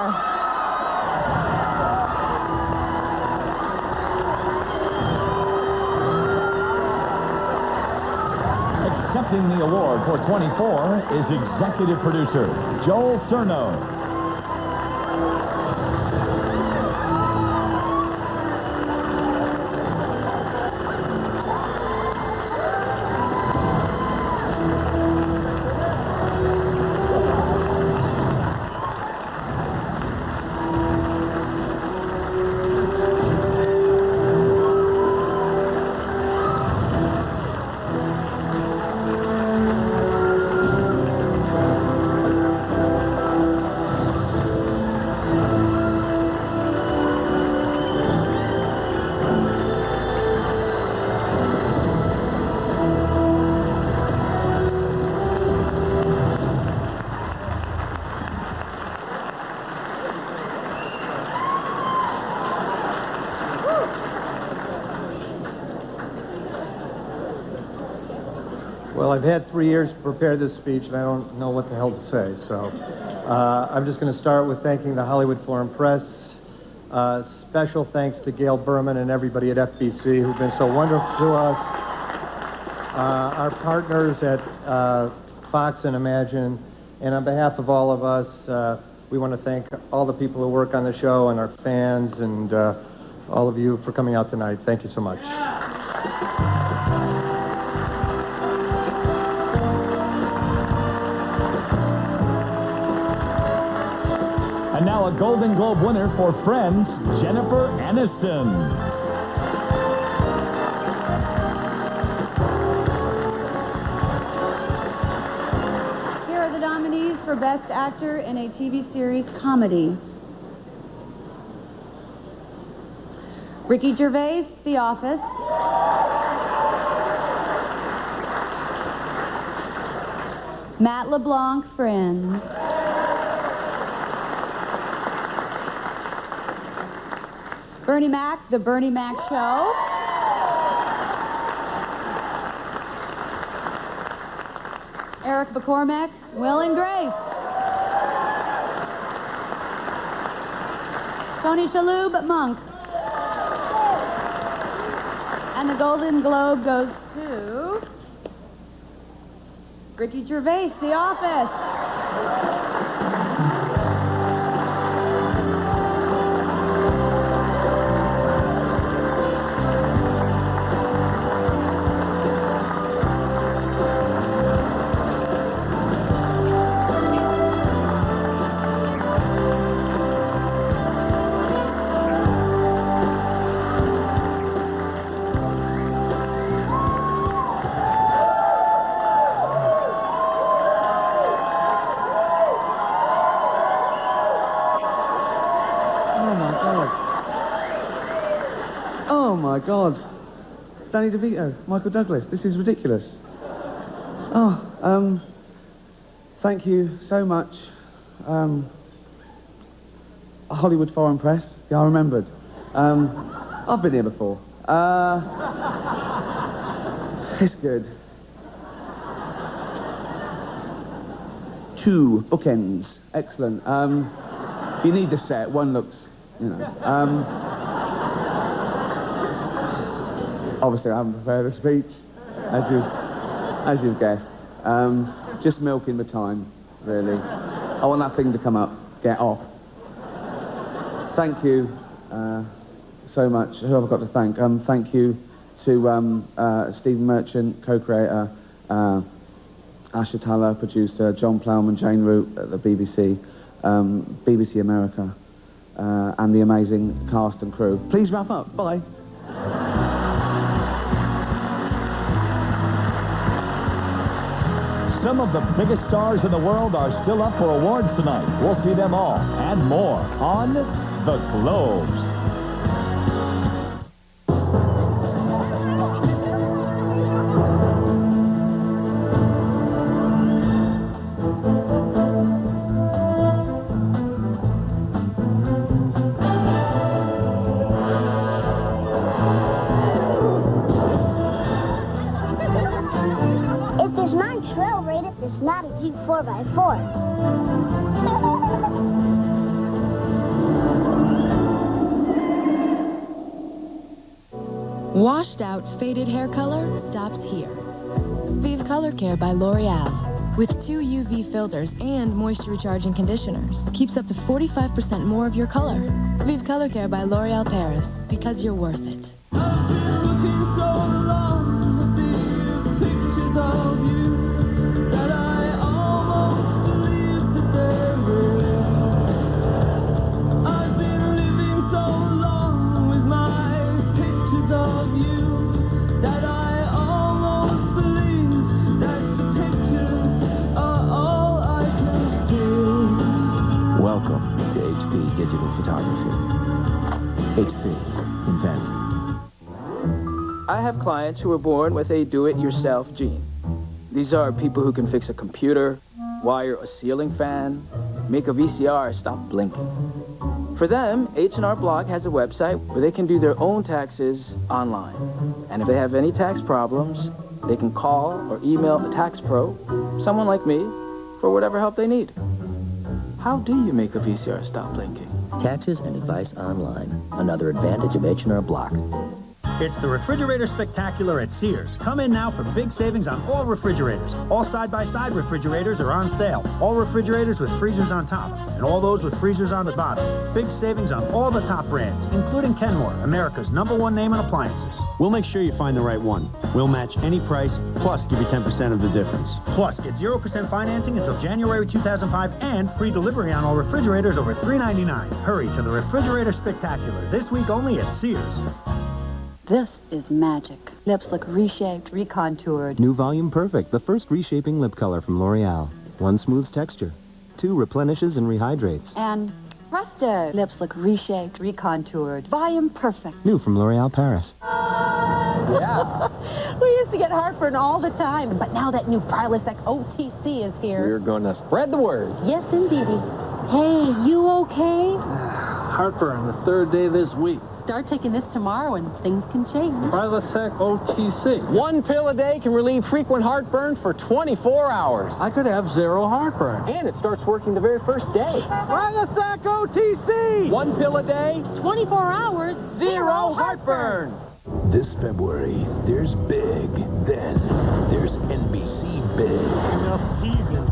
Accepting the award for 24 is executive producer Joel Cerno. Well, I've had 3 years to prepare this speech, and I don't know what the hell to say. So I'm just going to start with thanking the Hollywood Foreign Press. Special thanks to Gail Berman and everybody at FBC who've been so wonderful to us. Our partners at Fox and Imagine. And on behalf of all of us, we want to thank all the people who work on the show and our fans and all of you for coming out tonight. Thank you so much. And now a Golden Globe winner for Friends, Jennifer Aniston. Here are the nominees for Best Actor in a TV Series Comedy. Ricky Gervais, The Office. Matt LeBlanc, Friends. Bernie Mac, The Bernie Mac Show. Eric McCormack, Will and Grace. Tony Shalhoub, Monk. And the Golden Globe goes to Ricky Gervais, The Office. Oh my God. Danny DeVito, Michael Douglas, this is ridiculous. Thank you so much. Hollywood Foreign Press, yeah, I remembered. I've been here before. It's good. 2 bookends, excellent. You need the set, one looks, you know. Obviously, I haven't prepared a speech, as you've guessed. Just milking the time, really. I want that thing to come up. Get off. Thank you so much. Who have I got to thank? Thank you to Stephen Merchant, co-creator, Asha Talla, producer, John Plowman, Jane Root at the BBC, BBC America, and the amazing cast and crew. Please wrap up. Bye. Some of the biggest stars in the world are still up for awards tonight. We'll see them all and more on The Globes. If there's 9 trail rated, there's not a Jeep 4x4. Washed out, faded hair color stops here. Vive Color Care by L'Oreal. With 2 UV filters and moisture recharging conditioners, keeps up to 45% more of your color. Vive Color Care by L'Oreal Paris, because you're worth it. Welcome to HP Digital Photography. HP, invent. I have clients who are born with a do-it-yourself gene. These are people who can fix a computer, wire a ceiling fan, make a VCR stop blinking. For them, H&R Block has a website where they can do their own taxes online. And if they have any tax problems, they can call or email a tax pro, someone like me, for whatever help they need. How do you make a VCR stop blinking? Taxes and advice online. Another advantage of H&R Block. It's the Refrigerator Spectacular at Sears. Come in now for big savings on all refrigerators. All side-by-side refrigerators are on sale. All refrigerators with freezers on top, and all those with freezers on the bottom. Big savings on all the top brands, including Kenmore, America's #1 name in appliances. We'll make sure you find the right one. We'll match any price, plus give you 10% of the difference. Plus, get 0% financing until January 2005 and free delivery on all refrigerators over $3.99. Hurry to the Refrigerator Spectacular, this week only at Sears. This is magic. Lips look reshaped, recontoured. New Volume Perfect, the first reshaping lip color from L'Oreal. 1 smooths texture. 2 replenishes and rehydrates. And presto! Lips look reshaped, recontoured. Volume Perfect. New from L'Oreal Paris. Yeah. We used to get heartburn all the time, but now that new Prilosec OTC is here. We're going to spread the word. Yes, indeedy. Hey, you okay? Heartburn the 3rd day this week. Start taking this tomorrow and things can change. Prilosec OTC. 1 pill a day can relieve frequent heartburn for 24 hours. I could have 0 heartburn. And it starts working the very first day. Prilosec OTC! 1 pill a day, 24 hours, 0 heartburn. This February, there's Big. Then, there's NBC Big. Enough teasing.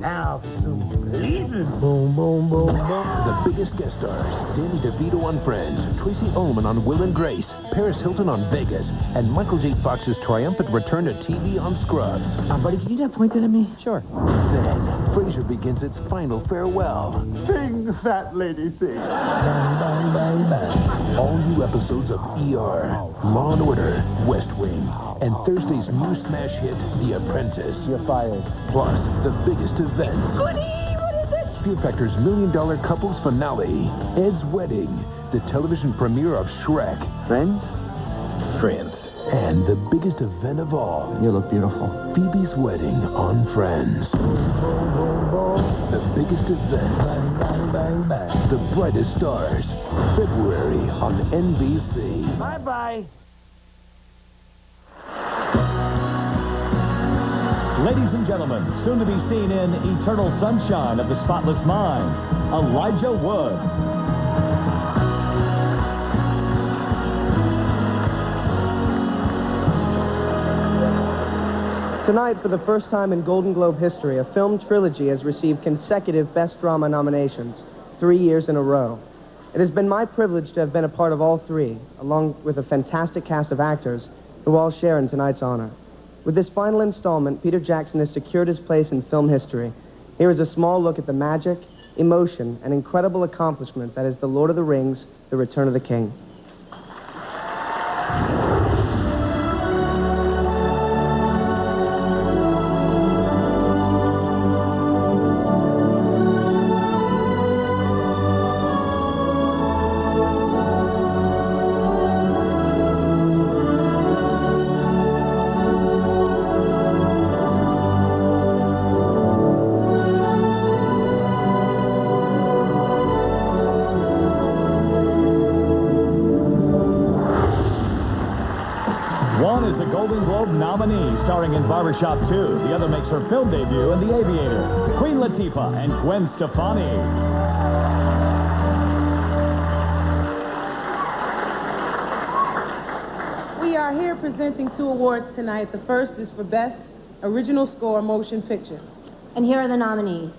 Now, some pleasing. Boom, boom, boom, boom. The biggest guest stars, Danny DeVito on Friends, Tracy Ullman on Will and Grace, Paris Hilton on Vegas, and Michael J. Fox's triumphant return to TV on Scrubs. Buddy, can you just point it at me? Sure. Then, Frasier begins its final farewell. Sing, fat lady, sing. Bang, bang, bang, bang. All new episodes of ER, Law and Order, West Wing, and Thursday's new smash hit, The Apprentice. You're fired. Plus, the biggest events. Goody! What is it? Fear Factor's $1 Million Couples Finale, Ed's Wedding, the television premiere of Shrek. Friends? Friends. And the biggest event of all. You look beautiful. Phoebe's wedding on Friends. The biggest event. Bang, bang, bang, bang. The brightest stars. February on NBC. Bye-bye. Ladies and gentlemen, soon to be seen in Eternal Sunshine of the Spotless Mind, Elijah Wood. Tonight, for the first time in Golden Globe history, a film trilogy has received consecutive Best Drama nominations, 3 years in a row. It has been my privilege to have been a part of all 3, along with a fantastic cast of actors who all share in tonight's honor. With this final installment, Peter Jackson has secured his place in film history. Here is a small look at the magic emotion, and incredible accomplishment that is The Lord of the Rings, The Return of the King. One is a Golden Globe nominee starring in Barbershop 2. The other makes her film debut in The Aviator. Queen Latifah and Gwen Stefani. We are here presenting 2 awards tonight. The first is for Best Original Score Motion Picture. And here are the nominees.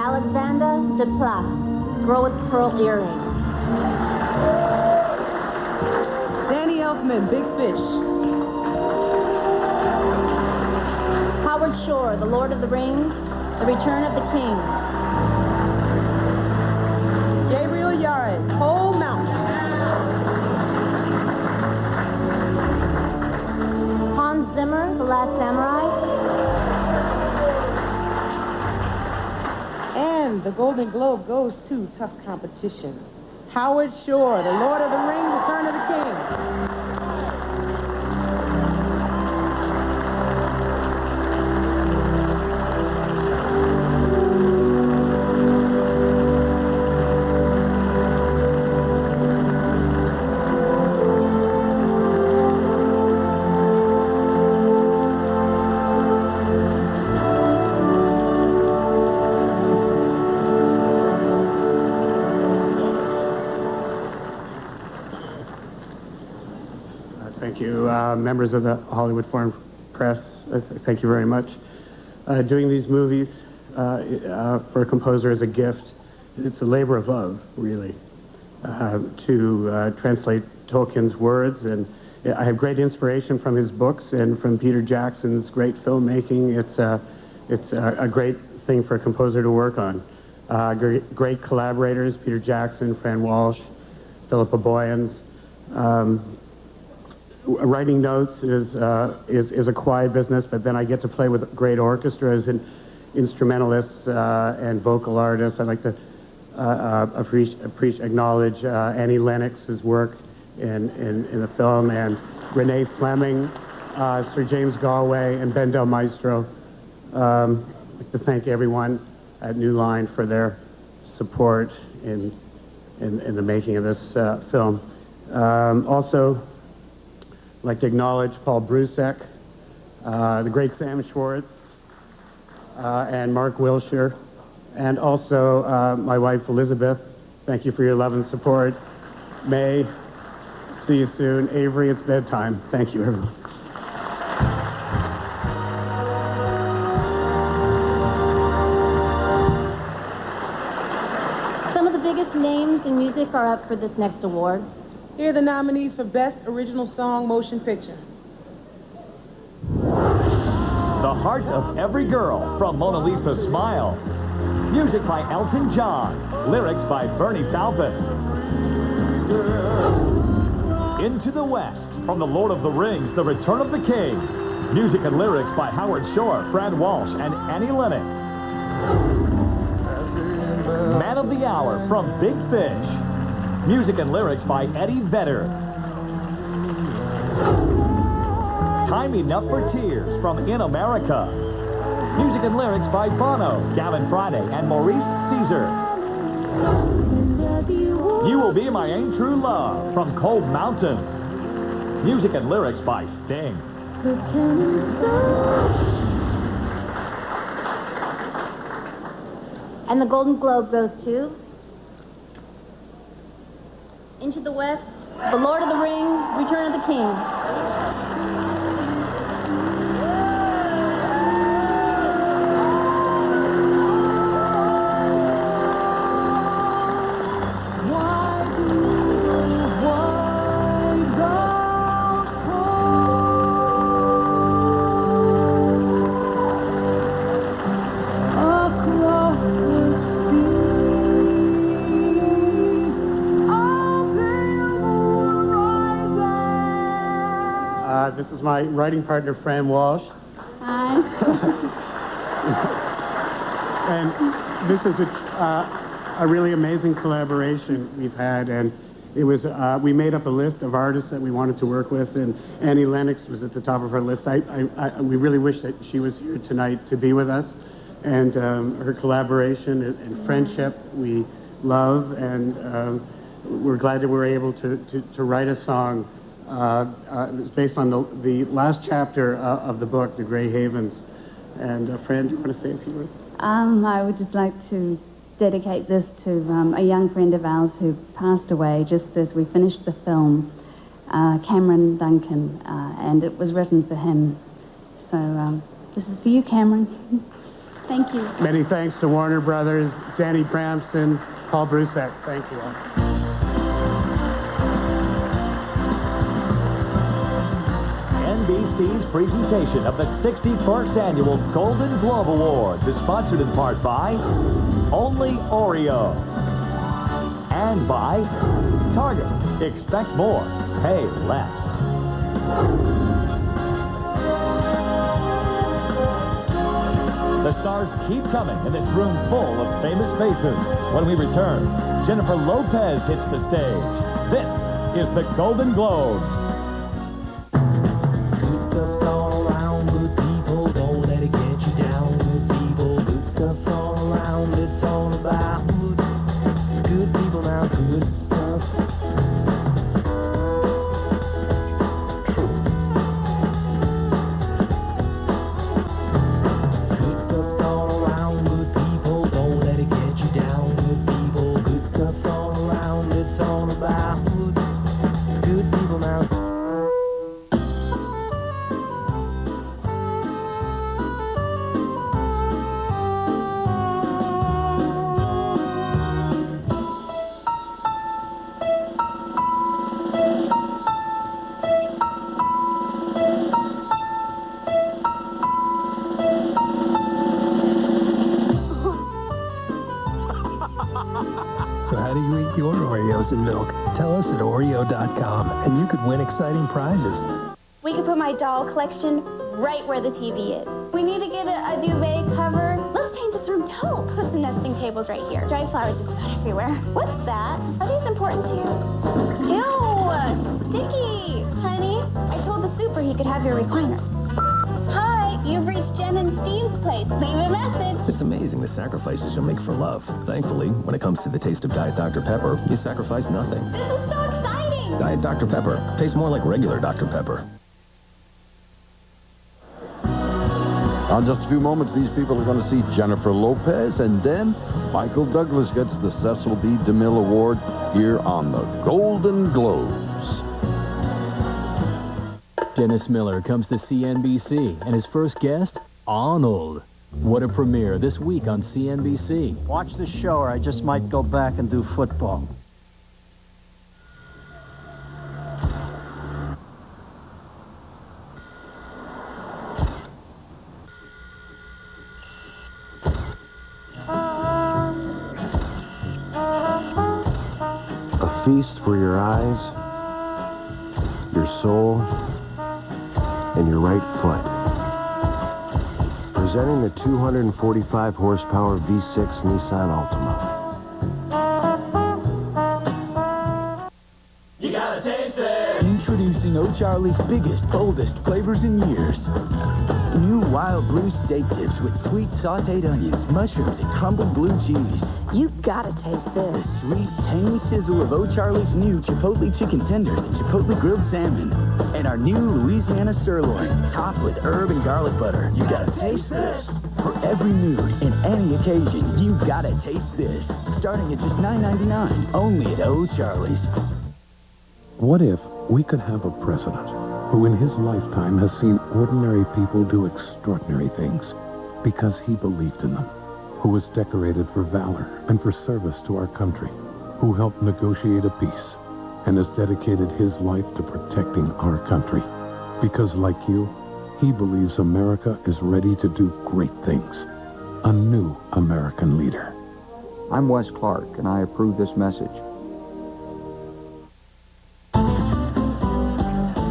Alexander Desplat, Girl with Pearl Earring. Danny Elfman, Big Fish. Howard Shore, The Lord of the Rings, The Return of the King. Gabriel Yared, Whole Mountain. Hans Zimmer, The Last Samurai. And the Golden Globe goes to tough competition. Howard Shore, The Lord of the Rings, Return of the King. Thank you, members of the Hollywood Foreign Press. Thank you very much. Doing these movies for a composer is a gift. It's a labor of love, really, to translate Tolkien's words. And I have great inspiration from his books and from Peter Jackson's great filmmaking. It's a great thing for a composer to work on. Great collaborators: Peter Jackson, Fran Walsh, Philippa Boyens. Writing notes is a quiet business, but then I get to play with great orchestras and instrumentalists and vocal artists. I'd like to acknowledge Annie Lennox's work in the film, and Renee Fleming, Sir James Galway, and Ben Del Maestro. I'd like to thank everyone at New Line for their support in the making of this film. Also, I'd like to acknowledge Paul Brusek, the great Sam Schwartz, and Mark Wilshire, and also my wife Elizabeth. Thank you for your love and support. May, see you soon. Avery, it's bedtime. Thank you, everyone. Some of the biggest names in music are up for this next award. Here are the nominees for Best Original Song Motion Picture. The Heart of Every Girl from Mona Lisa Smile. Music by Elton John. Lyrics by Bernie Taupin. Into the West from The Lord of the Rings, The Return of the King. Music and lyrics by Howard Shore, Fran Walsh, and Annie Lennox. Man of the Hour from Big Fish. Music and lyrics by Eddie Vedder. Time Enough for Tears from In America. Music and lyrics by Bono, Gavin Friday, and Maurice Caesar. You Will Be My Ain't True Love from Cold Mountain. Music and lyrics by Sting. And the Golden Globe goes to Into the West, The Lord of the Rings, Return of the King. Of my writing partner, Fran Walsh. Hi. And this is a really amazing collaboration we've had, and it was we made up a list of artists that we wanted to work with, and Annie Lennox was at the top of our list. We really wish that she was here tonight to be with us, and her collaboration and friendship we love, and we're glad that we're able to write a song. It's based on the last chapter of the book, The Grey Havens. And Fran, do you want to say a few words? I would just like to dedicate this to a young friend of ours who passed away just as we finished the film, Cameron Duncan, and it was written for him. So this is for you, Cameron. Thank you. Many thanks to Warner Brothers, Danny Bramson, Paul Brusek. Thank you all. NBC's presentation of the 61st Annual Golden Globe Awards is sponsored in part by Only Oreo and by Target. Expect more, pay less. The stars keep coming in this room full of famous faces. When we return, Jennifer Lopez hits the stage. This is the Golden Globes. So how do you eat your Oreos and milk? Tell us at Oreo.com, and you could win exciting prizes. We could put my doll collection right where the TV is. We need to get a duvet cover. Let's paint this room taupe. Put some nesting tables right here. Dried flowers just about everywhere. What's that? Are these important to you? Ew, sticky. Honey, I told the super he could have your recliner. Hi, you've reached Jen and Steve's place. Leave a message. It's amazing the sacrifices you'll make for love. Thankfully, when it comes to the taste of Diet Dr. Pepper, you sacrifice nothing. This is so exciting. Diet Dr. Pepper tastes more like regular Dr. Pepper. On just a few moments, these people are going to see Jennifer Lopez, and then Michael Douglas gets the Cecil B. DeMille Award here on the Golden Globes. Dennis Miller comes to CNBC, and his first guest, Arnold. What a premiere this week on CNBC. Watch the show, or I just might go back and do football. A feast for your eyes, your soul, and your right foot. Presenting the 245 horsepower V6 Nissan Altima. You gotta taste it. Introducing O'Charlie's biggest, boldest flavors in years. New Wild Blue steak tips with sweet sautéed onions, mushrooms, and crumbled blue cheese. You've gotta taste The this. sweet, tangy sizzle of O'Charlie's new Chipotle chicken tenders and Chipotle grilled salmon. And our new Louisiana sirloin, topped with herb and garlic butter. You gotta taste this. For every mood and any occasion, you gotta taste this. Starting at just $9.99, only at O'Charlie's. What if we could have a president who in his lifetime has seen ordinary people do extraordinary things because he believed in them, who was decorated for valor and for service to our country, who helped negotiate a peace and has dedicated his life to protecting our country. Because like you, he believes America is ready to do great things. A new American leader. I'm Wes Clark, and I approve this message.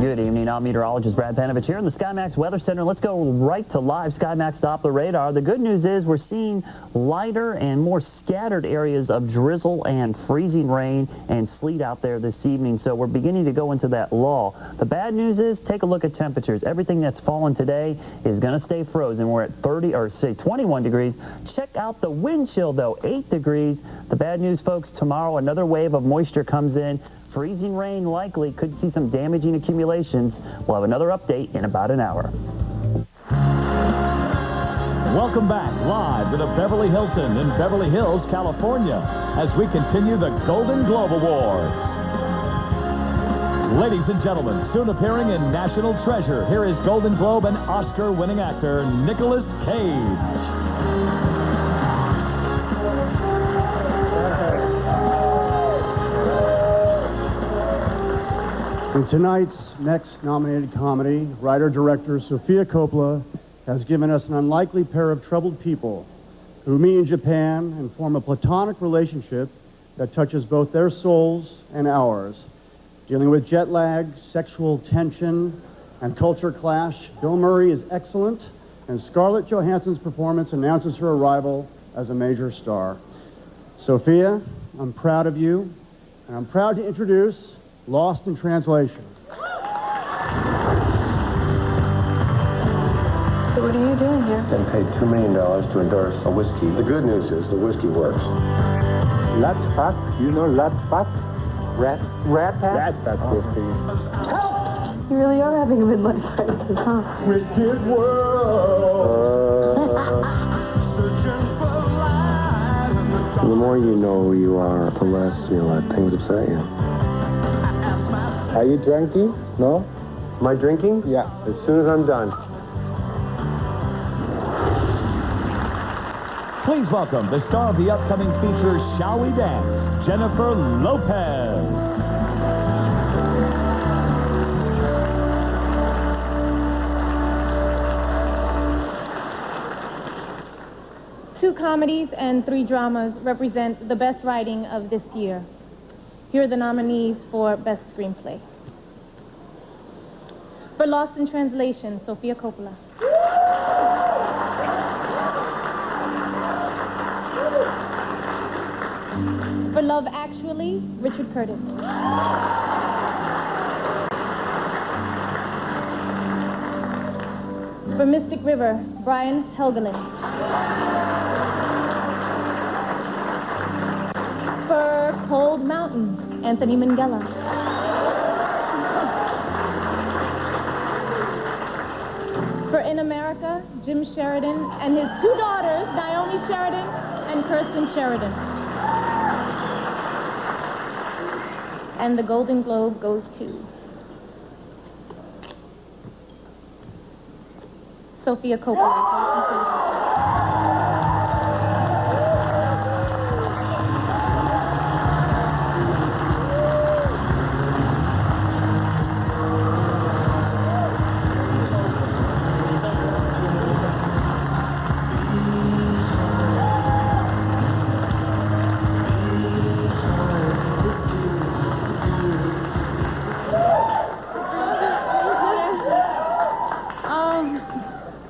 Good evening. I'm meteorologist Brad Panovich here in the SkyMax Weather Center. Let's go right to live SkyMax Doppler radar. The good news is we're seeing lighter and more scattered areas of drizzle and freezing rain and sleet out there this evening, so we're beginning to go into that lull. The bad news is, take a look at temperatures. Everything that's fallen today is going to stay frozen. We're at 21 degrees. Check out the wind chill, though, 8 degrees. The bad news, folks, tomorrow another wave of moisture comes in. Freezing rain likely, could see some damaging accumulations. We'll have another update in about an hour. Welcome back live to the Beverly Hilton in Beverly Hills, California, as we continue the Golden Globe Awards. Ladies and gentlemen, soon appearing in National Treasure, here is Golden Globe and Oscar-winning actor Nicolas Cage. In tonight's next nominated comedy, writer-director Sofia Coppola has given us an unlikely pair of troubled people who meet in Japan and form a platonic relationship that touches both their souls and ours. Dealing with jet lag, sexual tension, and culture clash, Bill Murray is excellent, and Scarlett Johansson's performance announces her arrival as a major star. Sophia, I'm proud of you, and I'm proud to introduce Lost in Translation. So what are you doing here? Been paid $2 million to endorse a whiskey. The good news is the whiskey works. Lat Fat, you know Lat Fat? Rat Fat? Rat Fat whiskey. You really are having a midlife crisis, huh? Wicked world. The more you know who you are, the less you let things upset you. Are you drinking? No? Am I drinking? Yeah. As soon as I'm done. Please welcome the star of the upcoming feature, Shall We Dance, Jennifer Lopez. Two comedies and 3 dramas represent the best writing of this year. Here are the nominees for Best Screenplay. For Lost in Translation, Sofia Coppola. For Love Actually, Richard Curtis. For Mystic River, Brian Helgeland. For Cold Mountain, Anthony Minghella. For In America, Jim Sheridan and his 2 daughters, Naomi Sheridan and Kirsten Sheridan. And the Golden Globe goes to Sofia Coppola.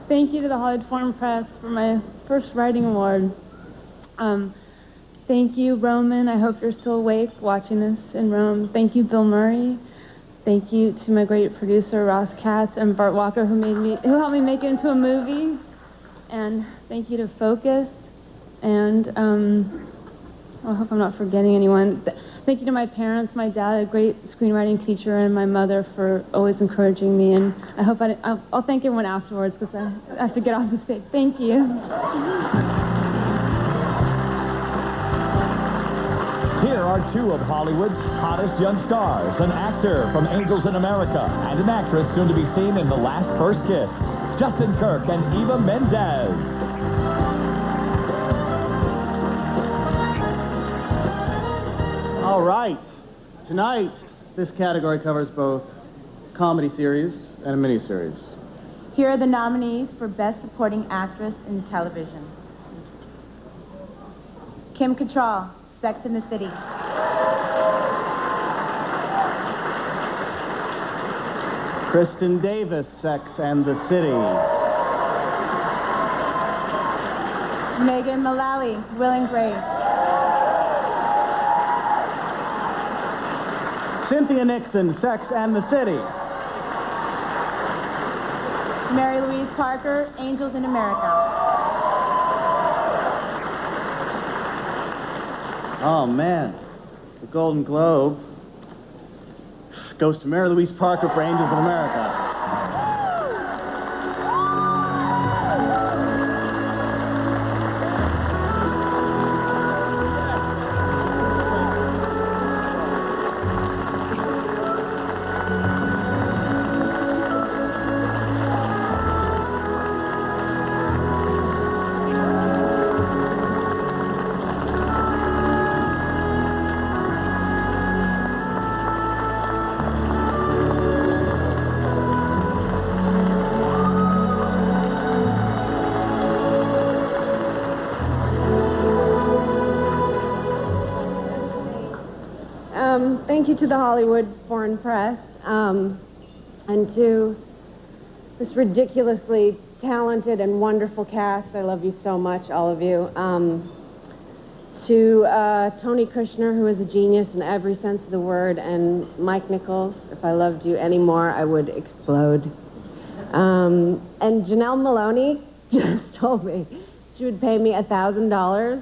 Thank you to the Hollywood Foreign Press for my first writing award. Thank you, Roman. I hope you're still awake watching this in Rome. Thank you, Bill Murray. Thank you to my great producer, Ross Katz, and Bart Walker, who helped me make it into a movie. And thank you to Focus. And I hope I'm not forgetting anyone. Thank you to my parents, my dad, a great screenwriting teacher, and my mother for always encouraging me. And I hope I'll thank everyone afterwards because I have to get off the stage. Thank you. Here are 2 of Hollywood's hottest young stars, an actor from Angels in America and an actress soon to be seen in The Last First Kiss, Justin Kirk and Eva Mendes. All right. Tonight, this category covers both comedy series and a miniseries. Here are the nominees for Best Supporting Actress in Television. Kim Cattrall, Sex and the City. Kristen Davis, Sex and the City. Megan Mullally, Will and Grace. Cynthia Nixon, Sex and the City. Mary Louise Parker, Angels in America. Oh, man. The Golden Globe goes to Mary Louise Parker for Angels in America. Thank you to the Hollywood Foreign Press, and to this ridiculously talented and wonderful cast. I love you so much, all of you. To Tony Kushner, who is a genius in every sense of the word, and Mike Nichols. If I loved you anymore, I would explode. And Janelle Maloney just told me she would pay me $1,000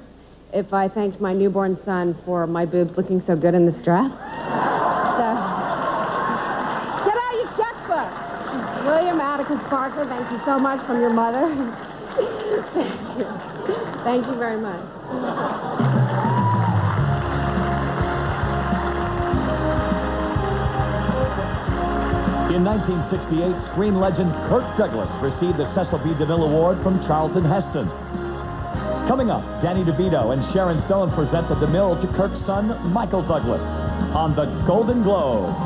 if I thanked my newborn son for my boobs looking so good in this dress. So, get out your checkbook. William Atticus Parker, thank you so much from your mother. Thank you. Thank you very much. In 1968, screen legend Kirk Douglas received the Cecil B. DeMille Award from Charlton Heston. Coming up, Danny DeVito and Sharon Stone present the DeMille to Kirk's son, Michael Douglas, on the Golden Globes.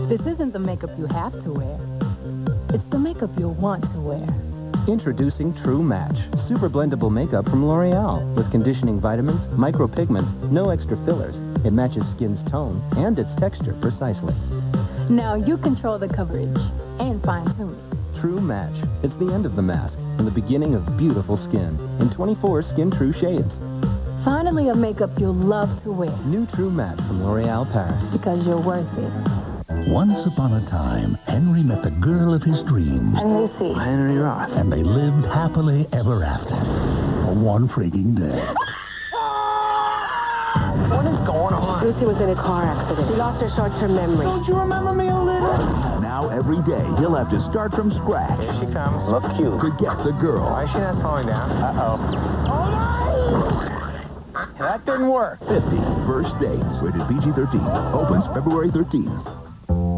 This isn't the makeup you have to wear. It's the makeup you'll want to wear. Introducing True Match, super blendable makeup from L'Oreal with conditioning vitamins, micropigments, no extra fillers. It matches skin's tone and its texture precisely. Now you control the coverage and fine-tune it. True Match. It's the end of the mask and the beginning of beautiful skin in 24 Skin True shades. Finally, a makeup you'll love to wear. New True Match from L'Oreal Paris. Because you're worth it. Once upon a time, Henry met the girl of his dreams. And Lucy. Henry Roth. And they lived happily ever after. For one freaking day. What is going on? Lucy was in a car accident. She lost her short-term memory. Don't you remember me a little? Now every day, he'll have to start from scratch. Here she comes. Look cute. To get the girl. Why is she not slowing down? Uh-oh. That didn't work. 50 First Dates. Rated PG-13. Opens February 13th.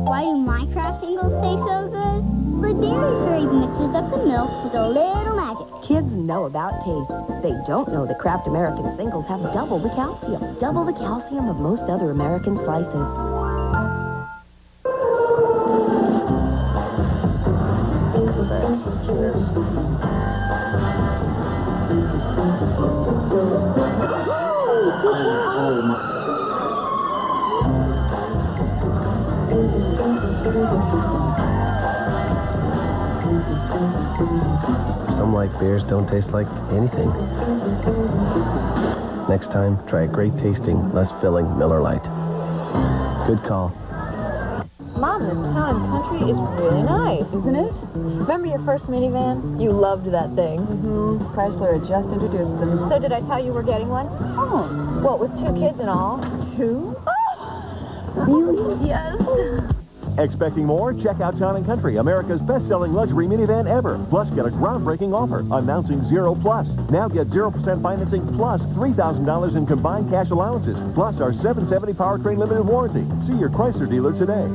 Why do my Kraft singles taste so good? The Dairy Fairy mixes up the milk with a little magic. Kids know about taste. They don't know that Kraft American singles have double the calcium. Double the calcium of most other American slices. Thanks. Cheers. Some like beers don't taste like anything. Next time, try a great tasting, less filling Miller Lite. Good call. Mom, this town and country is really nice, isn't it? Remember your first minivan? You loved that thing. Mm-hmm. Chrysler had just introduced them. So did I tell you we're getting one? Oh. What, with 2 kids and all? 2? Oh. Really? Yes. Expecting more? Check out Town & Country, America's best-selling luxury minivan ever. Plus, get a groundbreaking offer announcing 0 Plus. Now get 0% financing plus $3,000 in combined cash allowances, plus our 770 powertrain limited warranty. See your Chrysler dealer today.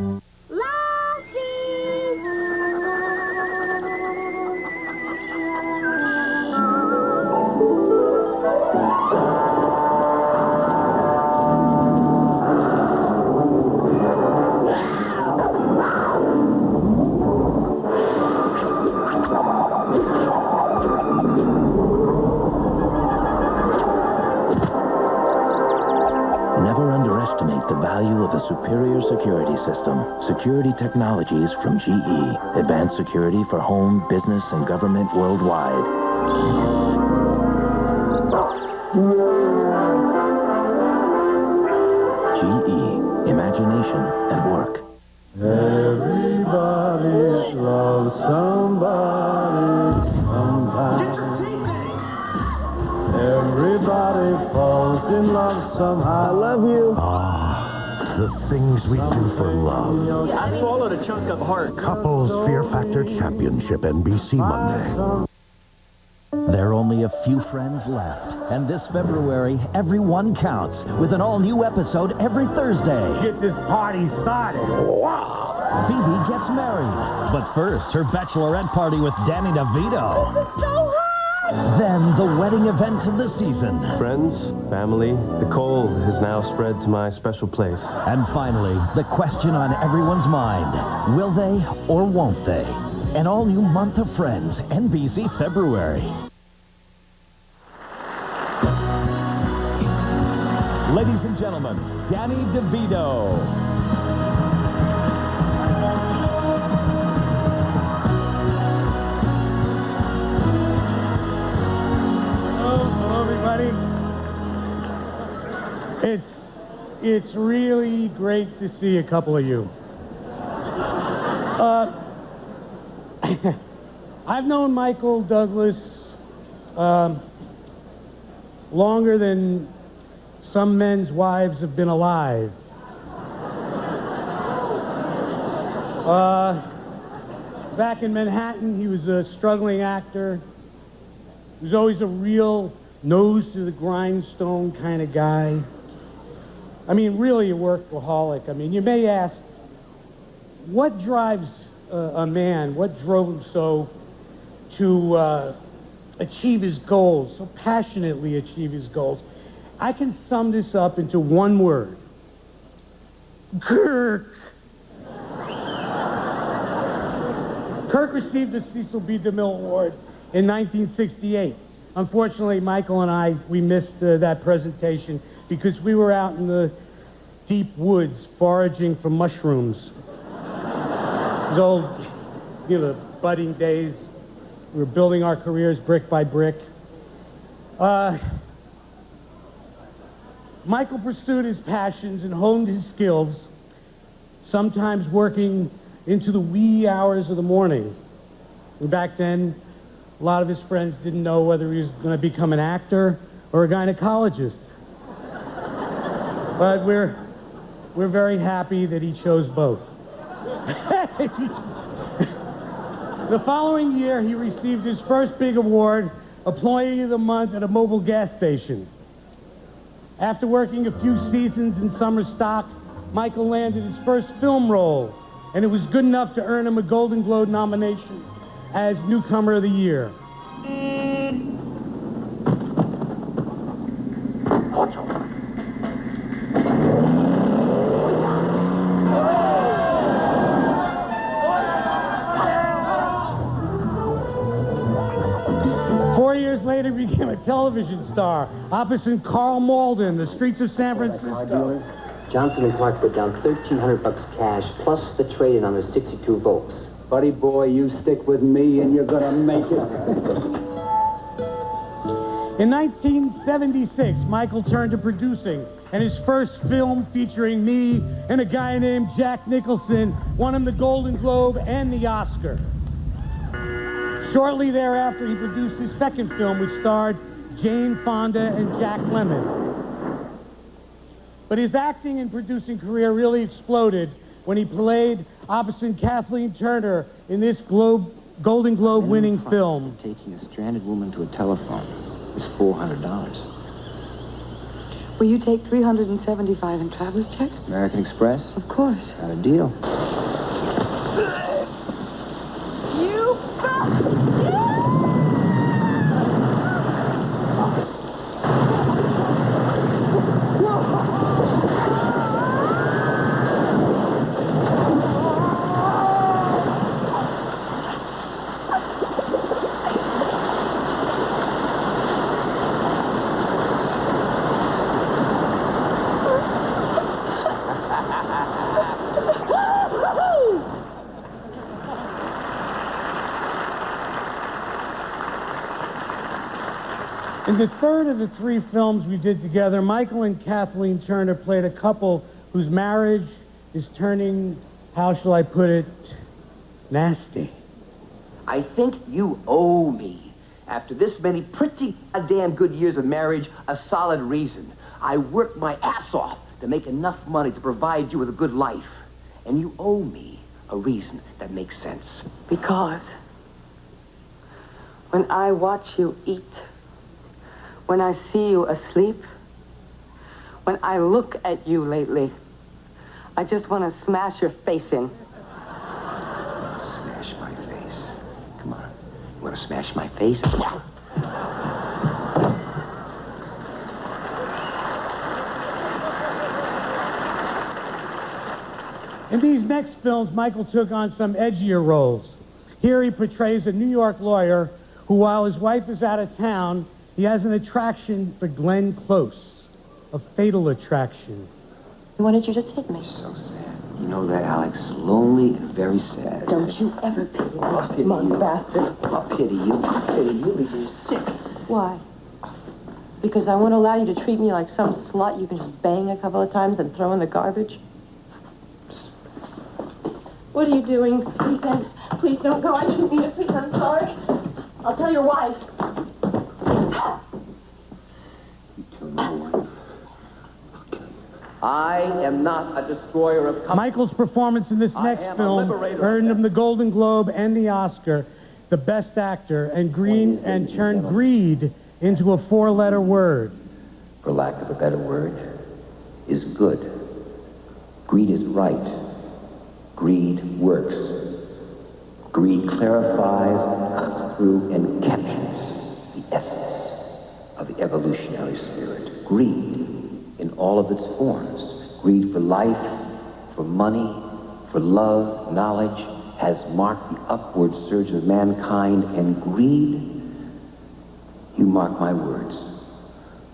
Never underestimate the value of a superior security system. Security technologies from GE. Advanced security for home, business, and government worldwide. GE. Imagination at work. Everybody loves somebody sometime. Everybody falls in love somehow. I love you. Ah, the things we do for love. I swallowed a chunk of heart. Couples Fear Factor Championship, NBC Monday. There are only a few friends left, and this February, everyone counts with an all-new episode every Thursday. Get this party started. Wow. Phoebe gets married, but first, her bachelorette party with Danny DeVito. This is so hot! Then the wedding event of the season. Friends, family, the cold has now spread to my special place. And finally, the question on everyone's mind. Will they or won't they? An all-new month of Friends, NBC February. Ladies and gentlemen, Danny DeVito. Hello, everybody. It's really great to see a couple of you. I've known Michael Douglas longer than some men's wives have been alive. Back in Manhattan, he was a struggling actor. He was always a real nose-to-the-grindstone kind of guy. I mean, really a workaholic. I mean, you may ask, what drives a man, what drove him so to achieve his goals, so passionately achieve his goals? I can sum this up into one word. Kirk. Kirk received the Cecil B. DeMille Award in 1968. Unfortunately, Michael and we missed that presentation because we were out in the deep woods foraging for mushrooms. Those old, budding days. We were building our careers brick by brick. Michael pursued his passions and honed his skills, sometimes working into the wee hours of the morning. And back then, a lot of his friends didn't know whether he was going to become an actor or a gynecologist. But we're very happy that he chose both. The following year, he received his first big award, Employee of the Month at a mobile gas station. After working a few seasons in summer stock, Michael landed his first film role, and it was good enough to earn him a Golden Globe nomination as Newcomer of the Year. 4 years later, he became a television star, opposite Carl Malden, the streets of San Francisco. Johnson and Clark put down $1,300 cash, plus the trade-in on their 62 Volks. Buddy boy, you stick with me and you're gonna make it. In 1976, Michael turned to producing, and his first film featuring me and a guy named Jack Nicholson won him the Golden Globe and the Oscar. Shortly thereafter, he produced his second film, which starred Jane Fonda and Jack Lemmon. But his acting and producing career really exploded when he played opposite Kathleen Turner in this Golden Globe winning film. Taking a stranded woman to a telephone is $400. Will you take $375 in traveler's checks? American Express? Of course. Got a deal. In the third of the 3 films we did together, Michael and Kathleen Turner played a couple whose marriage is turning, how shall I put it, nasty. I think you owe me, after this many pretty goddamn good years of marriage, a solid reason. I worked my ass off to make enough money to provide you with a good life. And you owe me a reason that makes sense. Because when I watch you eat, when I see you asleep, when I look at you lately, I just want to smash your face in. Smash my face? Come on. You want to smash my face? In these next films, Michael took on some edgier roles. Here he portrays a New York lawyer who, while his wife is out of town, he has an attraction for Glenn Close, a fatal attraction. Why didn't you just hit me? So sad. You know that, Alex? Lonely and very sad. Don't you ever pity me, I'll pity smug you. bastard. I'll pity you. I'll pity you because you're sick. Why? Because I won't allow you to treat me like some slut you can just bang a couple of times and throw in the garbage? What are you doing? Please don't go. I didn't mean it. Please, I'm sorry. I'll tell your wife. You tell my wife. I am not a destroyer of company. Michael's performance in this next film earned him the Golden Globe and the Oscar, the Best Actor, and turned greed into a 4-letter word. For lack of a better word, is good. Greed is right. Greed works. Greed clarifies, cuts through, and captures the essence of the evolutionary spirit. Greed in all of its forms. Greed for life, for money, for love, knowledge, has marked the upward surge of mankind, and greed, you mark my words,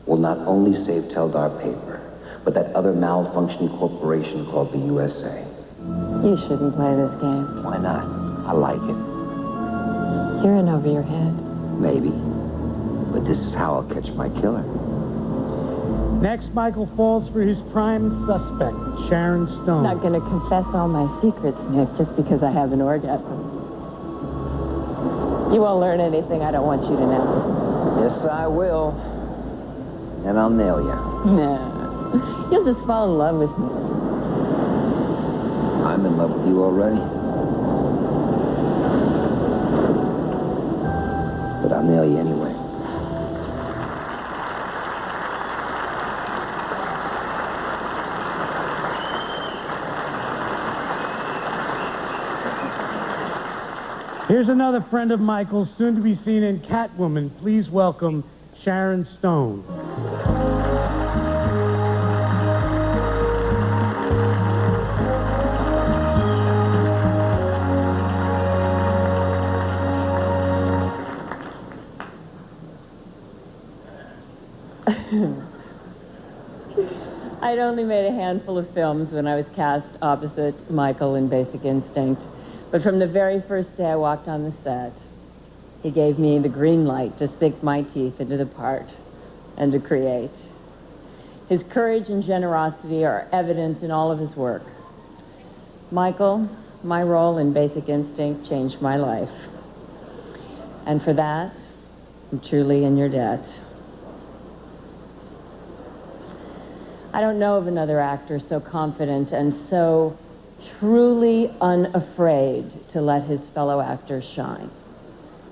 will not only save Teldar Paper, but that other malfunctioning corporation called the USA. You shouldn't play this game. Why not? I like it. You're in over your head. Maybe. But this is how I'll catch my killer. Next, Michael falls for his prime suspect, Sharon Stone. I'm not going to confess all my secrets, Nick, just because I have an orgasm. You won't learn anything I don't want you to know. Yes, I will. And I'll nail you. No. You'll just fall in love with me. I'm in love with you already. But I'll nail you anyway. Here's another friend of Michael's, soon to be seen in Catwoman. Please welcome Sharon Stone. I'd only made a handful of films when I was cast opposite Michael in Basic Instinct. But from the very first day I walked on the set, he gave me the green light to sink my teeth into the part and to create. His courage and generosity are evident in all of his work. Michael, my role in Basic Instinct changed my life. And for that, I'm truly in your debt. I don't know of another actor so confident and so truly unafraid to let his fellow actors shine.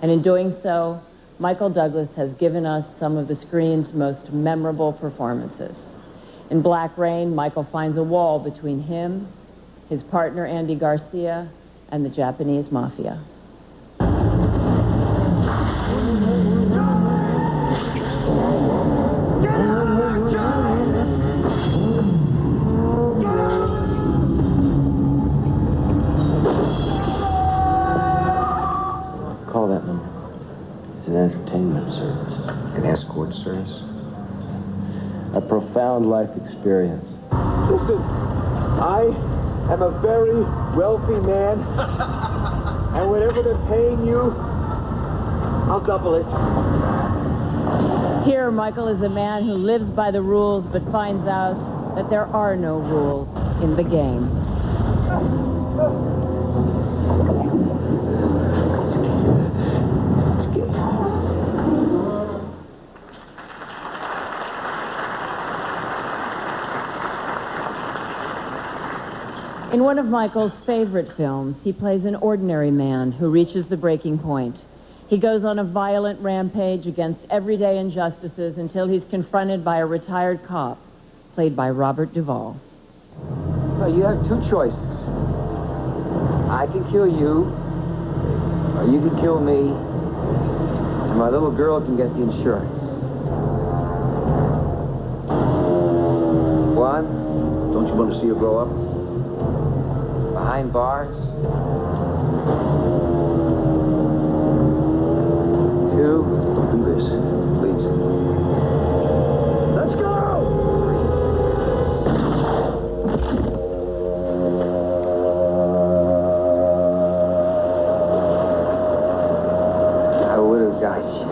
And in doing so, Michael Douglas has given us some of the screen's most memorable performances. In Black Rain, Michael finds a wall between him, his partner Andy Garcia, and the Japanese mafia. Call that number. It's an entertainment service. An escort service. A profound life experience. Listen, I am a very wealthy man, and whatever they're paying you, I'll double it. Here, Michael is a man who lives by the rules but finds out that there are no rules in the game. In one of Michael's favorite films, he plays an ordinary man who reaches the breaking point. He goes on a violent rampage against everyday injustices until he's confronted by a retired cop, played by Robert Duvall. Well, you have two choices. I can kill you, or you can kill me, and my little girl can get the insurance. One. Don't you want to see her grow up? Behind bars. Two. Don't do this, please. Let's go! I would have got you.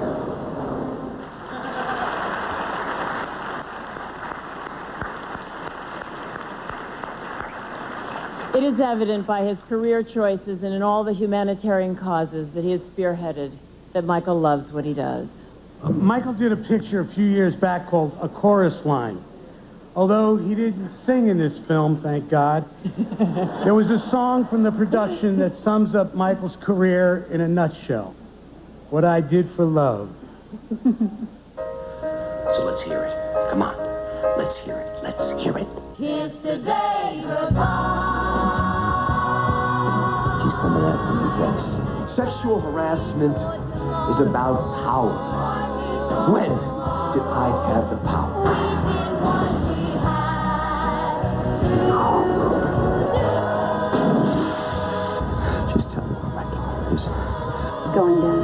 It is evident by his career choices and in all the humanitarian causes that he has spearheaded that Michael loves what he does. Michael did a picture a few years back called A Chorus Line. Although he didn't sing in this film, thank God, there was a song from the production that sums up Michael's career in a nutshell. What I Did for Love. So let's hear it. Come on. Let's hear it. Let's hear it. Kiss today goodbye. She's coming after me, Rex. Sexual harassment is about power. When did I have the power? Just tell me where my car is. Going down.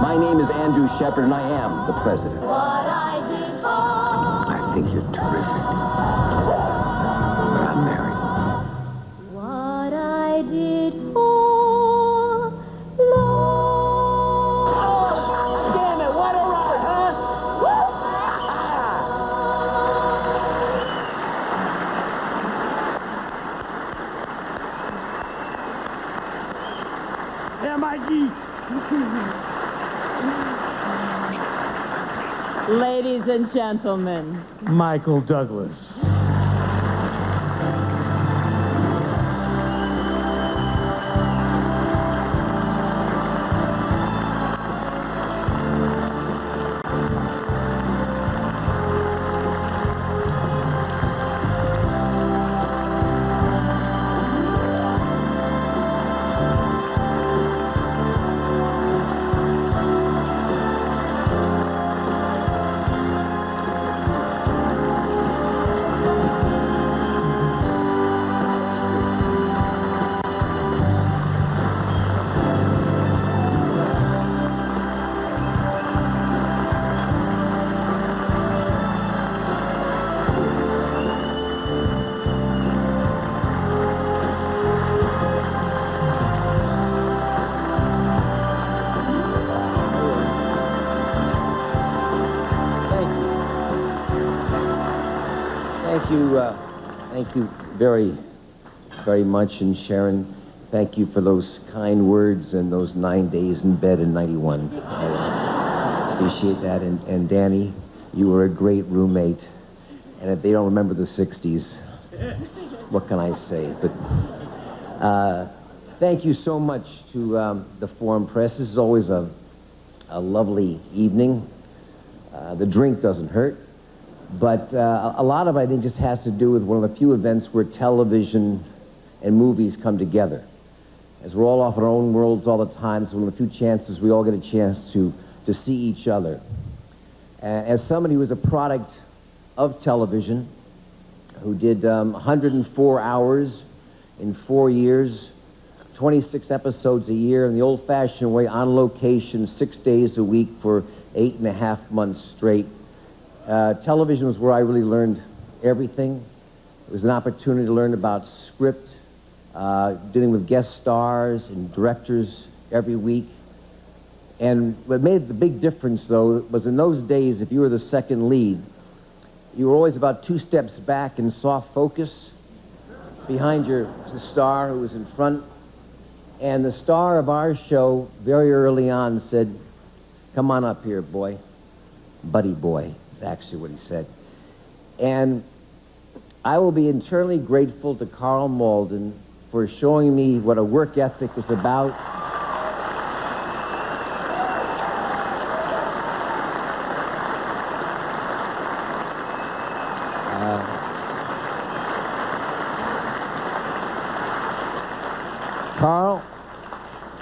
My name is Andrew Shepard, and I am the president. I think you're terrific. But I'm married. What I did for love. Damn it, what a ride, huh? Yeah, Mikey. Ladies and gentlemen, Michael Douglas. Thank you very, very much. And Sharon, thank you for those kind words and those 9 days in bed in 91. I appreciate that. And Danny, you were a great roommate. And if they don't remember the 60s, what can I say? But thank you so much to the Foreign Press. This is always a lovely evening. The drink doesn't hurt. But a lot of it, I think, just has to do with one of the few events where television and movies come together. As we're all off in our own worlds all the time, it's one of the few chances we all get a chance to see each other. As somebody who was a product of television, who did 104 hours in 4 years, 26 episodes a year in the old-fashioned way, on location, 6 days a week for 8.5 months straight. Television was where I really learned everything. It was an opportunity to learn about script, dealing with guest stars and directors every week. And what made the big difference, though, was in those days, if you were the second lead, you were always about 2 steps back in soft focus. Behind the star who was in front. And the star of our show, very early on, said, "Come on up here, boy." Buddy boy is actually what he said. And I will be eternally grateful to Carl Malden for showing me what a work ethic is about.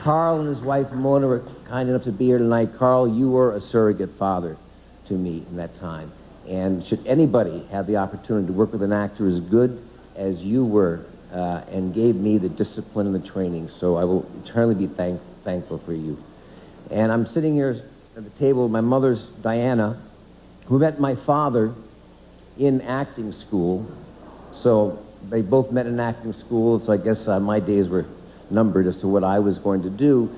Carl and his wife Mona were kind enough to be here tonight. Carl, you were a surrogate father to me in that time. And should anybody have the opportunity to work with an actor as good as you were, and gave me the discipline and the training, so I will eternally be thankful for you. And I'm sitting here at the table with my mother's Diana, who met my father in acting school. So they both met in acting school, so I guess my days were numbered as to what I was going to do.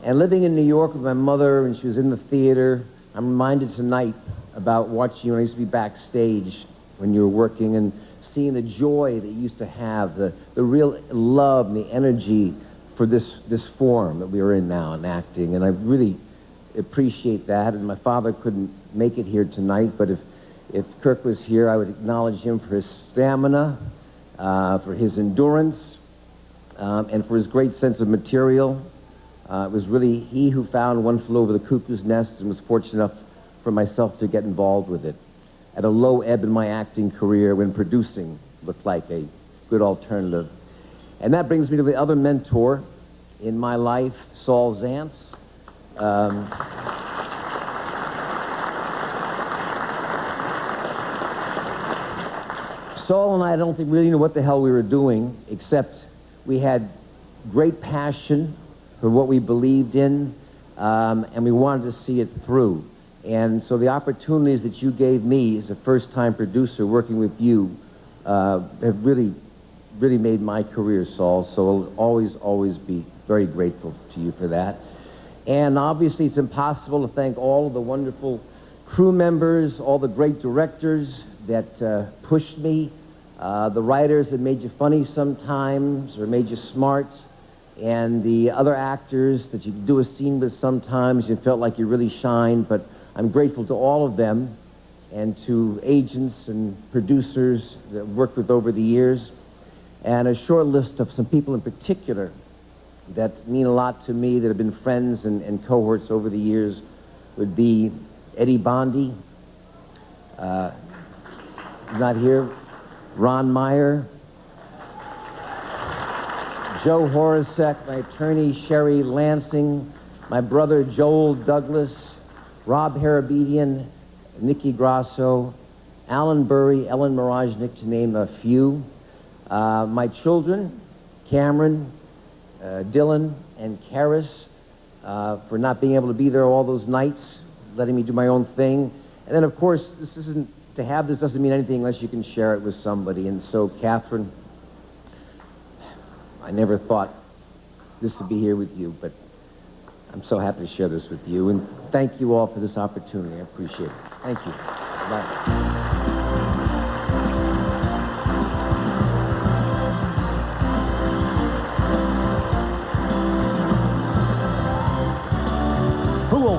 And living in New York with my mother, and she was in the theater, I'm reminded tonight about watching you when I used to be backstage when you were working, and seeing the joy that you used to have, the real love and the energy for this form that we are in now in acting. And I really appreciate that. And my father couldn't make it here tonight, but if Kirk was here, I would acknowledge him for his stamina, for his endurance, and for his great sense of material. It was really he who found One Flew Over the Cuckoo's Nest, and was fortunate enough for myself to get involved with it at a low ebb in my acting career when producing looked like a good alternative. And that brings me to the other mentor in my life, Saul Zaentz. Saul and I don't think really knew what the hell we were doing, except we had great passion for what we believed in, and we wanted to see it through. And so the opportunities that you gave me as a first-time producer working with you have really made my career, Saul. So I'll always be very grateful to you for that. And obviously it's impossible to thank all of the wonderful crew members, all the great directors that pushed me, the writers that made you funny sometimes or made you smart, and the other actors that you could do a scene with sometimes you felt like you really shined. But I'm grateful to all of them, and to agents and producers that I've worked with over the years. And a short list of some people in particular that mean a lot to me, that have been friends and cohorts over the years, would be Eddie Bondi, not here, Ron Meyer, Joe Horacek, my attorney Sherry Lansing, my brother Joel Douglas, Rob Harabedian, Nikki Grasso, Alan Burry, Ellen Mirajnik, to name a few. My children, Cameron, Dylan, and Karis, for not being able to be there all those nights, letting me do my own thing. And then, of course, to have this doesn't mean anything unless you can share it with somebody. And so, Catherine, I never thought this would be here with you, but I'm so happy to share this with you. And thank you all for this opportunity. I appreciate it. Thank you. Bye.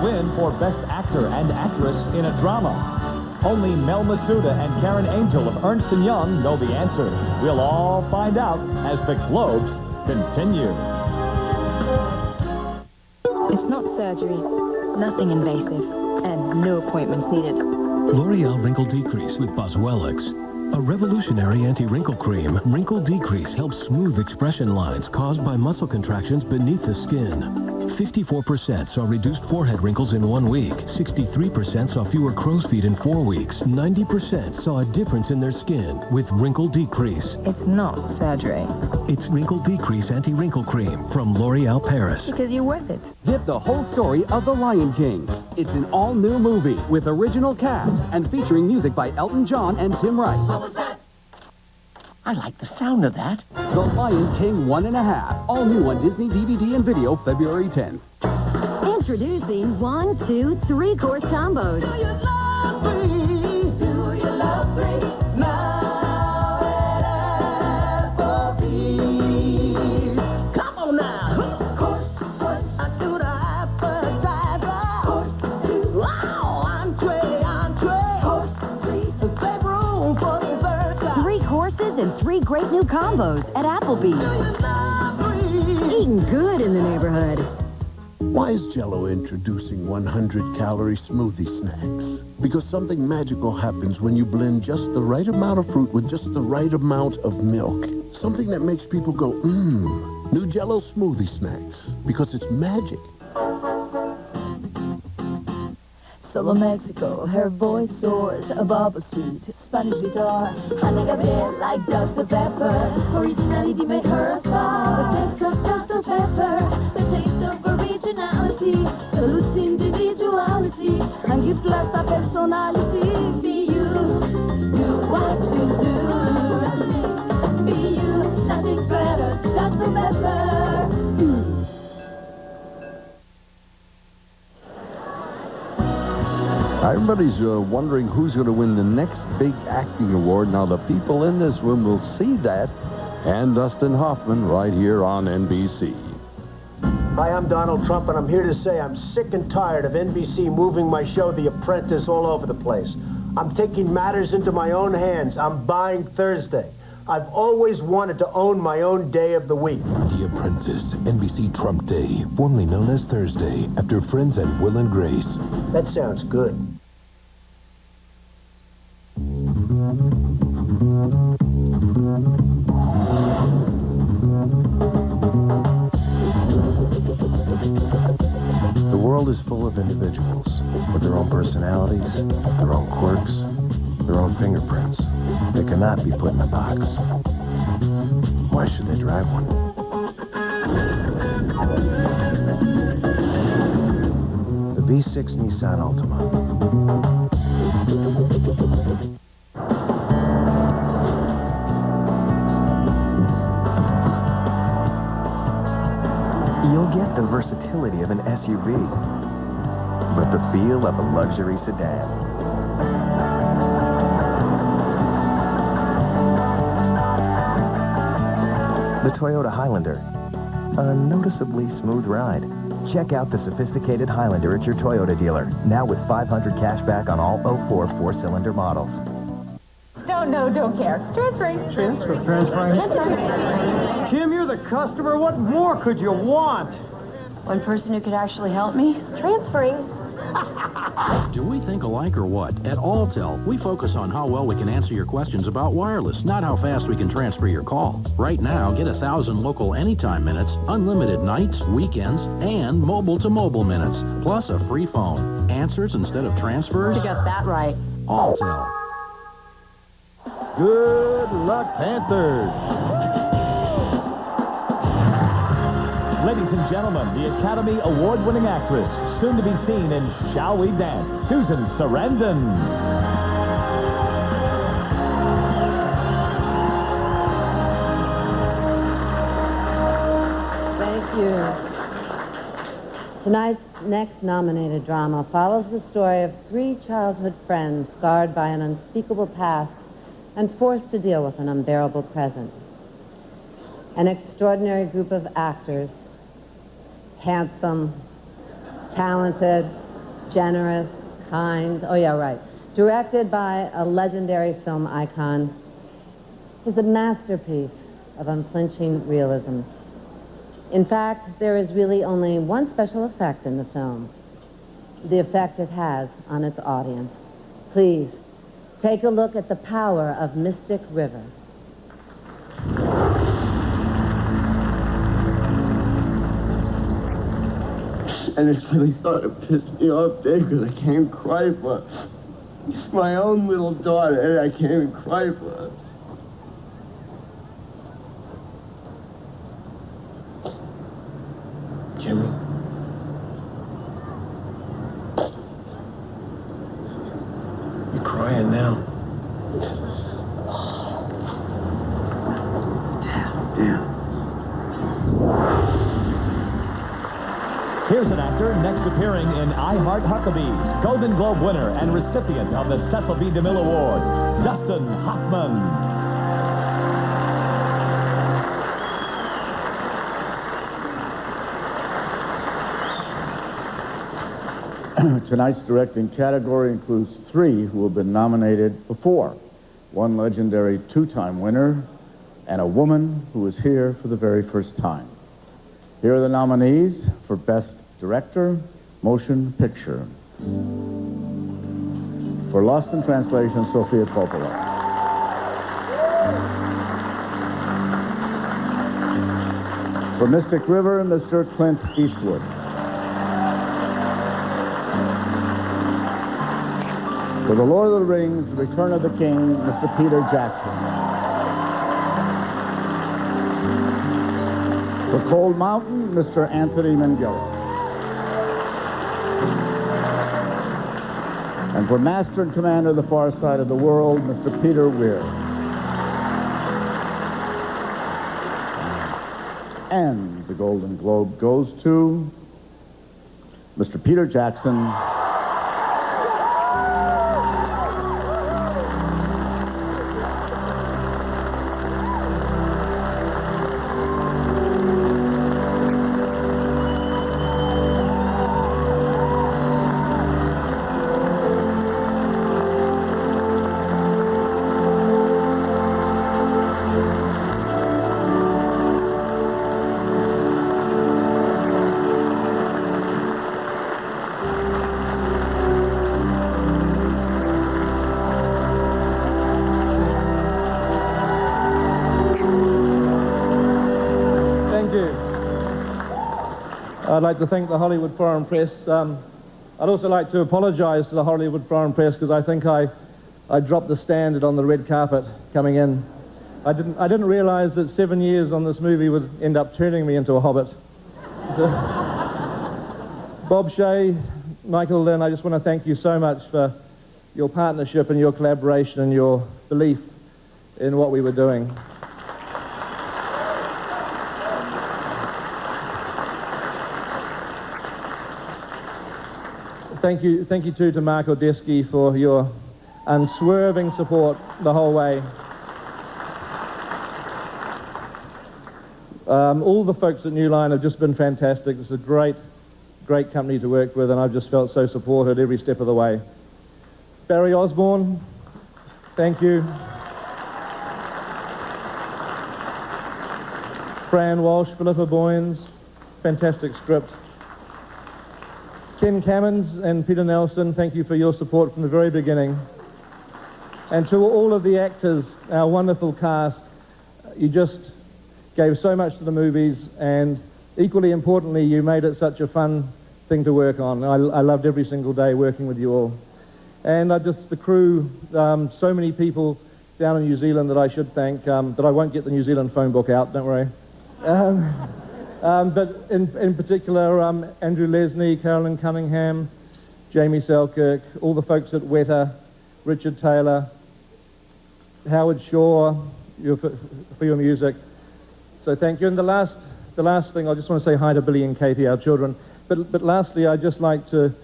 Win for Best Actor and Actress in a Drama. Only Mel Masuda and Karen Angel of Ernst & Young know the answer. We'll all find out as the Globes continue. It's not surgery, nothing invasive, and no appointments needed. L'Oreal Wrinkle Decrease with Boswellics. A revolutionary anti-wrinkle cream, Wrinkle Decrease helps smooth expression lines caused by muscle contractions beneath the skin. 54% saw reduced forehead wrinkles in 1 week. 63% saw fewer crow's feet in 4 weeks. 90% saw a difference in their skin with Wrinkle Decrease. It's not surgery. It's Wrinkle Decrease Anti-Wrinkle Cream from L'Oreal Paris. Because you're worth it. Get the whole story of The Lion King. It's an all-new movie with original cast and featuring music by Elton John and Tim Rice. I like the sound of that. The Lion King 1.5. All new on Disney DVD and video February 10th. Introducing 1, 2, 3-course combos. Do you love me? Do you love me? Now at Applebee's. Come on now. Course 1. I do the appetizer. Course 2. Wow, entree. Course 3. Save room for dessert. 3 courses and 3 great new combos at Applebee's. Do you love me? Eating good in the neighborhood. Why is Jell-O introducing 100-calorie smoothie snacks? Because something magical happens when you blend just the right amount of fruit with just the right amount of milk. Something that makes people go, mmm. New Jell-O smoothie snacks. Because it's magic. Solo Mexico, her voice soars above a sweet Spanish guitar. Honey a bit like Dr. Pepper, originality made her a star. The taste of Dr. Pepper, the taste of originality, salutes individuality, and gives life a personality. Be you, do what you do. Be you, nothing's better, Dr. Pepper. Everybody's wondering who's going to win the next big acting award. Now, the people in this room will see that. And Dustin Hoffman right here on NBC. Hi, I'm Donald Trump, and I'm here to say I'm sick and tired of NBC moving my show, The Apprentice, all over the place. I'm taking matters into my own hands. I'm buying Thursday. I've always wanted to own my own day of the week. The Apprentice, NBC Trump Day, formerly known as Thursday, after Friends and Will and Grace. That sounds good. The world is full of individuals with their own personalities, their own quirks, their own fingerprints. They cannot be put in a box. Why should they drive one? The V6 Nissan Altima. You'll get the versatility of an SUV, but the feel of a luxury sedan. The Toyota Highlander, a noticeably smooth ride. Check out the sophisticated Highlander at your Toyota dealer, now with 500 cash back on all 04 4-cylinder models. Don't know, don't care. Transferring. Transferring. Kim, you're the customer. What more could you want? One person who could actually help me? Transferring. Do we think alike or what? At Alltel, we focus on how well we can answer your questions about wireless, not how fast we can transfer your call. Right now, get 1,000 local anytime minutes, unlimited nights, weekends, and mobile-to-mobile minutes, plus a free phone. Answers instead of transfers? You got that right. Alltel. Good luck, Panthers. Ladies and gentlemen, the Academy Award-winning actress, soon to be seen in Shall We Dance, Susan Sarandon. Thank you. Tonight's next nominated drama follows the story of 3 childhood friends scarred by an unspeakable past and forced to deal with an unbearable present. An extraordinary group of actors, handsome, talented, generous, kind, oh yeah, right, directed by a legendary film icon, is a masterpiece of unflinching realism. In fact, there is really only one special effect in the film, the effect it has on its audience. Please, take a look at the power of Mystic River. And it's really starting to piss me off, Dave, because I can't cry for my own little daughter, and I can't even cry for her. Jimmy. You're crying now. actor next appearing in I Heart Huckabees, Golden Globe winner and recipient of the Cecil B. DeMille Award, Dustin Hoffman. Tonight's directing category includes 3 who have been nominated before. 1 legendary 2-time winner, and a woman who was here for the very first time. Here are the nominees for Best Director, Motion Picture. For Lost in Translation, Sofia Coppola. For Mystic River, Mr. Clint Eastwood. For The Lord of the Rings, Return of the King, Mr. Peter Jackson. For Cold Mountain, Mr. Anthony Minghella. And for Master and Commander of the Far Side of the World, Mr. Peter Weir. And the Golden Globe goes to Mr. Peter Jackson. I'd like to thank the Hollywood Foreign Press. I'd also like to apologize to the Hollywood Foreign Press because I think I dropped the standard on the red carpet coming in. I didn't realize that 7 years on this movie would end up turning me into a hobbit. Bob Shea, Michael Lynn, I just want to thank you so much for your partnership and your collaboration and your belief in what we were doing. Thank you too to Mark Odeski for your unswerving support the whole way. All the folks at New Line have just been fantastic. It's a great company to work with, and I've just felt so supported every step of the way. Barry Osborne, thank you. Fran Walsh, Philippa Boyens, fantastic script. Ken Cammons and Peter Nelson, thank you for your support from the very beginning. And to all of the actors, our wonderful cast, you just gave so much to the movies, and equally importantly, you made it such a fun thing to work on. I loved every single day working with you all. And the crew, so many people down in New Zealand that I should thank, that I won't get the New Zealand phone book out, don't worry. But in particular, Andrew Lesney, Carolyn Cunningham, Jamie Selkirk, all the folks at Weta, Richard Taylor, Howard Shaw, for your music. So thank you. And the last thing, I just want to say hi to Billy and Katie, our children. But lastly, I'd just like to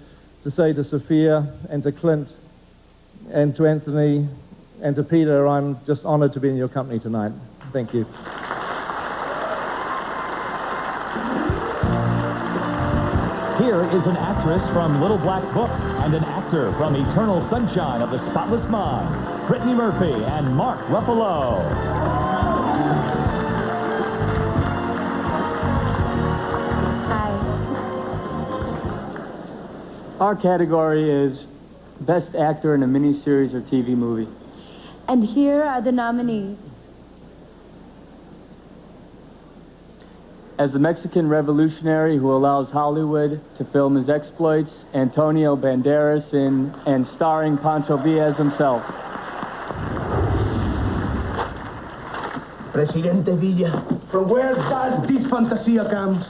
say to Sophia and to Clint and to Anthony and to Peter, I'm just honored to be in your company tonight. Thank you. Here is an actress from Little Black Book and an actor from Eternal Sunshine of the Spotless Mind, Brittany Murphy and Mark Ruffalo. Our category is Best Actor in a Miniseries or TV Movie. And here are the nominees. As the Mexican revolutionary who allows Hollywood to film his exploits, Antonio Banderas in and starring Pancho Villa himself. Presidente Villa, from where does this fantasia come?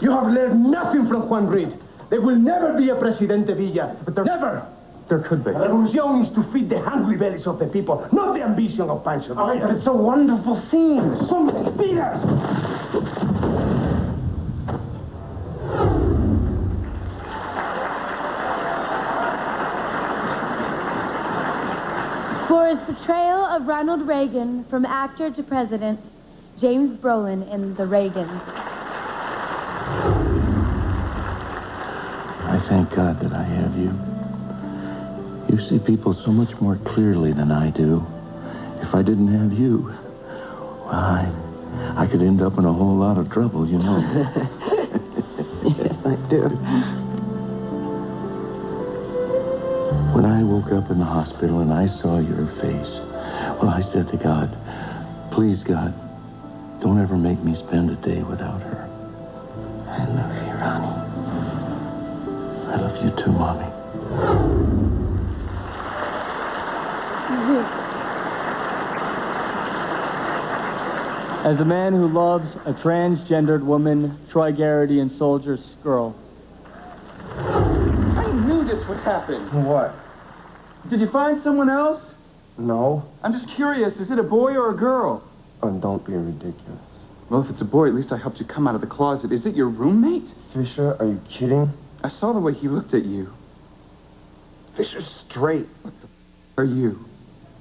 You have learned nothing from Juan Reed. There will never be a Presidente Villa, but never. There could be. A revolution is to feed the hungry bellies of the people, not the ambition of Pancho Villa. But it's a wonderful scene. Some leaders. portrayal of Ronald Reagan from actor to president, James Brolin in The Reagans. I thank God that I have you. You see people so much more clearly than I do. If I didn't have you, well, I could end up in a whole lot of trouble, you know. Yes, I do. When I woke up in the hospital and I saw your face, well, I said to God, please, God, don't ever make me spend a day without her. I love you, Ronnie. I love you too, Mommy. As a man who loves a transgendered woman, Troy Garrity in Soldier's Girl. I knew this would happen. What? Did you find someone else? No. I'm just curious. Is it a boy or a girl? Oh, don't be ridiculous. Well, if it's a boy, at least I helped you come out of the closet. Is it your roommate? Fisher, are you kidding? I saw the way he looked at you. Fisher's straight. What the are you?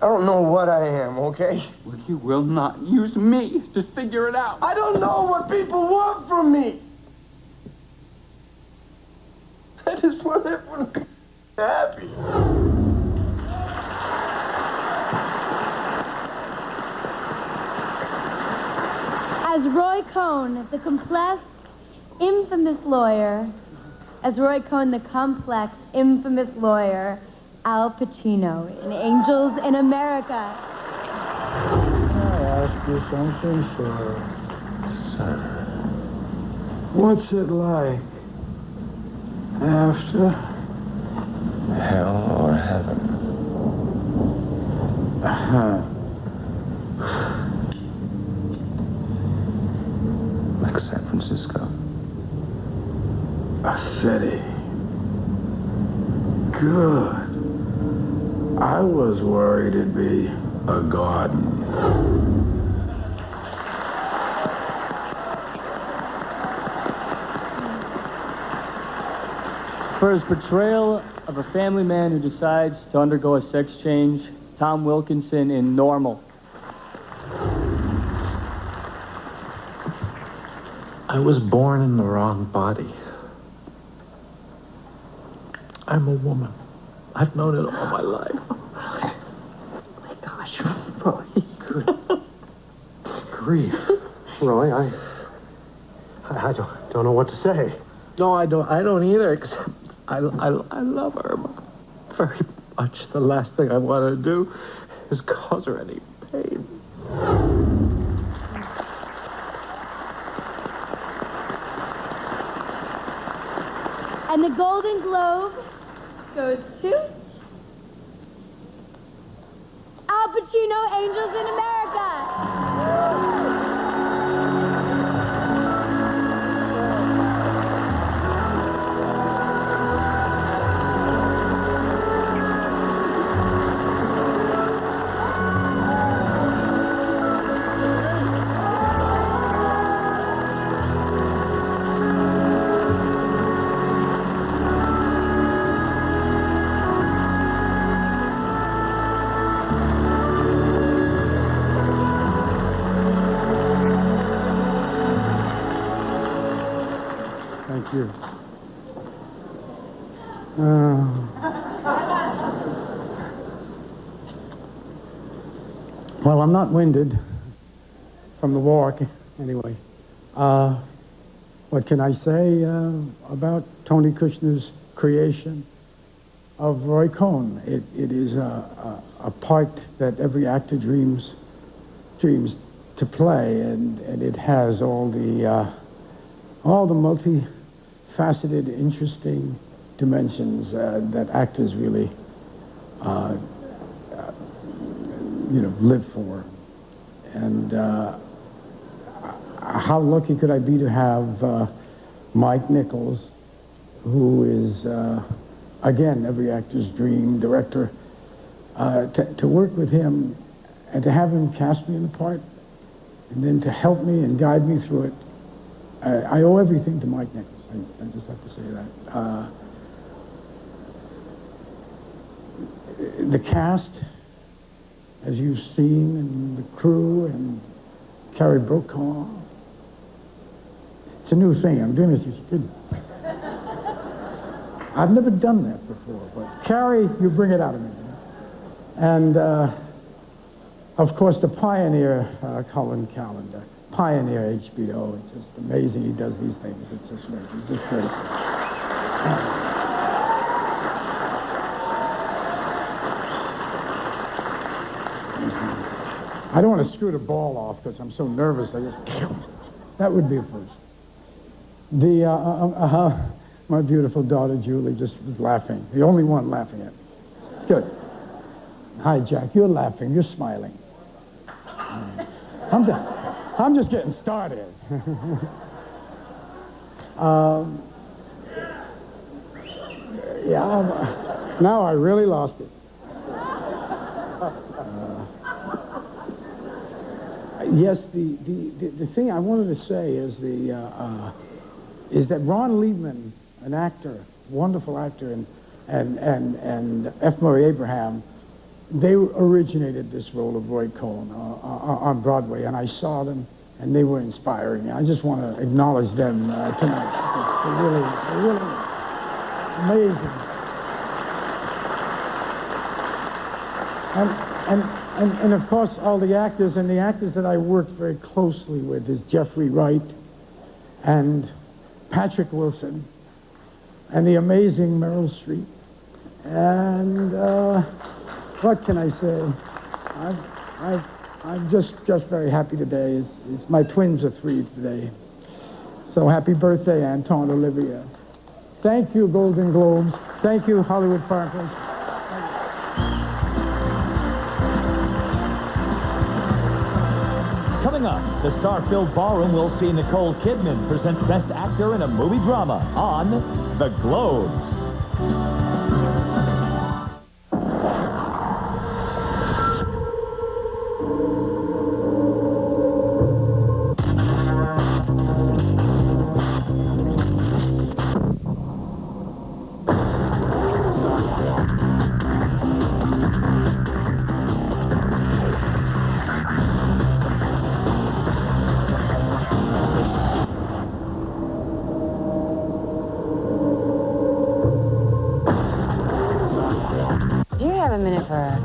I don't know what I am, okay? Well, you will not use me to figure it out. I don't know what people want from me. I just want everyone to be happy. As Roy Cohn, the complex, infamous lawyer, as Roy Cohn, the complex, infamous lawyer, Al Pacino in Angels in America. Can I ask you something, sir? Sir. What's it like after? Hell or heaven? Like San Francisco. A city. Good. I was worried it'd be a garden. For his portrayal of a family man who decides to undergo a sex change, Tom Wilkinson in Normal. I was born in the wrong body. I'm a woman. I've known it all my life. Oh my gosh, Roy. Good grief. Roy, I don't know what to say. No, I don't either, except I love her very much. The last thing I want to do is cause her any pain. And the Golden Globe goes to Al Pacino, Angels in America. Thank you. Well, I'm not winded from the walk, anyway. What can I say about Tony Kushner's creation of Roy Cohn? It is a part that every actor dreams to play, and it has all the multifaceted, interesting dimensions that actors really, live for. And how lucky could I be to have Mike Nichols, who is, again, every actor's dream director, to work with him and to have him cast me in the part, and then to help me and guide me through it. I owe everything to Mike Nichols. I just have to say that. The cast as you've seen, and the crew, and Carrie Brokaw. It's a new thing. I'm doing this. You should. I've never done that before, but Carrie, you bring it out of me. And, of course, the pioneer, Colin Callender. Pioneer HBO. It's just amazing he does these things. It's just great. It's just great. I don't want to screw the ball off because I'm so nervous. I just... That would be a first. My beautiful daughter, Julie, just was laughing. The only one laughing at me. It's good. Hi, Jack. You're laughing. You're smiling. I'm just getting started. Yeah, now I really lost it. Yes, the thing I wanted to say is is that Ron Liebman, an actor, wonderful actor, and F. Murray Abraham, they originated this role of Roy Cohn on Broadway, and I saw them, and they were inspiring. I just want to acknowledge them tonight. They're really amazing. And of course, all the actors, and the actors that I worked very closely with is Jeffrey Wright and Patrick Wilson and the amazing Meryl Streep. And what can I say? I'm just very happy today. My twins are 3 today. So happy birthday, Anton Olivia. Thank you, Golden Globes. Thank you, Hollywood Fireplace. Coming up, the star-filled ballroom will see Nicole Kidman present Best Actor in a Movie Drama on The Globes.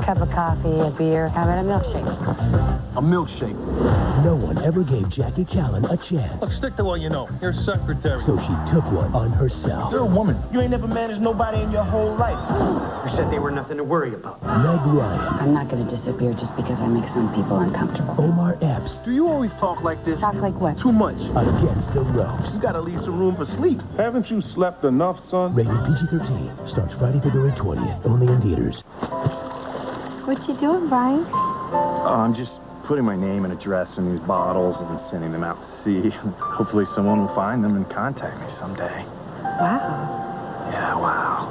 Cup of coffee, a beer, how about a milkshake? A milkshake. No one ever gave Jackie Callan a chance. Look, stick to what you know. You're secretary. So she took one on herself. You're a woman. You ain't never managed nobody in your whole life. You said they were nothing to worry about. Meg Ryan. I'm not going to disappear just because I make some people uncomfortable. Omar Epps. Do you always talk like this? Talk like what? Too much. Against the ropes. You gotta leave some room for sleep. Haven't you slept enough, son? Rated PG-13. Starts Friday, February 20th. Only in theaters. What you doing, Brian? I'm just putting my name and address in these bottles and sending them out to sea. Hopefully someone will find them and contact me someday. Wow. Yeah, wow.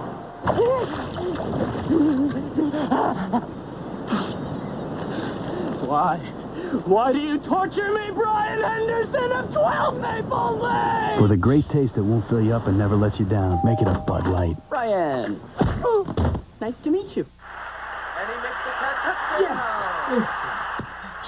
Why? Why do you torture me, Brian Henderson of 12 Maple Lane? For the great taste that won't fill you up and never lets you down, make it a Bud Light. Brian. Oh, nice to meet you. Yes.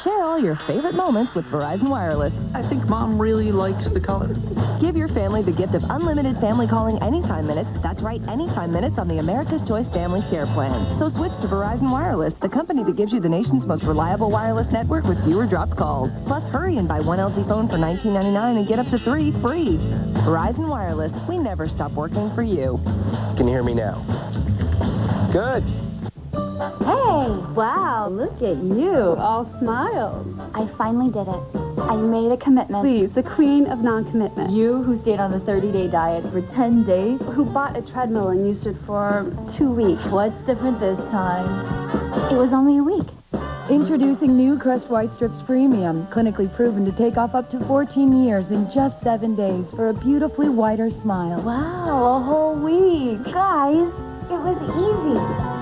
Share all your favorite moments with Verizon Wireless. I think Mom really likes the color. Give your family the gift of unlimited family calling anytime minutes. That's right, anytime minutes on the America's Choice Family Share Plan. So switch to Verizon Wireless, the company that gives you the nation's most reliable wireless network with fewer dropped calls. Plus, hurry and buy one LG phone for $19.99 and get up to 3 free. Verizon Wireless, we never stop working for you. Can you hear me now? Good. Hey, wow, look at you, all smiles. I finally did it. I made a commitment. Please, the queen of non-commitment. You who stayed on the 30-day diet for 10 days. Who bought a treadmill and used it for 2 weeks. What's different this time? It was only a week. Introducing new Crest White Strips Premium, clinically proven to take off up to 14 years in just 7 days for a beautifully whiter smile. Wow, a whole week. Guys, it was easy.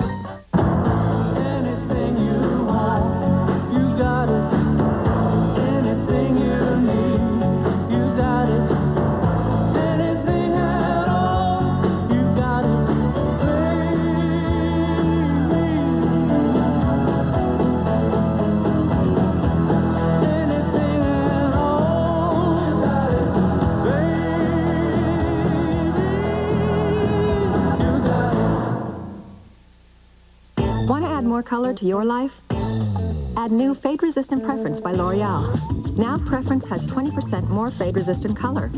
more color to your life? Add new Fade-Resistant Preference by L'Oreal. Now Preference has 20% more fade-resistant color.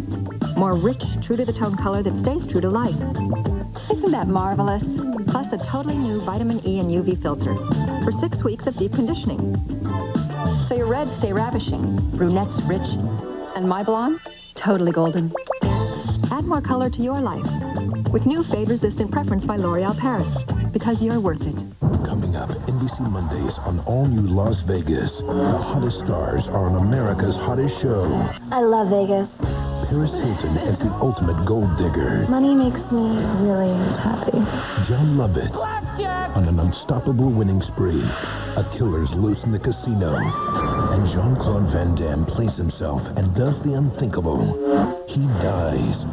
More rich, true-to-the-tone color that stays true to life. Isn't that marvelous? Plus a totally new vitamin E and UV filter for 6 weeks of deep conditioning. So your reds stay ravishing, brunettes rich, and my blonde, totally golden. Add more color to your life with new Fade-Resistant Preference by L'Oreal Paris, because you're worth it. Coming up, NBC Mondays on all-new Las Vegas. The hottest stars are on America's hottest show. I love Vegas. Paris Hilton as the ultimate gold digger. Money makes me really happy. John Lovitz on an unstoppable winning spree. A killer's loose in the casino. And Jean-Claude Van Damme plays himself and does the unthinkable. He dies.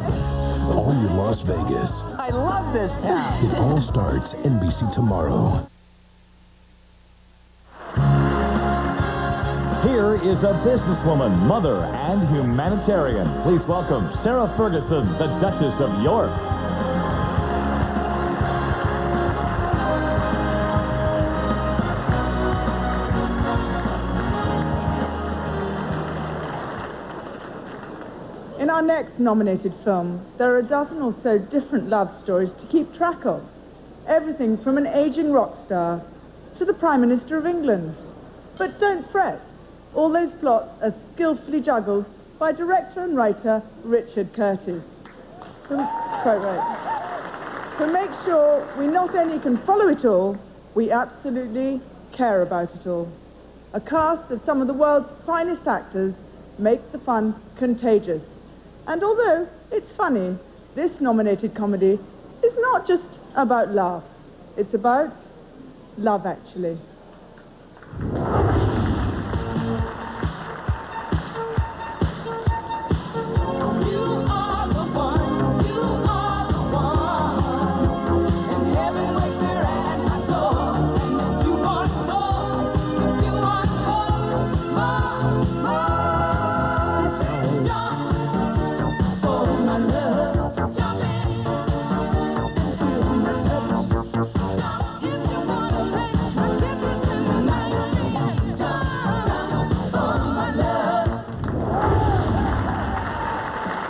All new Las Vegas. I love this town. It all starts NBC tomorrow. Here is a businesswoman, mother, and humanitarian. Please welcome Sarah Ferguson, the Duchess of York. In our next nominated film, there are a dozen or so different love stories to keep track of. Everything from an aging rock star to the Prime Minister of England. But don't fret. All those plots are skillfully juggled by director and writer Richard Curtis. Quite right. To make sure we not only can follow it all, we absolutely care about it all. A cast of some of the world's finest actors make the fun contagious. And although it's funny, this nominated comedy is not just about laughs. It's about love, actually.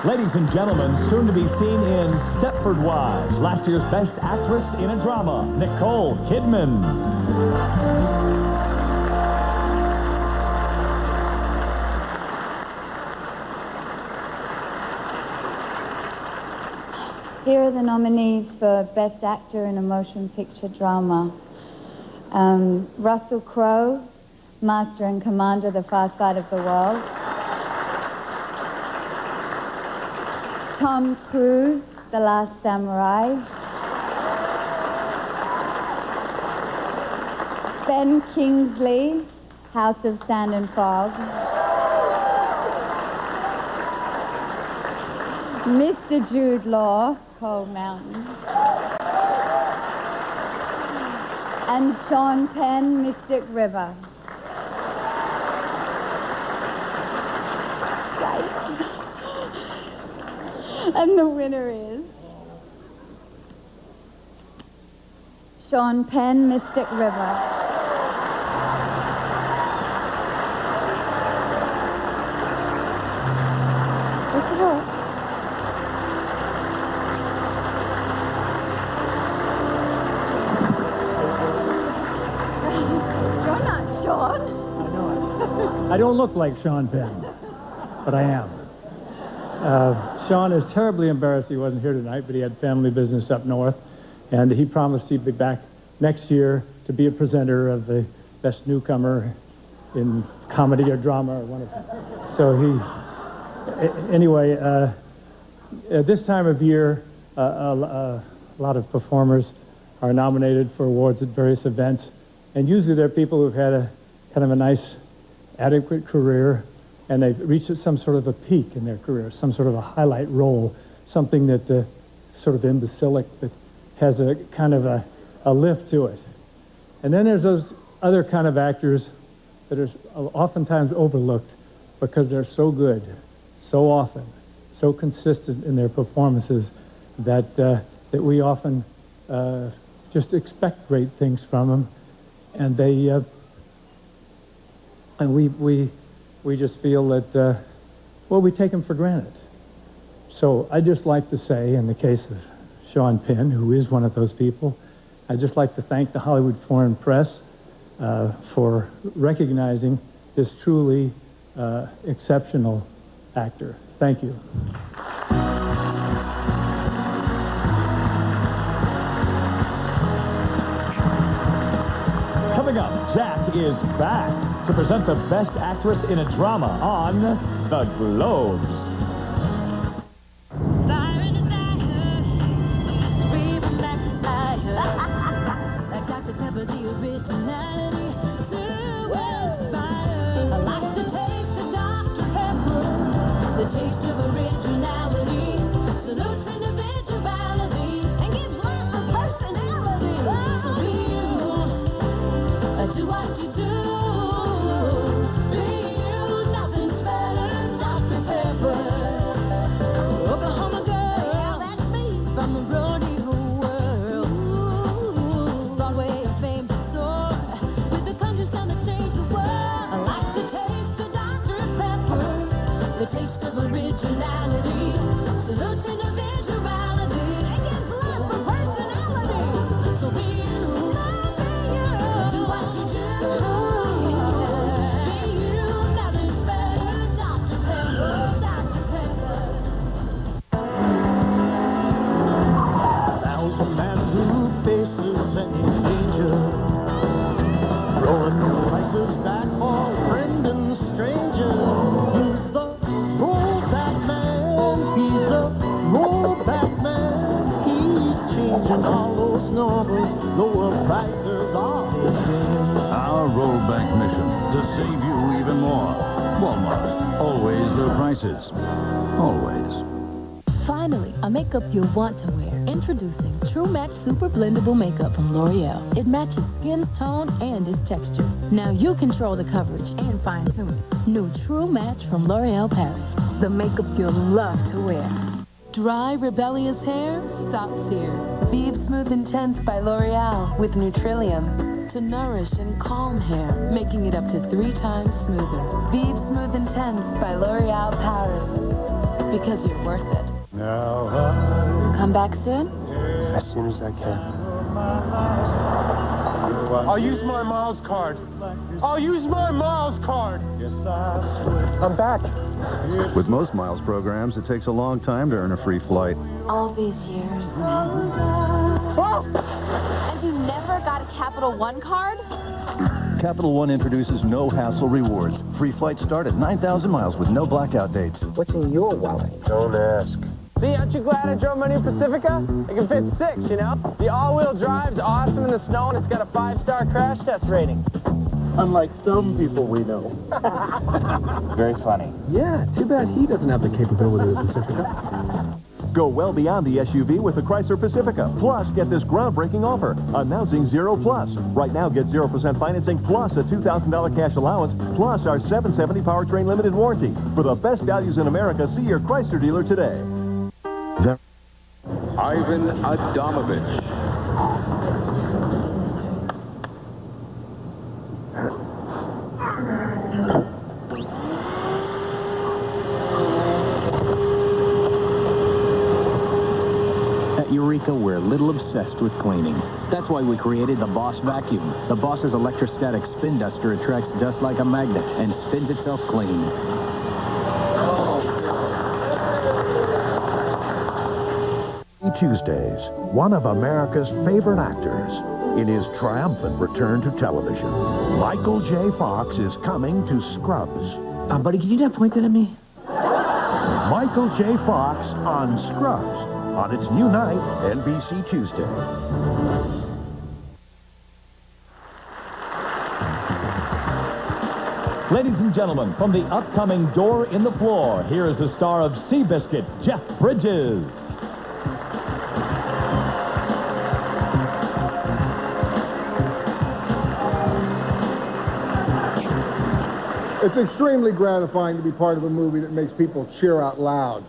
Ladies and gentlemen, soon to be seen in Stepford Wives, last year's Best Actress in a Drama, Nicole Kidman. Here are the nominees for Best Actor in a Motion Picture Drama. Russell Crowe, Master and Commander, The Far Side of the World. Tom Cruise, The Last Samurai. Ben Kingsley, House of Sand and Fog. Mr. Jude Law, Cold Mountain. And Sean Penn, Mystic River. And the winner is Sean Penn, Mystic River. Look it up. You're not Sean. I know it. I don't look like Sean Penn, but I am. Sean is terribly embarrassed he wasn't here tonight, but he had family business up north, and he promised he'd be back next year to be a presenter of the Best Newcomer in Comedy or Drama or one of them. So anyway, at this time of year, a lot of performers are nominated for awards at various events, and usually they're people who've had a kind of a nice, adequate career, and they've reached some sort of a peak in their career, some sort of a highlight role, something that sort of imbecilic, that has a kind of a lift to it. And then there's those other kind of actors that are oftentimes overlooked because they're so good, so often, so consistent in their performances that we often just expect great things from them. and they and we just feel that well, we take them for granted. So I'd just like to say, in the case of Sean Penn, who is one of those people, I'd just like to thank the Hollywood Foreign Press for recognizing this truly exceptional actor. Thank you. Coming up, Jack is back to present the Best Actress in a Drama on The Globes. Our rollback mission, to save you even more. Walmart, always low prices. Always. Finally, a makeup you'll want to wear. Introducing True Match Super Blendable Makeup from L'Oreal. It matches skin's tone and its texture. Now you control the coverage and fine-tune it. New True Match from L'Oreal Paris. The makeup you'll love to wear. Dry, rebellious hair stops here. Vive Smooth Intense by L'Oreal with Nutrillium. To nourish and calm hair, making it up to 3 times smoother. Vive Smooth Intense by L'Oreal Paris. Because you're worth it. Come back soon? As soon as I can. I'll use my Miles card. I'll use my Miles card. I'm back. With most miles programs, it takes a long time to earn a free flight. All these years. And you never got a Capital One card? Capital One introduces no-hassle rewards. Free flights start at 9,000 miles with no blackout dates. What's in your wallet? Don't ask. See, aren't you glad I drove my new Pacifica? It can fit 6, you know? The all-wheel drive's awesome in the snow, and it's got a 5-star crash test rating. Unlike some people we know. Very funny. Yeah, too bad he doesn't have the capability of the Pacifica. Go well beyond the SUV with the Chrysler Pacifica. Plus, get this groundbreaking offer. Announcing Zero Plus. Right now, get 0% financing plus a $2,000 cash allowance, plus our 770 powertrain limited warranty. For the best values in America, see your Chrysler dealer today. Ivan Adamovich. At Eureka, we're a little obsessed with cleaning. That's why we created the Boss Vacuum. The Boss's electrostatic spin duster attracts dust like a magnet and spins itself clean. Tuesdays, one of America's favorite actors, in his triumphant return to television, Michael J. Fox is coming to Scrubs. Buddy, can you not point that at me? Michael J. Fox on Scrubs, on its new night, NBC Tuesday. Ladies and gentlemen, from the upcoming Door in the Floor, here is the star of Seabiscuit, Jeff Bridges. It's extremely gratifying to be part of a movie that makes people cheer out loud.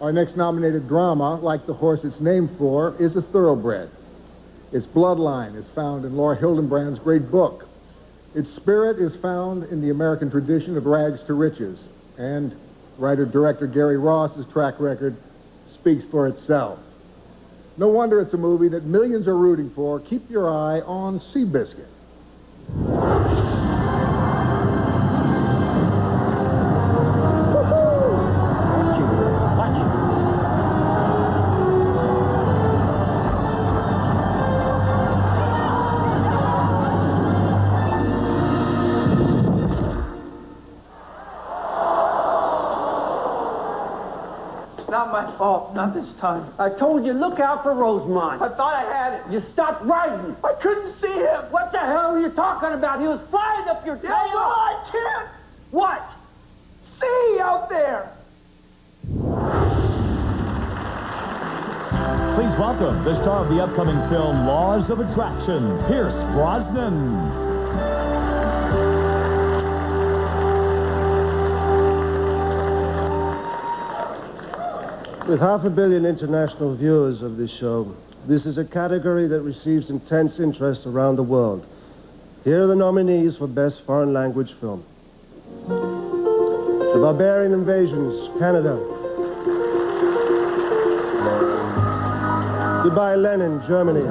Our next nominated drama, like the horse it's named for, is a thoroughbred. Its bloodline is found in Laura Hildenbrand's great book. Its spirit is found in the American tradition of rags to riches. And writer-director Gary Ross's track record speaks for itself. No wonder it's a movie that millions are rooting for. Keep your eye on Seabiscuit. Not this time. I told you, look out for Rosemont. I thought I had it. You stopped riding. I couldn't see him. What the hell are you talking about? He was flying up your tail. Yeah, well, I can't. What? See out there. Please welcome the star of the upcoming film Laws of Attraction, Pierce Brosnan. With 500 million international viewers of this show, this is a category that receives intense interest around the world. Here are the nominees for Best Foreign Language Film. The Barbarian Invasions, Canada. Goodbye, Lenin, Germany.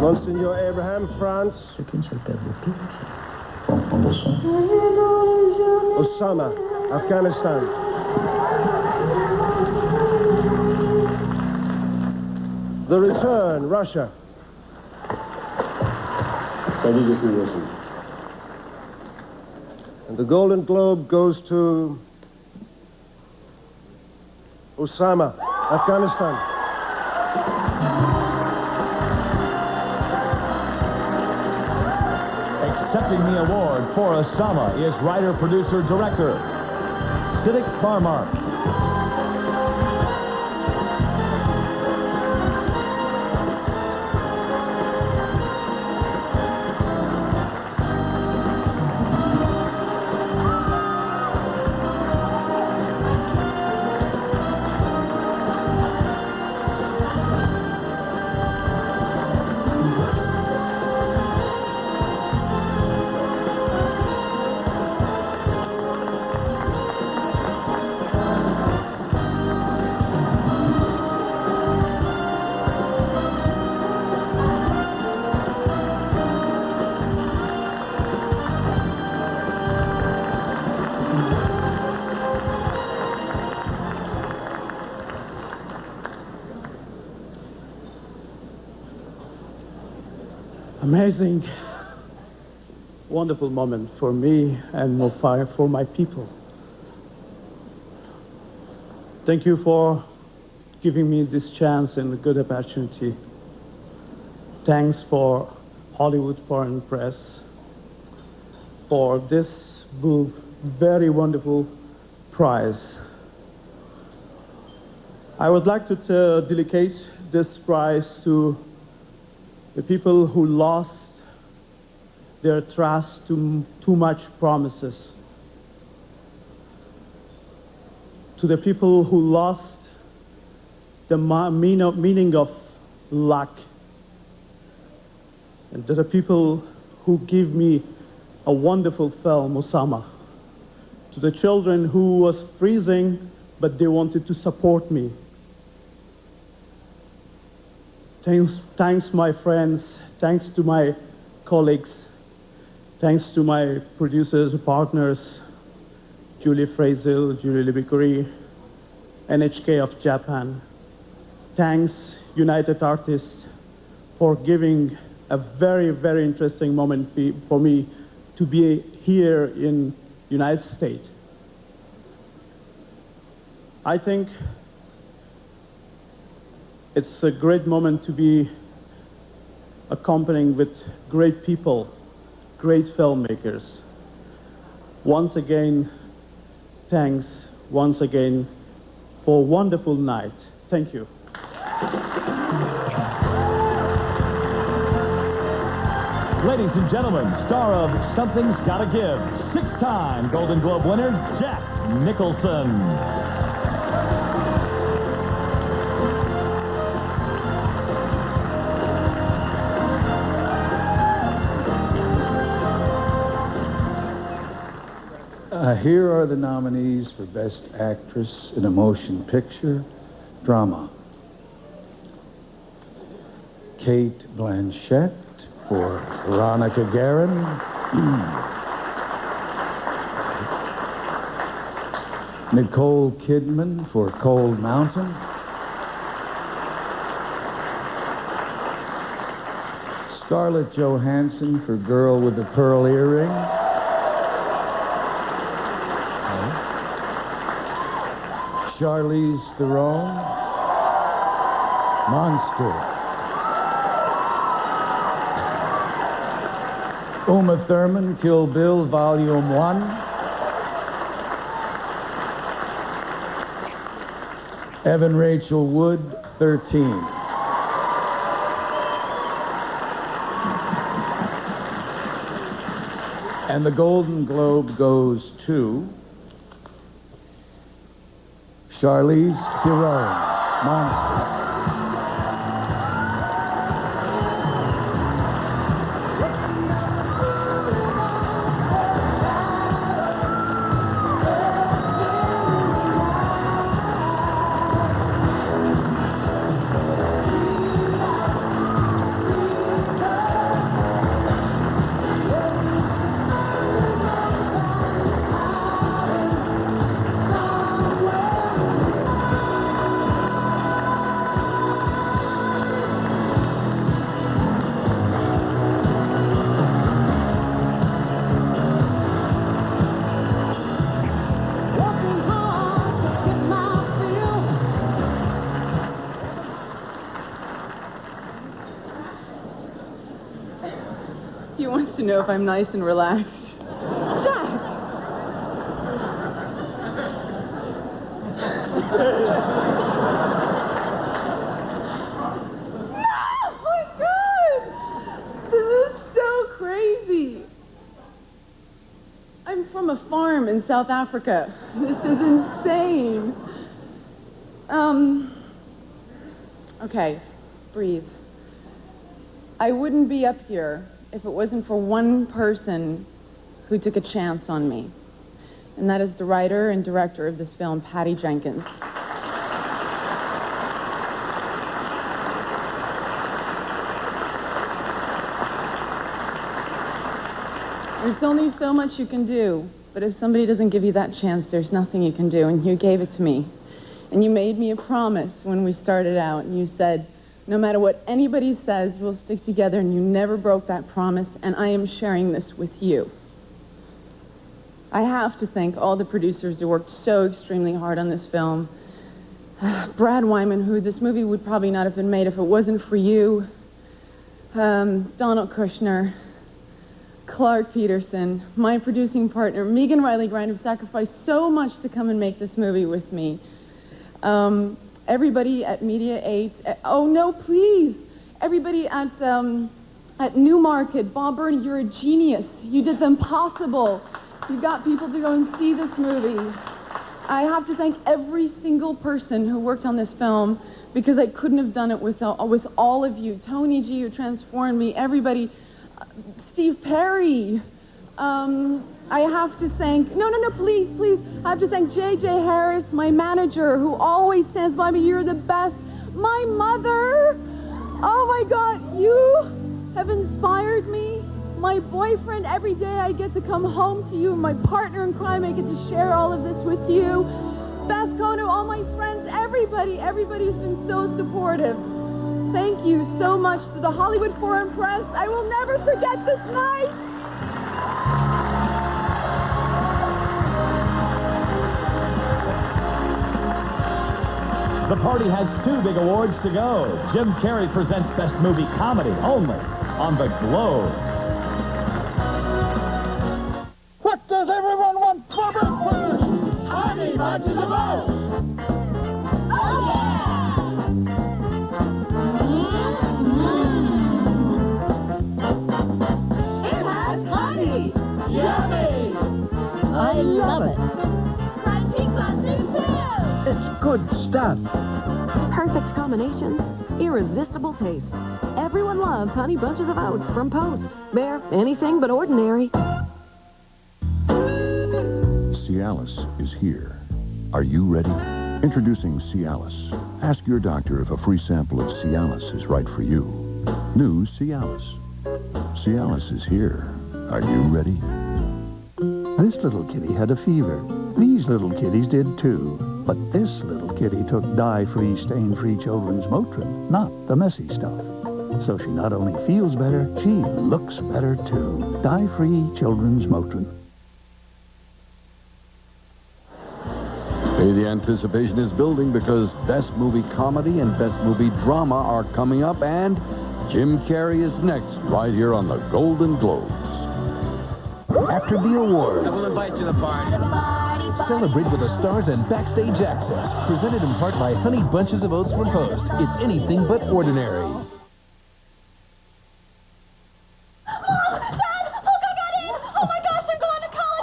Monsignor Abraham, France. Osama, Afghanistan. The Return, Russia. And the Golden Globe goes to Osama, Afghanistan. Accepting the award for Osama is writer, producer, director Siddiq Barmark. Amazing, wonderful moment for me and for my people. Thank you for giving me this chance and a good opportunity. Thanks for Hollywood Foreign Press for this very wonderful prize. I would like to dedicate this prize to the people who lost their trust to too much promises. To the people who lost the meaning of luck. And to the people who give me a wonderful film, Osama. To the children who was freezing, but they wanted to support me. Thanks, my friends. Thanks to my colleagues. Thanks to my producers, partners, Julie Frazel, Julie Libicuri, NHK of Japan. Thanks, United Artists, for giving a very, very interesting moment for me to be here in United States. I think it's a great moment to be accompanying with great people, great filmmakers. Once again, thanks once again for a wonderful night. Thank you. Ladies and gentlemen, star of Something's Gotta Give, six-time Golden Globe winner, Jack Nicholson. Here are the nominees for Best Actress in a Motion Picture Drama. Kate Blanchett for Veronica Guerin. Nicole Kidman for Cold Mountain. Scarlett Johansson for Girl with the Pearl Earring. Charlize Theron, Monster. Uma Thurman, Kill Bill, Volume 1. Evan Rachel Wood, 13. And the Golden Globe goes to Charlize Theron, Monster. He wants to know if I'm nice and relaxed. Jack! Oh my God! This is so crazy. I'm from a farm in South Africa. This is insane. Okay, breathe. I wouldn't be up here if it wasn't for one person who took a chance on me. And that is the writer and director of this film, Patty Jenkins. There's only so much you can do, but if somebody doesn't give you that chance, there's nothing you can do, and you gave it to me. And you made me a promise when we started out, and you said, no matter what anybody says, we'll stick together, and you never broke that promise, and I am sharing this with you. I have to thank all the producers who worked so extremely hard on this film. Brad Wyman, who this movie would probably not have been made if it wasn't for you. Donald Kushner. Clark Peterson, my producing partner, Megan Riley Grind, who sacrificed so much to come and make this movie with me. Everybody at Media 8, oh no, please, everybody at Newmarket, Bob Burney, you're a genius. You did the impossible. You got people to go and see this movie. I have to thank every single person who worked on this film because I couldn't have done it with all of you. Tony G, who transformed me, everybody. Steve Perry. I have to thank, no, please. I have to thank J.J. Harris, my manager, who always stands by me. You're the best. My mother. Oh my God, you have inspired me. My boyfriend, every day I get to come home to you. My partner in crime, I get to share all of this with you. Beth Kono, all my friends, everybody who's been so supportive. Thank you so much to the Hollywood Foreign Press. I will never forget this night. The party has 2 big awards to go. Jim Carrey presents Best Movie Comedy only on the Globes. What does everyone want for breakfast? Honey bunches of oats. Oh, yeah! It has honey. Yummy. I love it. Crunchy clusters, too. It's good stuff. Perfect combinations, irresistible taste. Everyone loves Honey Bunches of Oats from Post. They're anything but ordinary. See Cialis is here. Are you ready? Introducing Cialis. Ask your doctor if a free sample of Cialis is right for you. New Cialis. Cialis is here. Are you ready? This little kitty had a fever. These little kitties did too. But this little kitty took dye-free, stain-free children's Motrin, not the messy stuff. So she not only feels better, she looks better too. Dye-free children's Motrin. Hey, the anticipation is building because Best Movie Comedy and Best Movie Drama are coming up, and Jim Carrey is next, right here on the Golden Globes. After the awards, I will invite you to the party. celebrate with the stars and backstage access. Presented in part by Honey Bunches of Oats from Post. It's anything but ordinary.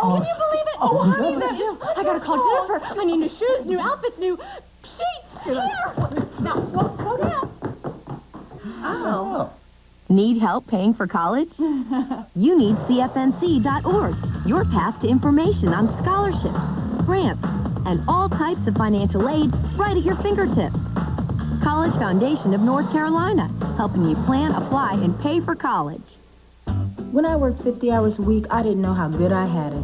Can you believe it? Oh, honey, I gotta call Jennifer. I need new shoes, new outfits, new sheets. Here. Now, slow down. Oh. Need help paying for college? You need CFNC.org, your path to information on scholarships, grants, and all types of financial aid right at your fingertips. College Foundation of North Carolina, helping you plan, apply, and pay for college. When I worked 50 hours a week, I didn't know how good I had it.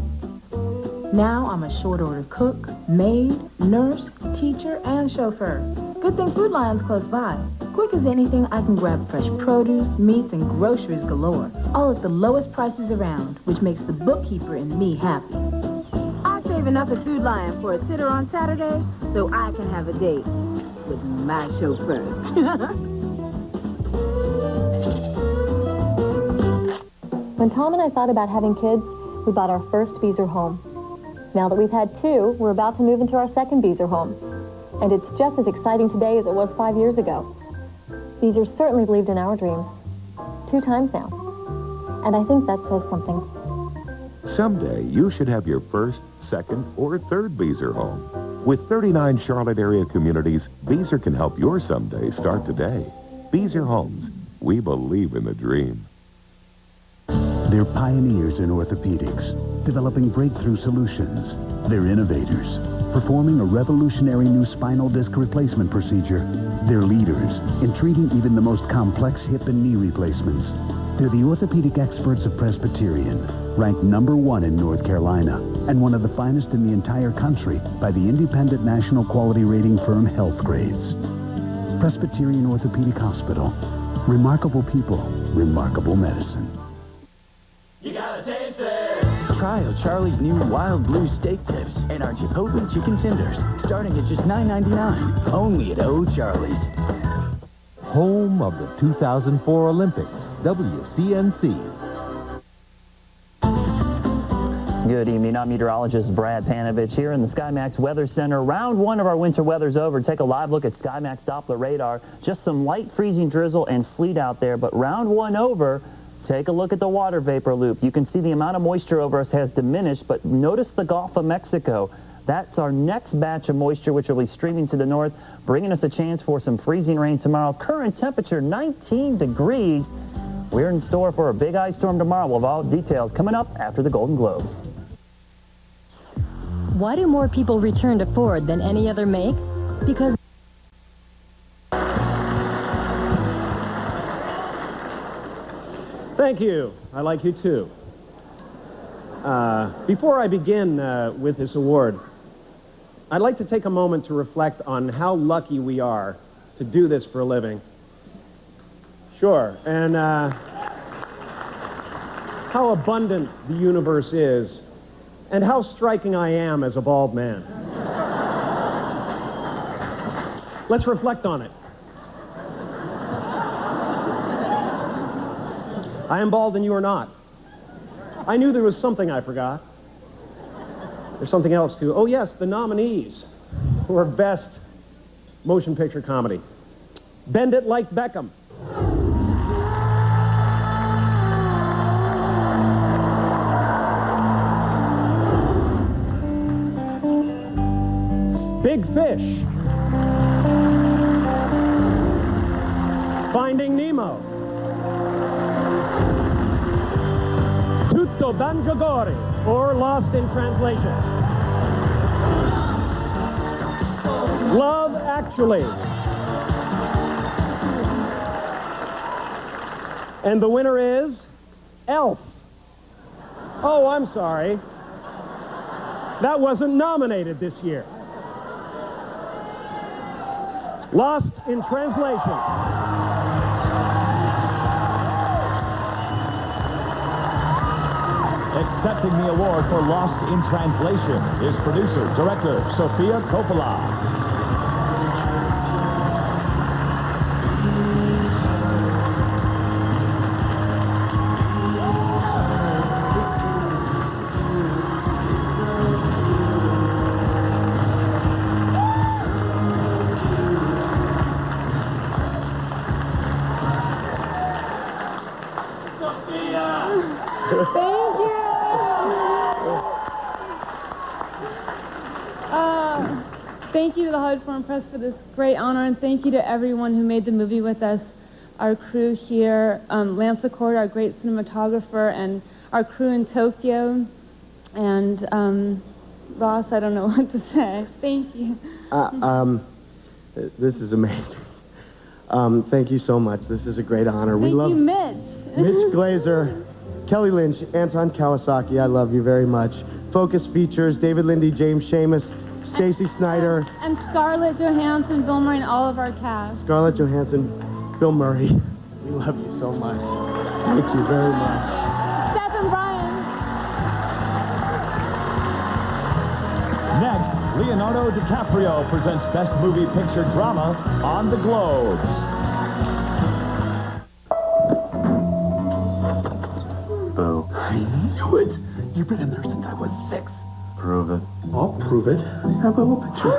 Now I'm a short-order cook, maid, nurse, teacher, and chauffeur. Good thing Food Lion's close by. Quick as anything, I can grab fresh produce, meats, and groceries galore, all at the lowest prices around, which makes the bookkeeper and me happy. I save enough at Food Lion for a sitter on Saturday, so I can have a date with my chauffeur. When Tom and I thought about having kids, we bought our first Beezer home. Now that we've had two, we're about to move into our second Beezer home. And it's just as exciting today as it was 5 years ago. Beezer certainly believed in our dreams. 2 times now. And I think that says something. Someday, you should have your first, second, or third Beezer home. With 39 Charlotte area communities, Beezer can help your someday start today. Beezer Homes. We believe in the dream. They're pioneers in orthopedics, developing breakthrough solutions. They're innovators, performing a revolutionary new spinal disc replacement procedure. They're leaders in treating even the most complex hip and knee replacements. They're the orthopedic experts of Presbyterian, ranked #1 in North Carolina, and one of the finest in the entire country by the independent national quality rating firm Health Grades. Presbyterian Orthopedic Hospital. Remarkable people, remarkable medicine. You gotta taste it. Try O'Charlie's new Wild Blue Steak Tips and our Chipotle Chicken Tenders, starting at just $9.99. Only at O'Charlie's. Home of the 2004 Olympics, WCNC. Good evening. I'm meteorologist Brad Panovich here in the SkyMax Weather Center. Round 1 of our winter weather's over. Take a live look at SkyMax Doppler radar. Just some light freezing drizzle and sleet out there, but round 1 over. Take a look at the water vapor loop. You can see the amount of moisture over us has diminished, but notice the Gulf of Mexico. That's our next batch of moisture, which will be streaming to the north, bringing us a chance for some freezing rain tomorrow. Current temperature, 19 degrees. We're in store for a big ice storm tomorrow. We'll have all details coming up after the Golden Globes. Why do more people return to Ford than any other make? Because Thank you. I like you too. Before I begin with this award, I'd like to take a moment to reflect on how lucky we are to do this for a living. Sure, and how abundant the universe is, and how striking I am as a bald man. Let's reflect on it. I am bald and you are not. I knew there was something I forgot. There's something else too. Oh yes, the nominees for Best Motion Picture Comedy. Bend It Like Beckham. Big Fish. Finding Nemo. Tutto Banjogori, or Lost in Translation. actually. And the winner is Elf. Oh, I'm sorry. That wasn't nominated this year. Lost in Translation. Accepting the award for Lost in Translation is producer-director Sofia Coppola. Thank you to the Hollywood Foreign Press for this great honor, and thank you to everyone who made the movie with us, our crew here, Lance Accord, our great cinematographer, and our crew in Tokyo, and Ross, I don't know what to say. Thank you. This is amazing. Thank you so much. This is a great honor. Thank you, Mitch. Mitch Glazer, Kelly Lynch, Anton Kawasaki, I love you very much. Focus Features, David Lindy, James Seamus, Stacy Snyder. And Scarlett Johansson, Bill Murray, and all of our cast. Scarlett Johansson, Bill Murray. We love you so much. Thank you very much. Seth and Brian. Next, Leonardo DiCaprio presents Best Movie Picture Drama on the Globes. Boo. I knew it. You've been in there since I was 6. Prove it. I'll prove it. How about a picture?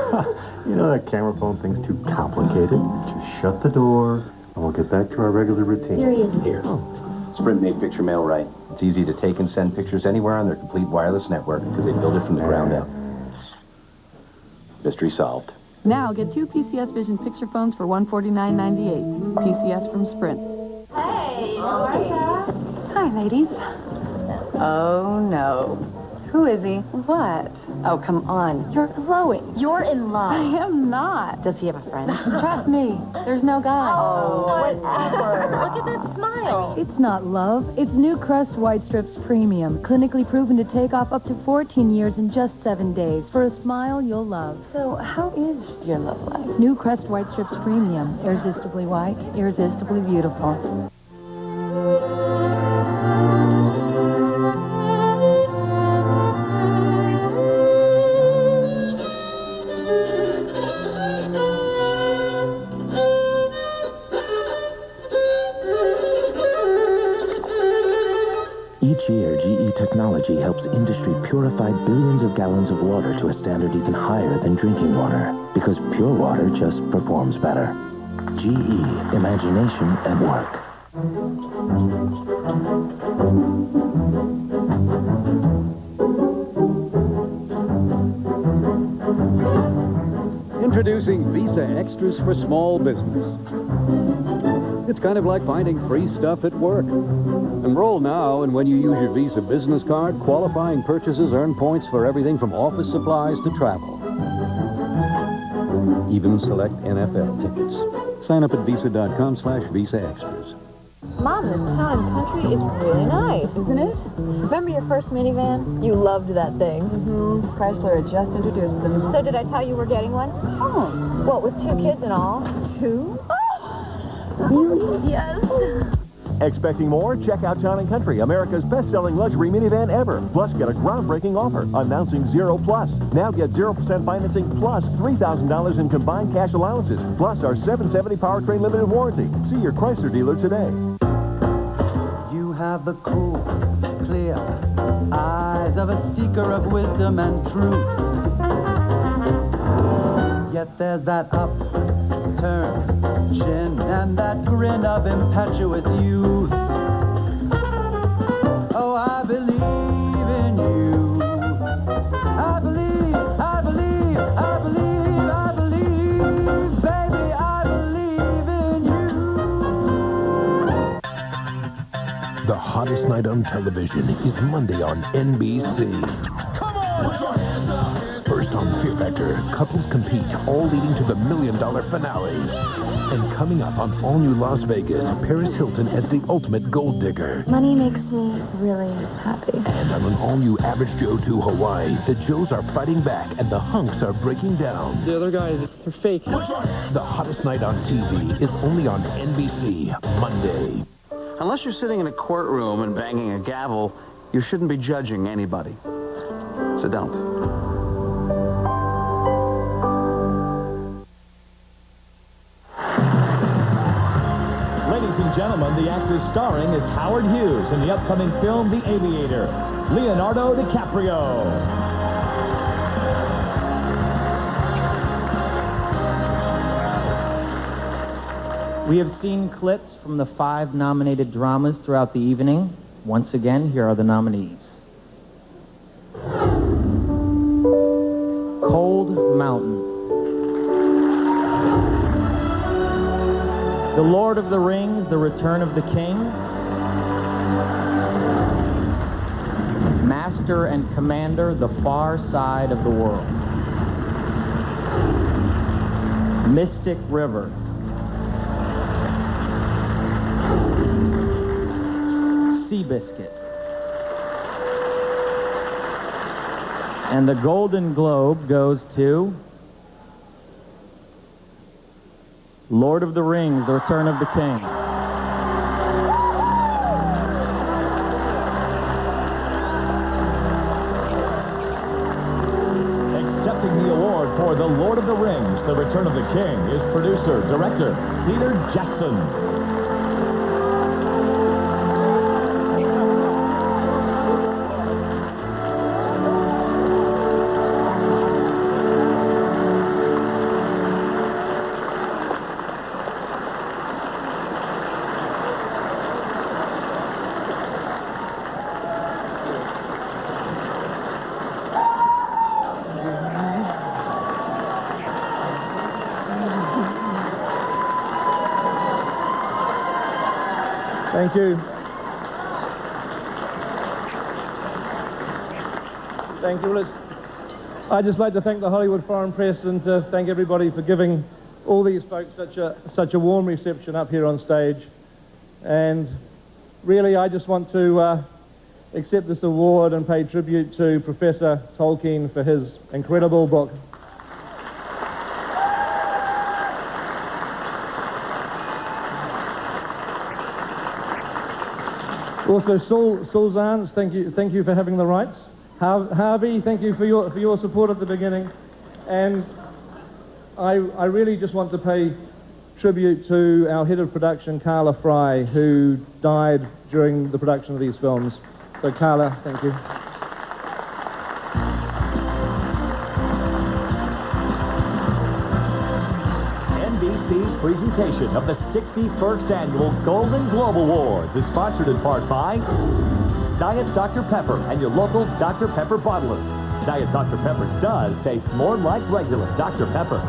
You know that camera phone thing's too complicated. Just shut the door, and we'll get back to our regular routine. Here he is. Here. Sprint made Picture Mail right. It's easy to take and send pictures anywhere on their complete wireless network because they built it from the ground up. Mystery solved. Now get 2 PCS Vision picture phones for $149.98. PCS from Sprint. Hey, how are you? Hi, ladies. Oh, no. Who is he? What? Oh, come on. You're glowing. You're in love. I am not. Does he have a friend? Trust me. There's no guy. Oh, whatever. Look at that smile. It's not love. It's new Crest White Strips Premium, clinically proven to take off up to 14 years in just 7 days for a smile you'll love. So, how is your love life? New Crest White Strips Premium, irresistibly white, irresistibly beautiful. Each year, GE technology helps industry purify billions of gallons of water to a standard even higher than drinking water, because pure water just performs better. GE, imagination at work. Introducing Visa Extras for small business. It's kind of like finding free stuff at work. Enroll now, and when you use your Visa business card, qualifying purchases earn points for everything from office supplies to travel. Even select NFL tickets. Sign up at visa.com/Visa Extras. Mom, this town and country is really nice, isn't it? Remember your first minivan? You loved that thing. Mm-hmm. Chrysler had just introduced them. So did I tell you we're getting one? Oh. What, with 2 kids and all? 2? Really? Yes. Expecting more? Check out Town & Country, America's best-selling luxury minivan ever. Plus, get a groundbreaking offer announcing 0 Plus. Now get 0% financing plus $3,000 in combined cash allowances, plus our 770 powertrain limited warranty. See your Chrysler dealer today. You have the cool, clear eyes of a seeker of wisdom and truth. Yet there's that upturned chin and that grin of impetuous youth. Oh, I believe in you. I believe, I believe, I believe, I believe, baby, I believe in you. The hottest night on television is Monday on NBC. Come on! Put your hands up! First on Fear Factor, couples compete, all leading to the $1 million finale. And coming up on all-new Las Vegas, Paris Hilton as the ultimate gold digger. Money makes me really happy. And on an all-new Average Joe 2 Hawaii, the Joes are fighting back and the hunks are breaking down. The other guys are fake. The hottest night on TV is only on NBC Monday. Unless you're sitting in a courtroom and banging a gavel, you shouldn't be judging anybody. So don't. Ladies and gentlemen, the actor starring is Howard Hughes in the upcoming film The Aviator, Leonardo DiCaprio. We have seen clips from the 5 nominated dramas throughout the evening. Once again, here are the nominees. Cold Mountain. The Lord of the Rings, The Return of the King. Master and Commander, The Far Side of the World. Mystic River. Seabiscuit. And the Golden Globe goes to Lord of the Rings, The Return of the King. Accepting the award for The Lord of the Rings, The Return of the King is producer-director Peter Jackson. Thank you. Thank you, Liz. I'd just like to thank the Hollywood Foreign Press and to thank everybody for giving all these folks such a warm reception up here on stage. And really, I just want to accept this award and pay tribute to Professor Tolkien for his incredible book. Also, Saul Zahns, thank you for having the rights. Harvey, thank you for your support at the beginning. And I really just want to pay tribute to our head of production, Carla Fry, who died during the production of these films. So Carla, thank you. NBC's presentation of the 61st Annual Golden Globe Awards is sponsored in part by Diet Dr. Pepper and your local Dr. Pepper bottler. Diet Dr. Pepper does taste more like regular Dr. Pepper.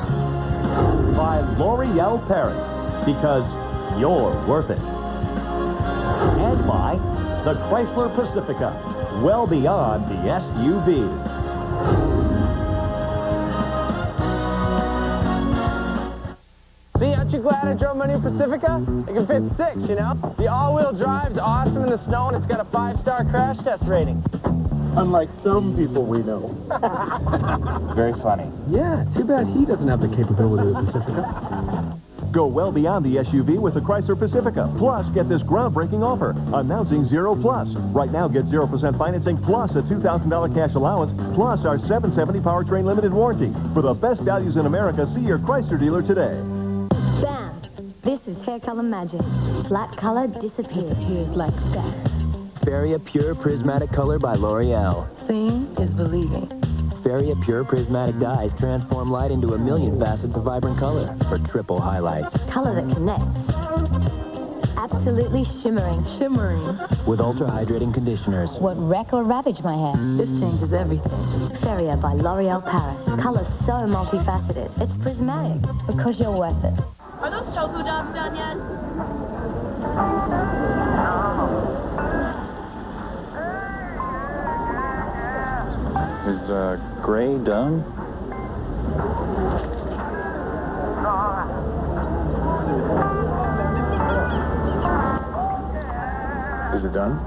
By L'Oreal Paris, because you're worth it. And by the Chrysler Pacifica, well beyond the SUV. See, aren't you glad I drove my new Pacifica? It can fit 6, you know? The all-wheel drive's awesome in the snow, and it's got a 5-star crash test rating. Unlike some people we know. Very funny. Yeah, too bad he doesn't have the capability of the Pacifica. Go well beyond the SUV with the Chrysler Pacifica. Plus, get this groundbreaking offer. Announcing 0+. Right now, get 0% financing plus a $2,000 cash allowance plus our 770 powertrain limited warranty. For the best values in America, see your Chrysler dealer today. Bam! This is hair color magic. Flat color disappears like that. Feria Pure Prismatic Color by L'Oreal. Seeing is believing. Feria Pure Prismatic dyes transform light into 1,000,000 facets of vibrant color for triple highlights. Color that connects. Absolutely shimmering. With ultra-hydrating conditioners. Would wreck or ravage my hair. This changes everything. Feria by L'Oreal Paris. Color so multifaceted. It's prismatic. Because you're worth it. Are those tofu jobs done yet? Is Gray done? Is it done?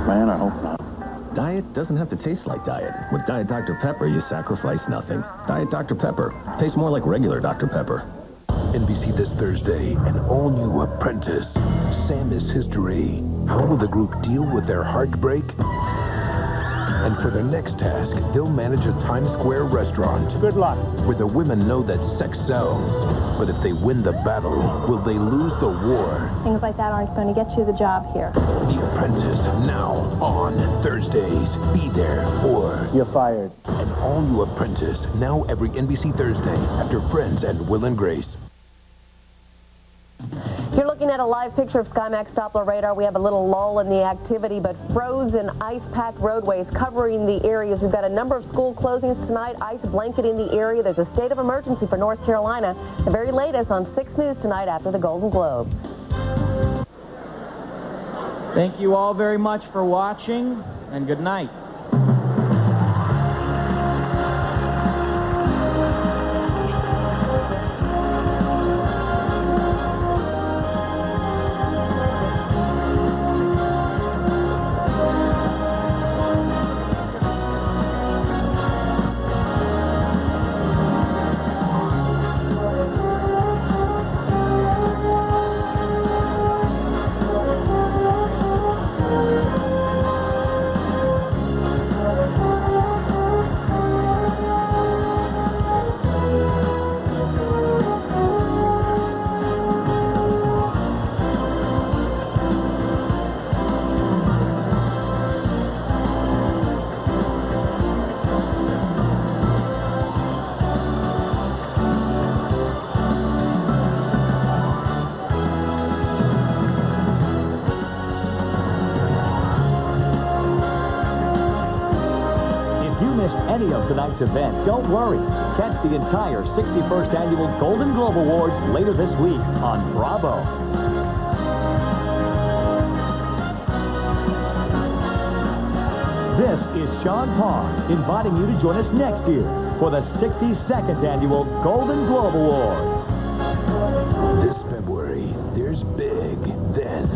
Man, I hope not. Diet doesn't have to taste like diet. With Diet Dr. Pepper, you sacrifice nothing. Diet Dr. Pepper tastes more like regular Dr. Pepper. NBC this Thursday, an all-new apprentice. Sam is history. How will the group deal with their heartbreak? And for their next task, they'll manage a Times Square restaurant. Good luck. Where the women know that sex sells. But if they win the battle, will they lose the war? Things like that aren't going to get you the job here. The Apprentice, now on Thursdays. Be there or... You're fired. An all-new Apprentice, now every NBC Thursday after Friends and Will and Grace. You're looking at a live picture of SkyMax Doppler radar. We have a little lull in the activity, but frozen, ice-packed roadways covering the areas. We've got a number of school closings tonight, ice blanketing the area. There's a state of emergency for North Carolina. The very latest on 6 News tonight after the Golden Globes. Thank you all very much for watching, and good night. Any of tonight's event, don't worry. Catch the entire 61st Annual Golden Globe Awards later this week on Bravo. This is Sean Parr inviting you to join us next year for the 62nd Annual Golden Globe Awards. This February, there's Big. Then,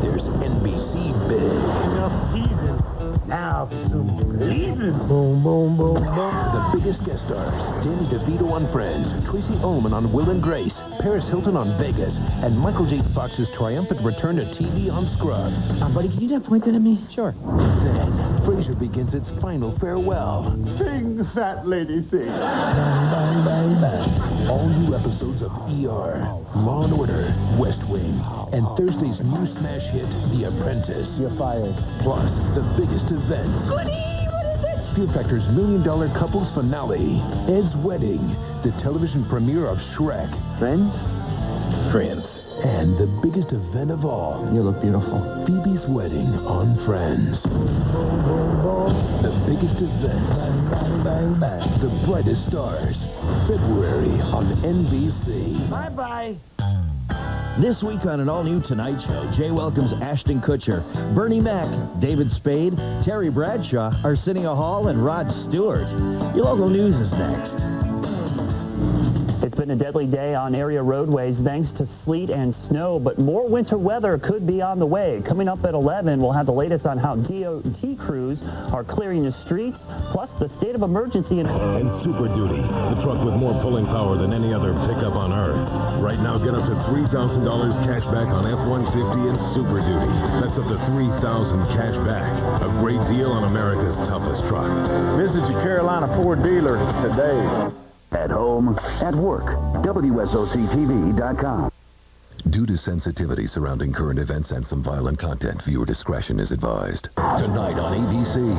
there's NBC Big. Enough teasing. Now for some reason. Boom, boom, boom, boom. The biggest guest stars: Danny DeVito on Friends, Tracy Ullman on Will and Grace, Paris Hilton on Vegas, and Michael J. Fox's triumphant return to TV on Scrubs. Buddy, can you just point that at me? Sure. Then, Frasier begins its final farewell. Sing, fat lady, sing. Bang, bang, bang. All new episodes of ER, Law & Order, West Wing, and Thursday's new smash hit, The Apprentice. You're fired. Plus, the biggest events. Goody, what is it? Fear Factor's $1 Million Couples Finale, Ed's Wedding, the television premiere of Shrek. Friends? Friends. And the biggest event of all. You look beautiful. Phoebe's wedding on Friends. The biggest event. Bang, bang, bang. The brightest stars. February on NBC. Bye-bye. This week on an all-new Tonight Show, Jay welcomes Ashton Kutcher, Bernie Mac, David Spade, Terry Bradshaw, Arsenio Hall, and Rod Stewart. Your local news is next. It's been a deadly day on area roadways thanks to sleet and snow, but more winter weather could be on the way. Coming up at 11, we'll have the latest on how DOT crews are clearing the streets, plus the state of emergency. And Super Duty, the truck with more pulling power than any other pickup on Earth. Right now, get up to $3,000 cash back on F-150 and Super Duty. That's up to $3,000 cash back. A great deal on America's toughest truck. Visit your Carolina Ford dealer today. At home, at work, WSOCTV.com. Due to sensitivity surrounding current events and some violent content, viewer discretion is advised. Tonight on ABC.